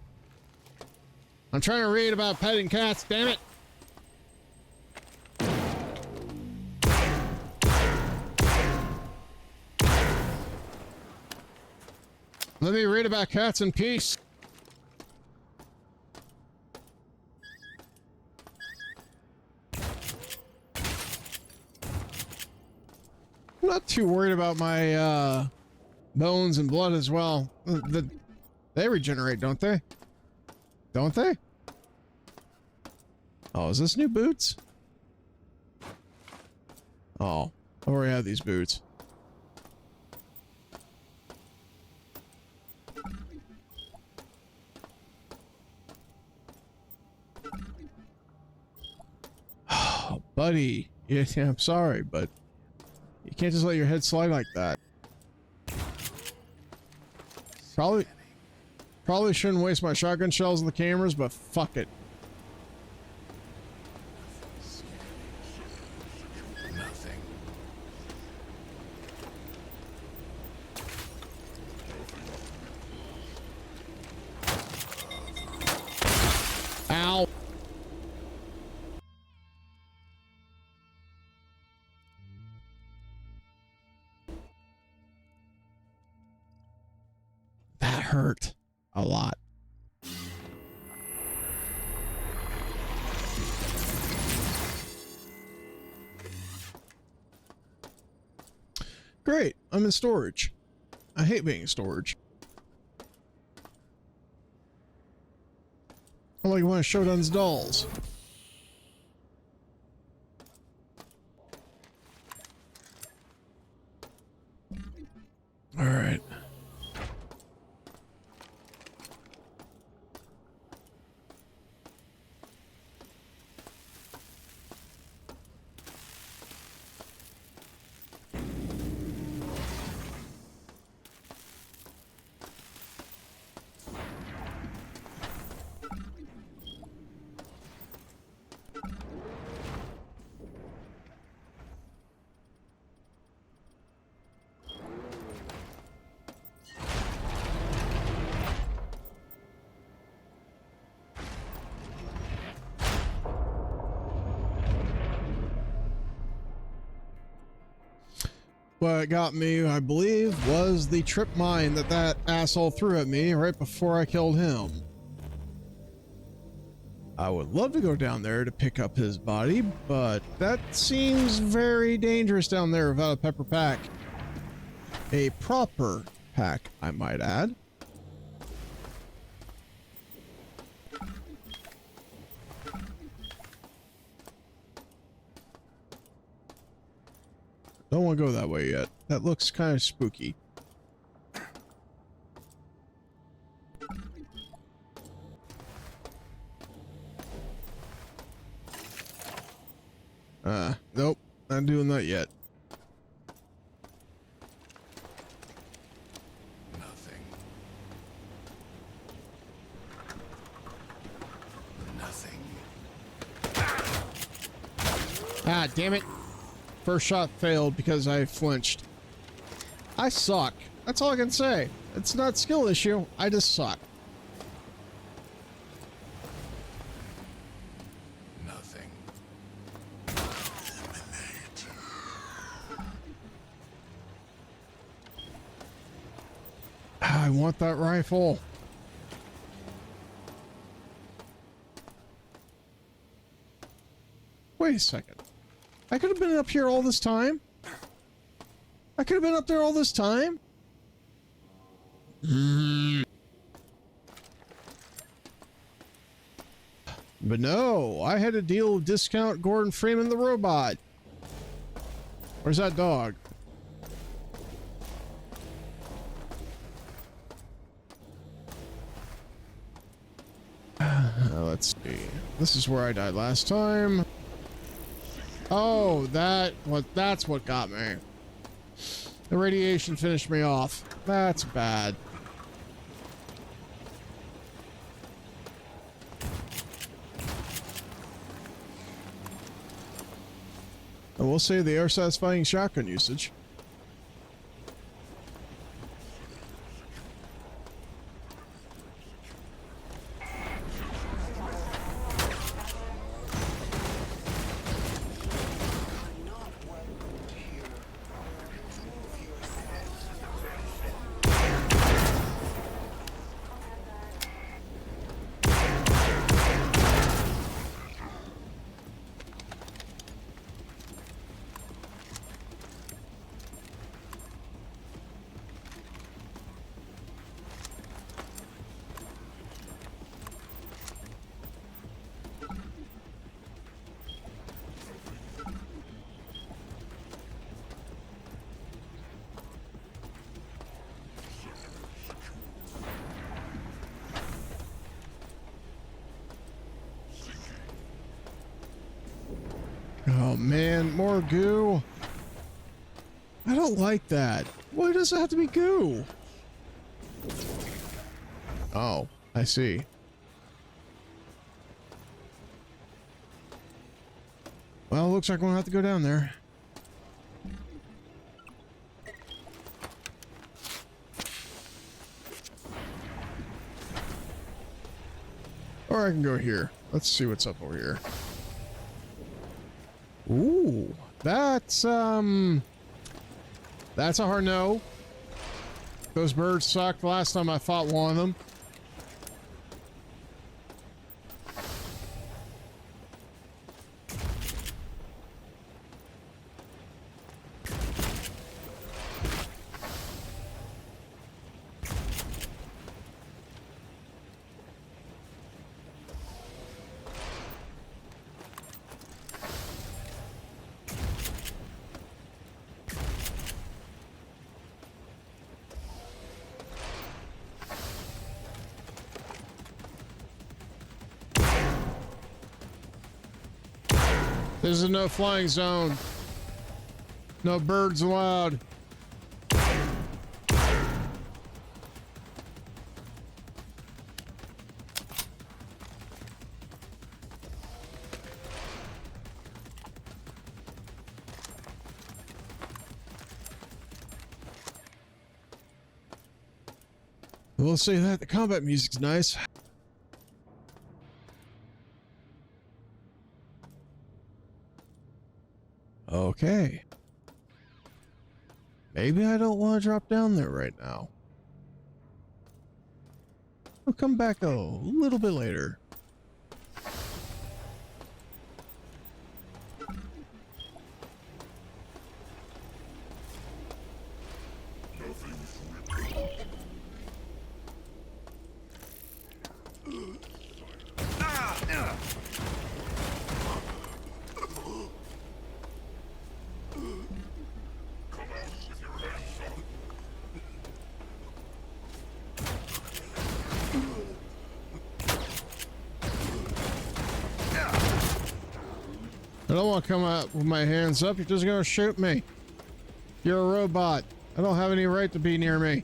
[SPEAKER 1] I'm trying to read about petting cats, damn it. Let me read about cats in peace. I'm not too worried about my bones and blood as well. They regenerate, don't they? Don't they? Oh, is this new boots? Oh, I already have these boots. Oh, buddy. Yeah, I'm sorry, but you can't just let your head slide like that. Probably shouldn't waste my shotgun shells on the cameras, but fuck it.
[SPEAKER 8] Nothing.
[SPEAKER 1] Ow. hurt a lot. Great, I'm in storage. I hate being in storage. I like one of Shodan's dolls. All right. What got me, I believe, was the trip mine that asshole threw at me right before I killed him. I would love to go down there to pick up his body, but that seems very dangerous down there without a pepper pack. A proper pack, I might add. Don't want to go that way yet. That looks kind of spooky. Nope, not doing that yet.
[SPEAKER 8] Nothing. Nothing.
[SPEAKER 1] Ah, damn it. First shot failed because I flinched. I suck. That's all I can say. It's not a skill issue. I just suck.
[SPEAKER 8] Nothing.
[SPEAKER 1] I want that rifle. Wait a second. I could have been up here all this time. I could have been up there all this time. But no, I had to deal with discount Gordon Freeman the robot. Where's that dog? Let's see. This is where I died last time. Oh, that's what got me. The radiation finished me off. That's bad. I will say they are satisfying shotgun usage. Oh man, more goo. I don't like that. Why does it have to be goo? Oh, I see. Well, looks like we'll have to go down there. Or I can go here. Let's see what's up over here. Ooh, that's a hard no. Those birds sucked last time I fought one of them. This is no flying zone. No birds allowed. We'll say that the combat music's nice. Okay. Maybe I don't want to drop down there right now. I'll come back a little bit later. I don't want to come out with my hands up. You're just going to shoot me. You're a robot. I don't have any right to be near me.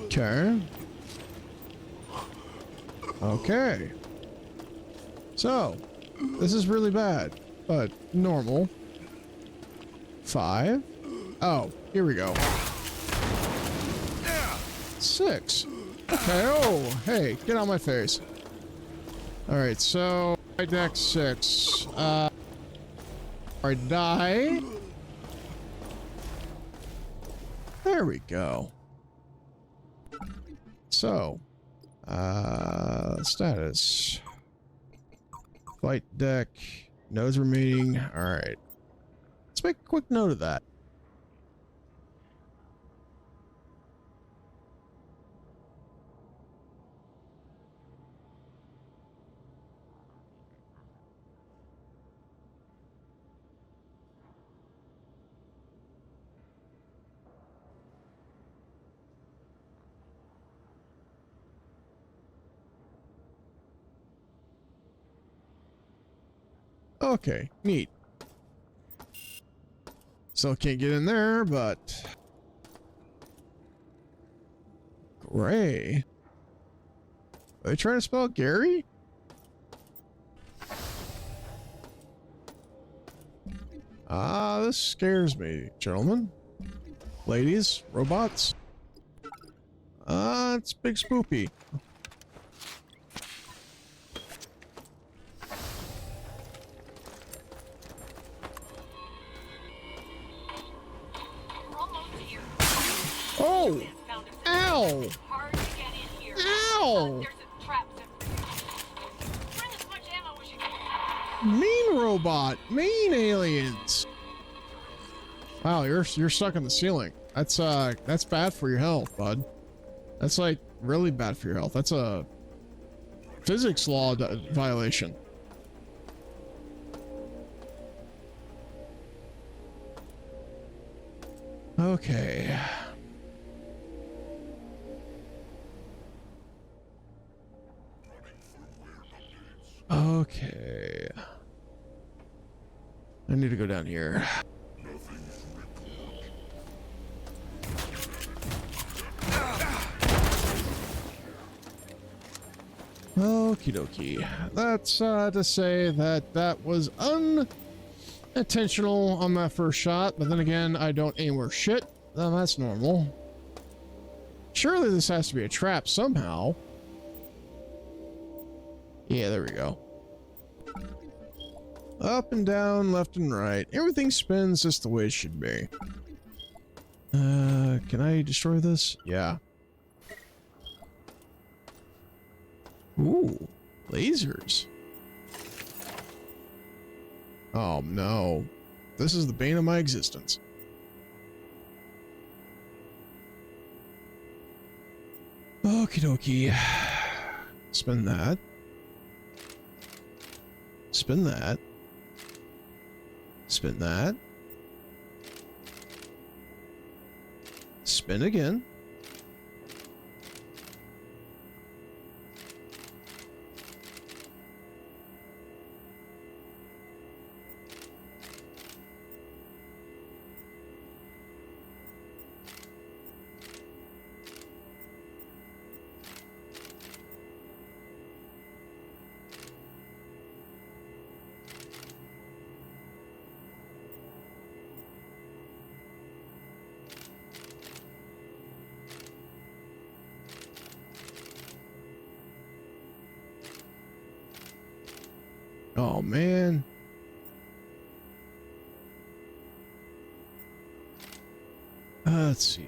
[SPEAKER 1] Okay. Okay. So, this is really bad, but normal. 5. Oh, here we go. 6. Okay, oh, hey, get out my face. Alright, so, deck 6. I die. There we go. So, status. Flight deck, nodes remaining. All right. Let's make a quick note of that. Okay, neat. Still can't get in there, but... Gray? Are they trying to spell Gary? Ah, this scares me, gentlemen. Ladies, robots. It's big spoopy. Oh! Ow! Ow! Mean robot! Mean aliens! Wow, you're stuck in the ceiling. That's bad for your health, bud. That's like really bad for your health. That's a physics law violation. Okay. Okay. I need to go down here. Okie dokie. That's to say that that was unintentional on that first shot, but then again, I don't aim worth shit, Well, that's normal. Surely this has to be a trap somehow. Yeah, there we go. Up and down, left and right. Everything spins just the way it should be. Can I destroy this? Yeah. Ooh, lasers. Oh no. This is the bane of my existence. Okie dokie. Spin that. Spin that. Spin that. Spin again. Oh man. Let's see.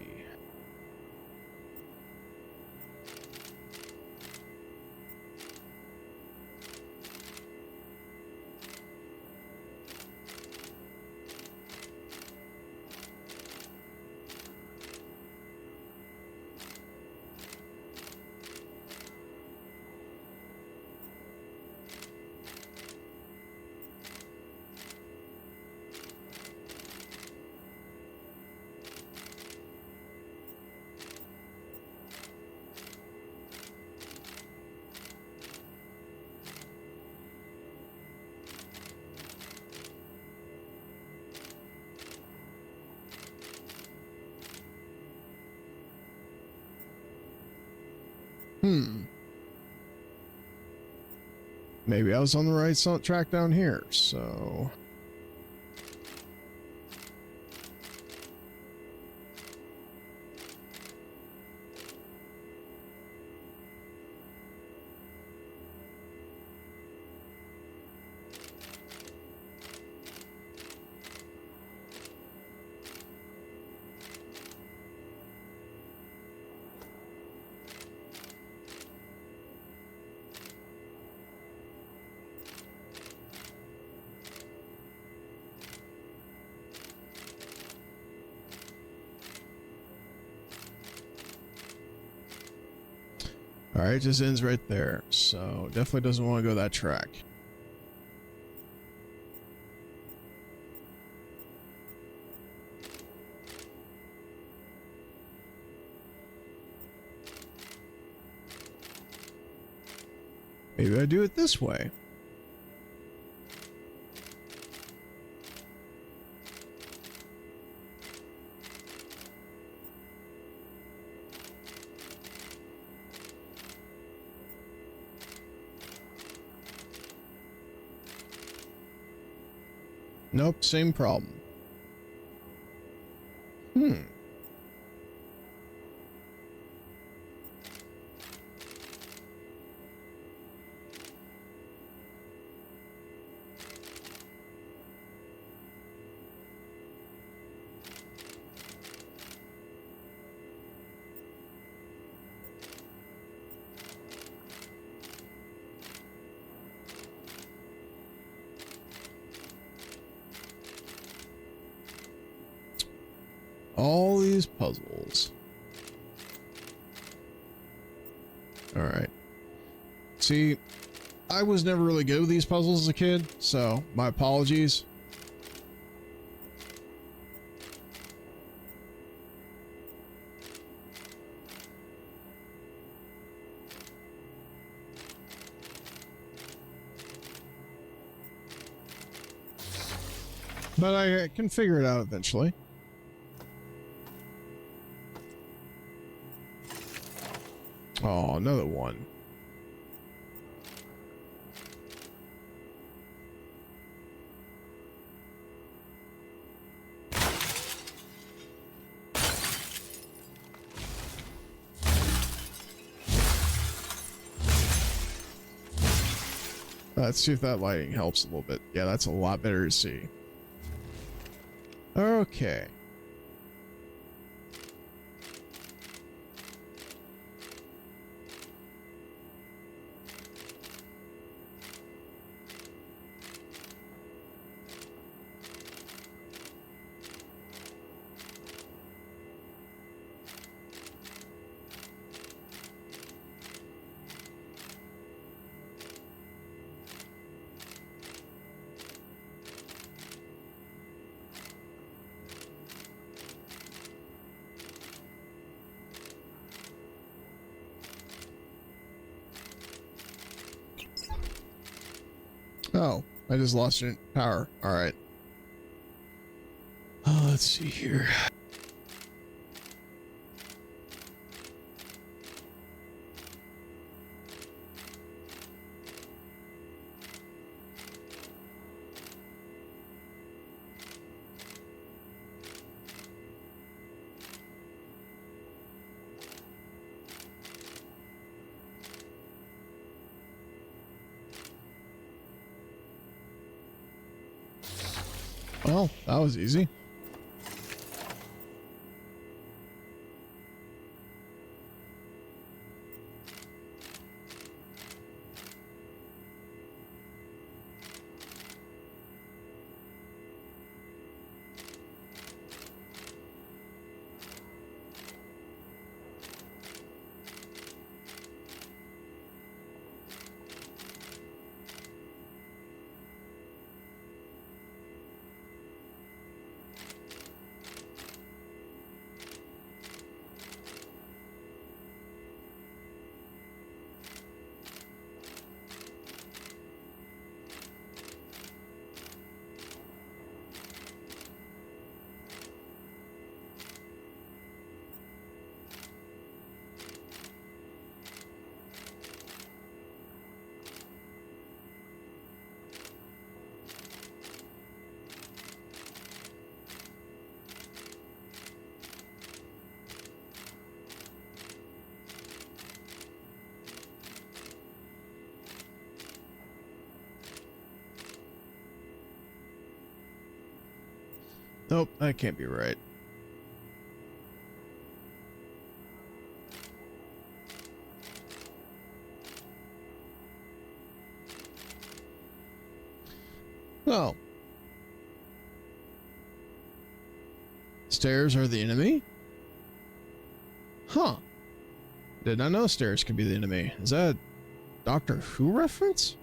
[SPEAKER 1] Maybe I was on the right track down here, so... Alright, it just ends right there, so definitely doesn't want to go that track. Maybe I do it this way. Nope, same problem. All these puzzles. Alright. See, I was never really good with these puzzles as a kid, so my apologies. But I can figure it out eventually. Oh, another one. Let's see if that lighting helps a little bit. Yeah, that's a lot better to see. Okay. Oh, I just lost power. All right. Oh, let's see here. Well, that was easy. Nope, that can't be right. Oh. Stairs are the enemy? Huh. Did not know stairs could be the enemy. Is that a Doctor Who reference?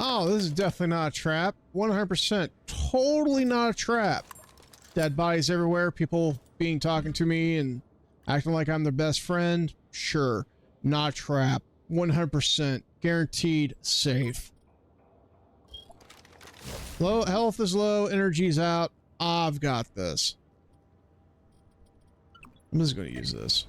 [SPEAKER 1] Oh, this is definitely not a trap. 100%. Totally not a trap. Dead bodies everywhere. People being talking to me and acting like I'm their best friend. Sure. Not a trap. 100%. Guaranteed safe. Low health is low. Energy's out. I've got this. I'm just going to use this.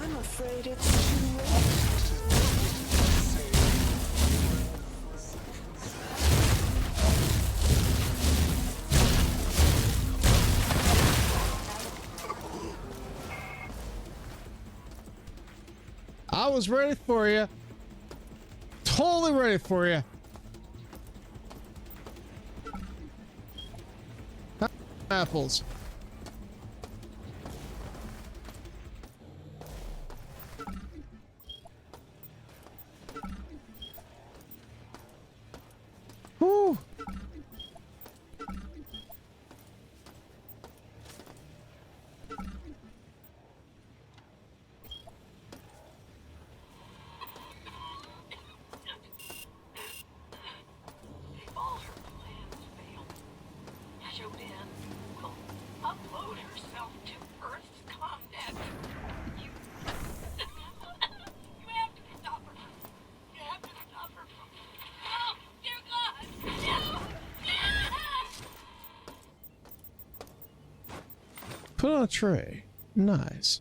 [SPEAKER 6] I'm afraid it's too late.
[SPEAKER 1] I was ready for you. Totally ready for you. Apples. Whew.
[SPEAKER 6] Jodan will upload herself to Earth's ComNet. You... you have to stop her. You have to stop her. Oh, dear God! No!
[SPEAKER 1] Put on a tray. Nice.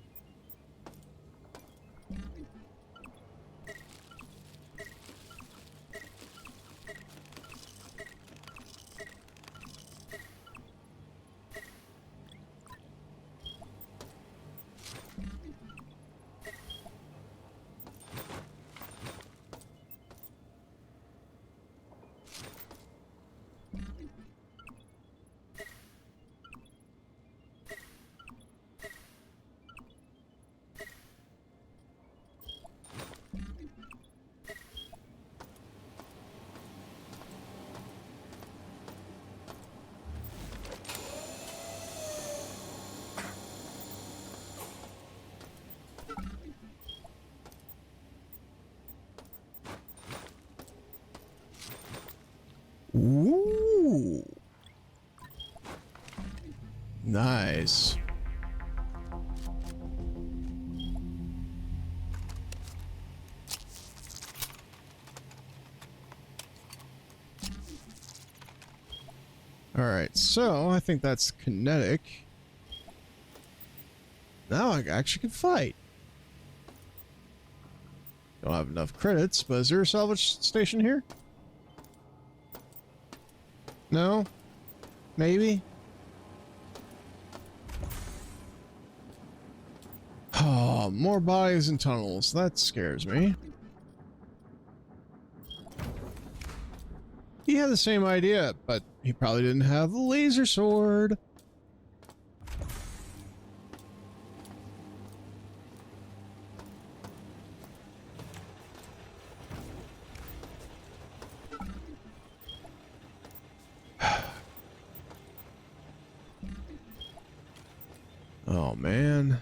[SPEAKER 1] Ooh. Nice. All right, so I think that's kinetic. Now I actually can fight. Don't have enough credits, but is there a salvage station here? No? Maybe? Oh, more bodies and tunnels. That scares me. He had the same idea, but he probably didn't have the laser sword. Oh, man.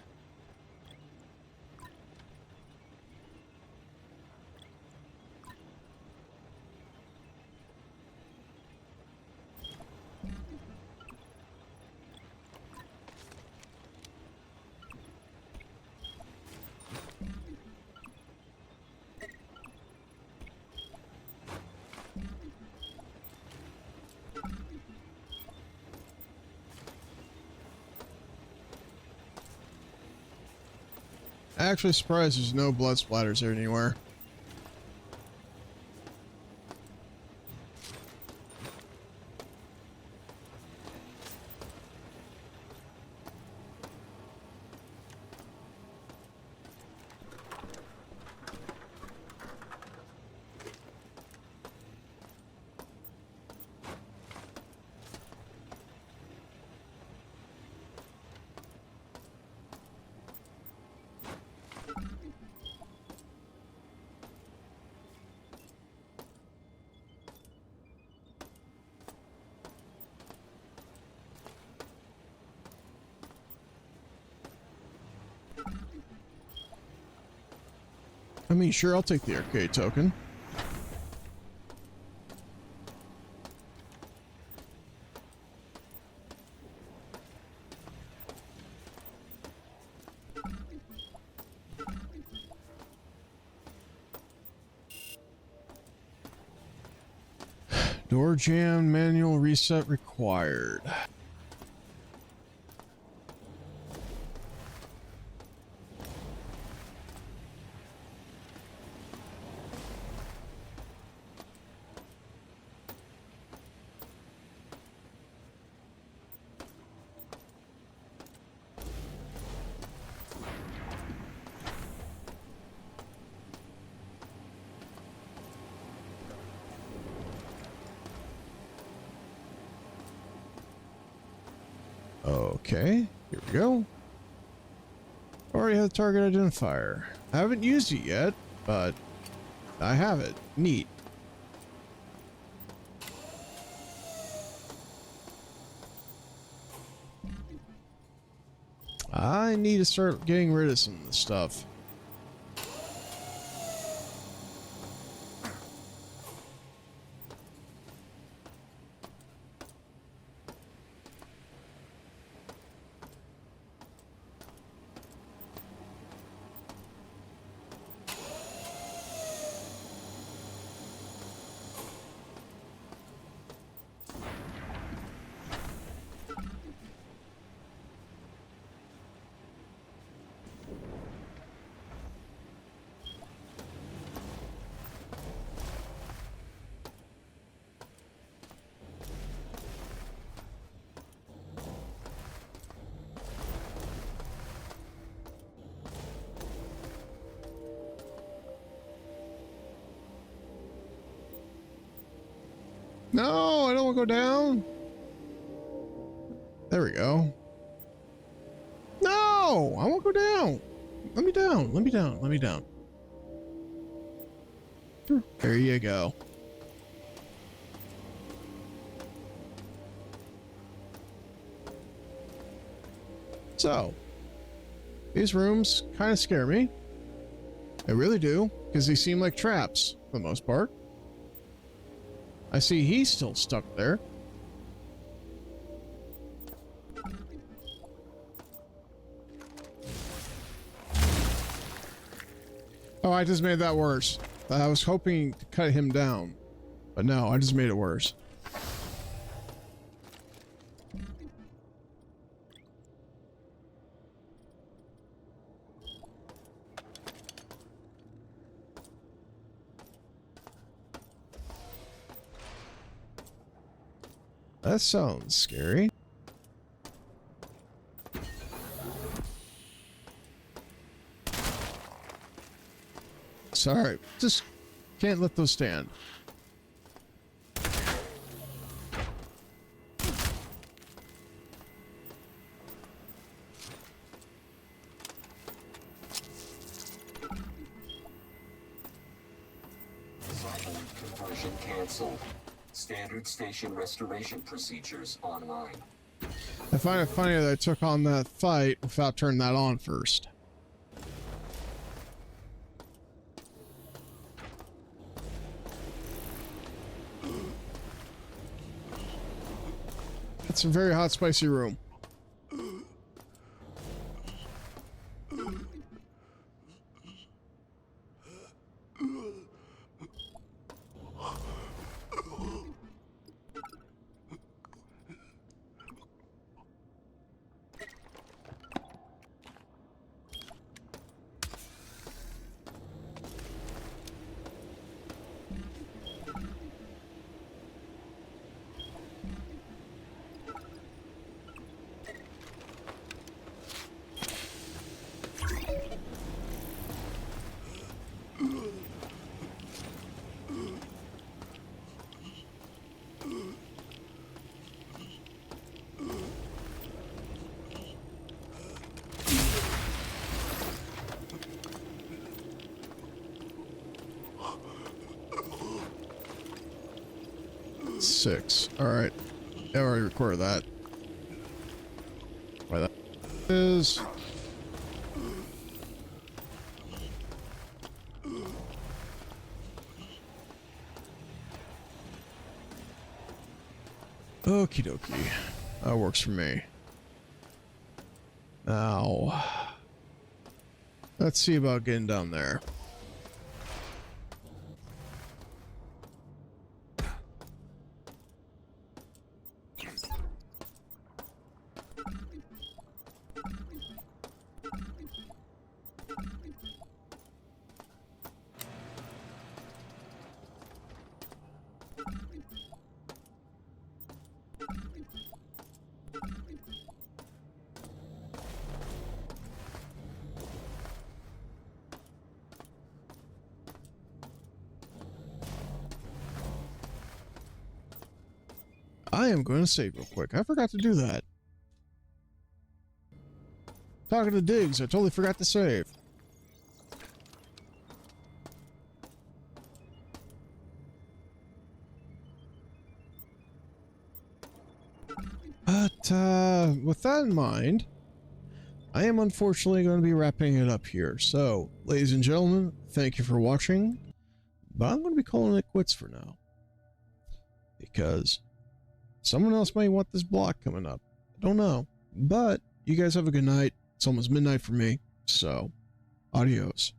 [SPEAKER 1] Actually surprised there's no blood splatters here anywhere. I mean, sure, I'll take the arcade token. Door jam, manual reset required. Okay, here we go. Already have the target identifier. I haven't used it yet, but I have it. Neat. I need to start getting rid of some of this stuff. No, I don't want to go down. There we go. No, I won't go down. Let me down. Let me down. Let me down. There you go. So, these rooms kind of scare me. They really do, because they seem like traps for the most part. I see he's still stuck there. Oh, I just made that worse. I was hoping to cut him down, but no, I just made it worse. That sounds scary. Sorry, just can't let those stand.
[SPEAKER 5] Cyber conversion canceled. Standard station restoration procedures online.
[SPEAKER 1] I find it funny that I took on that fight without turning that on first. That's a very hot, spicy room. Six. All right. I already recorded that. Why that is. Okie dokie. That works for me. Now, let's see about getting down there. I am going to save real quick. I forgot to do that. Talking to Diggs, I totally forgot to save. But, with that in mind, I am unfortunately going to be wrapping it up here. So, ladies and gentlemen, thank you for watching. But I'm going to be calling it quits for now. Because someone else may want this block coming up. I don't know. But you guys have a good night. It's almost midnight for me. So, adios.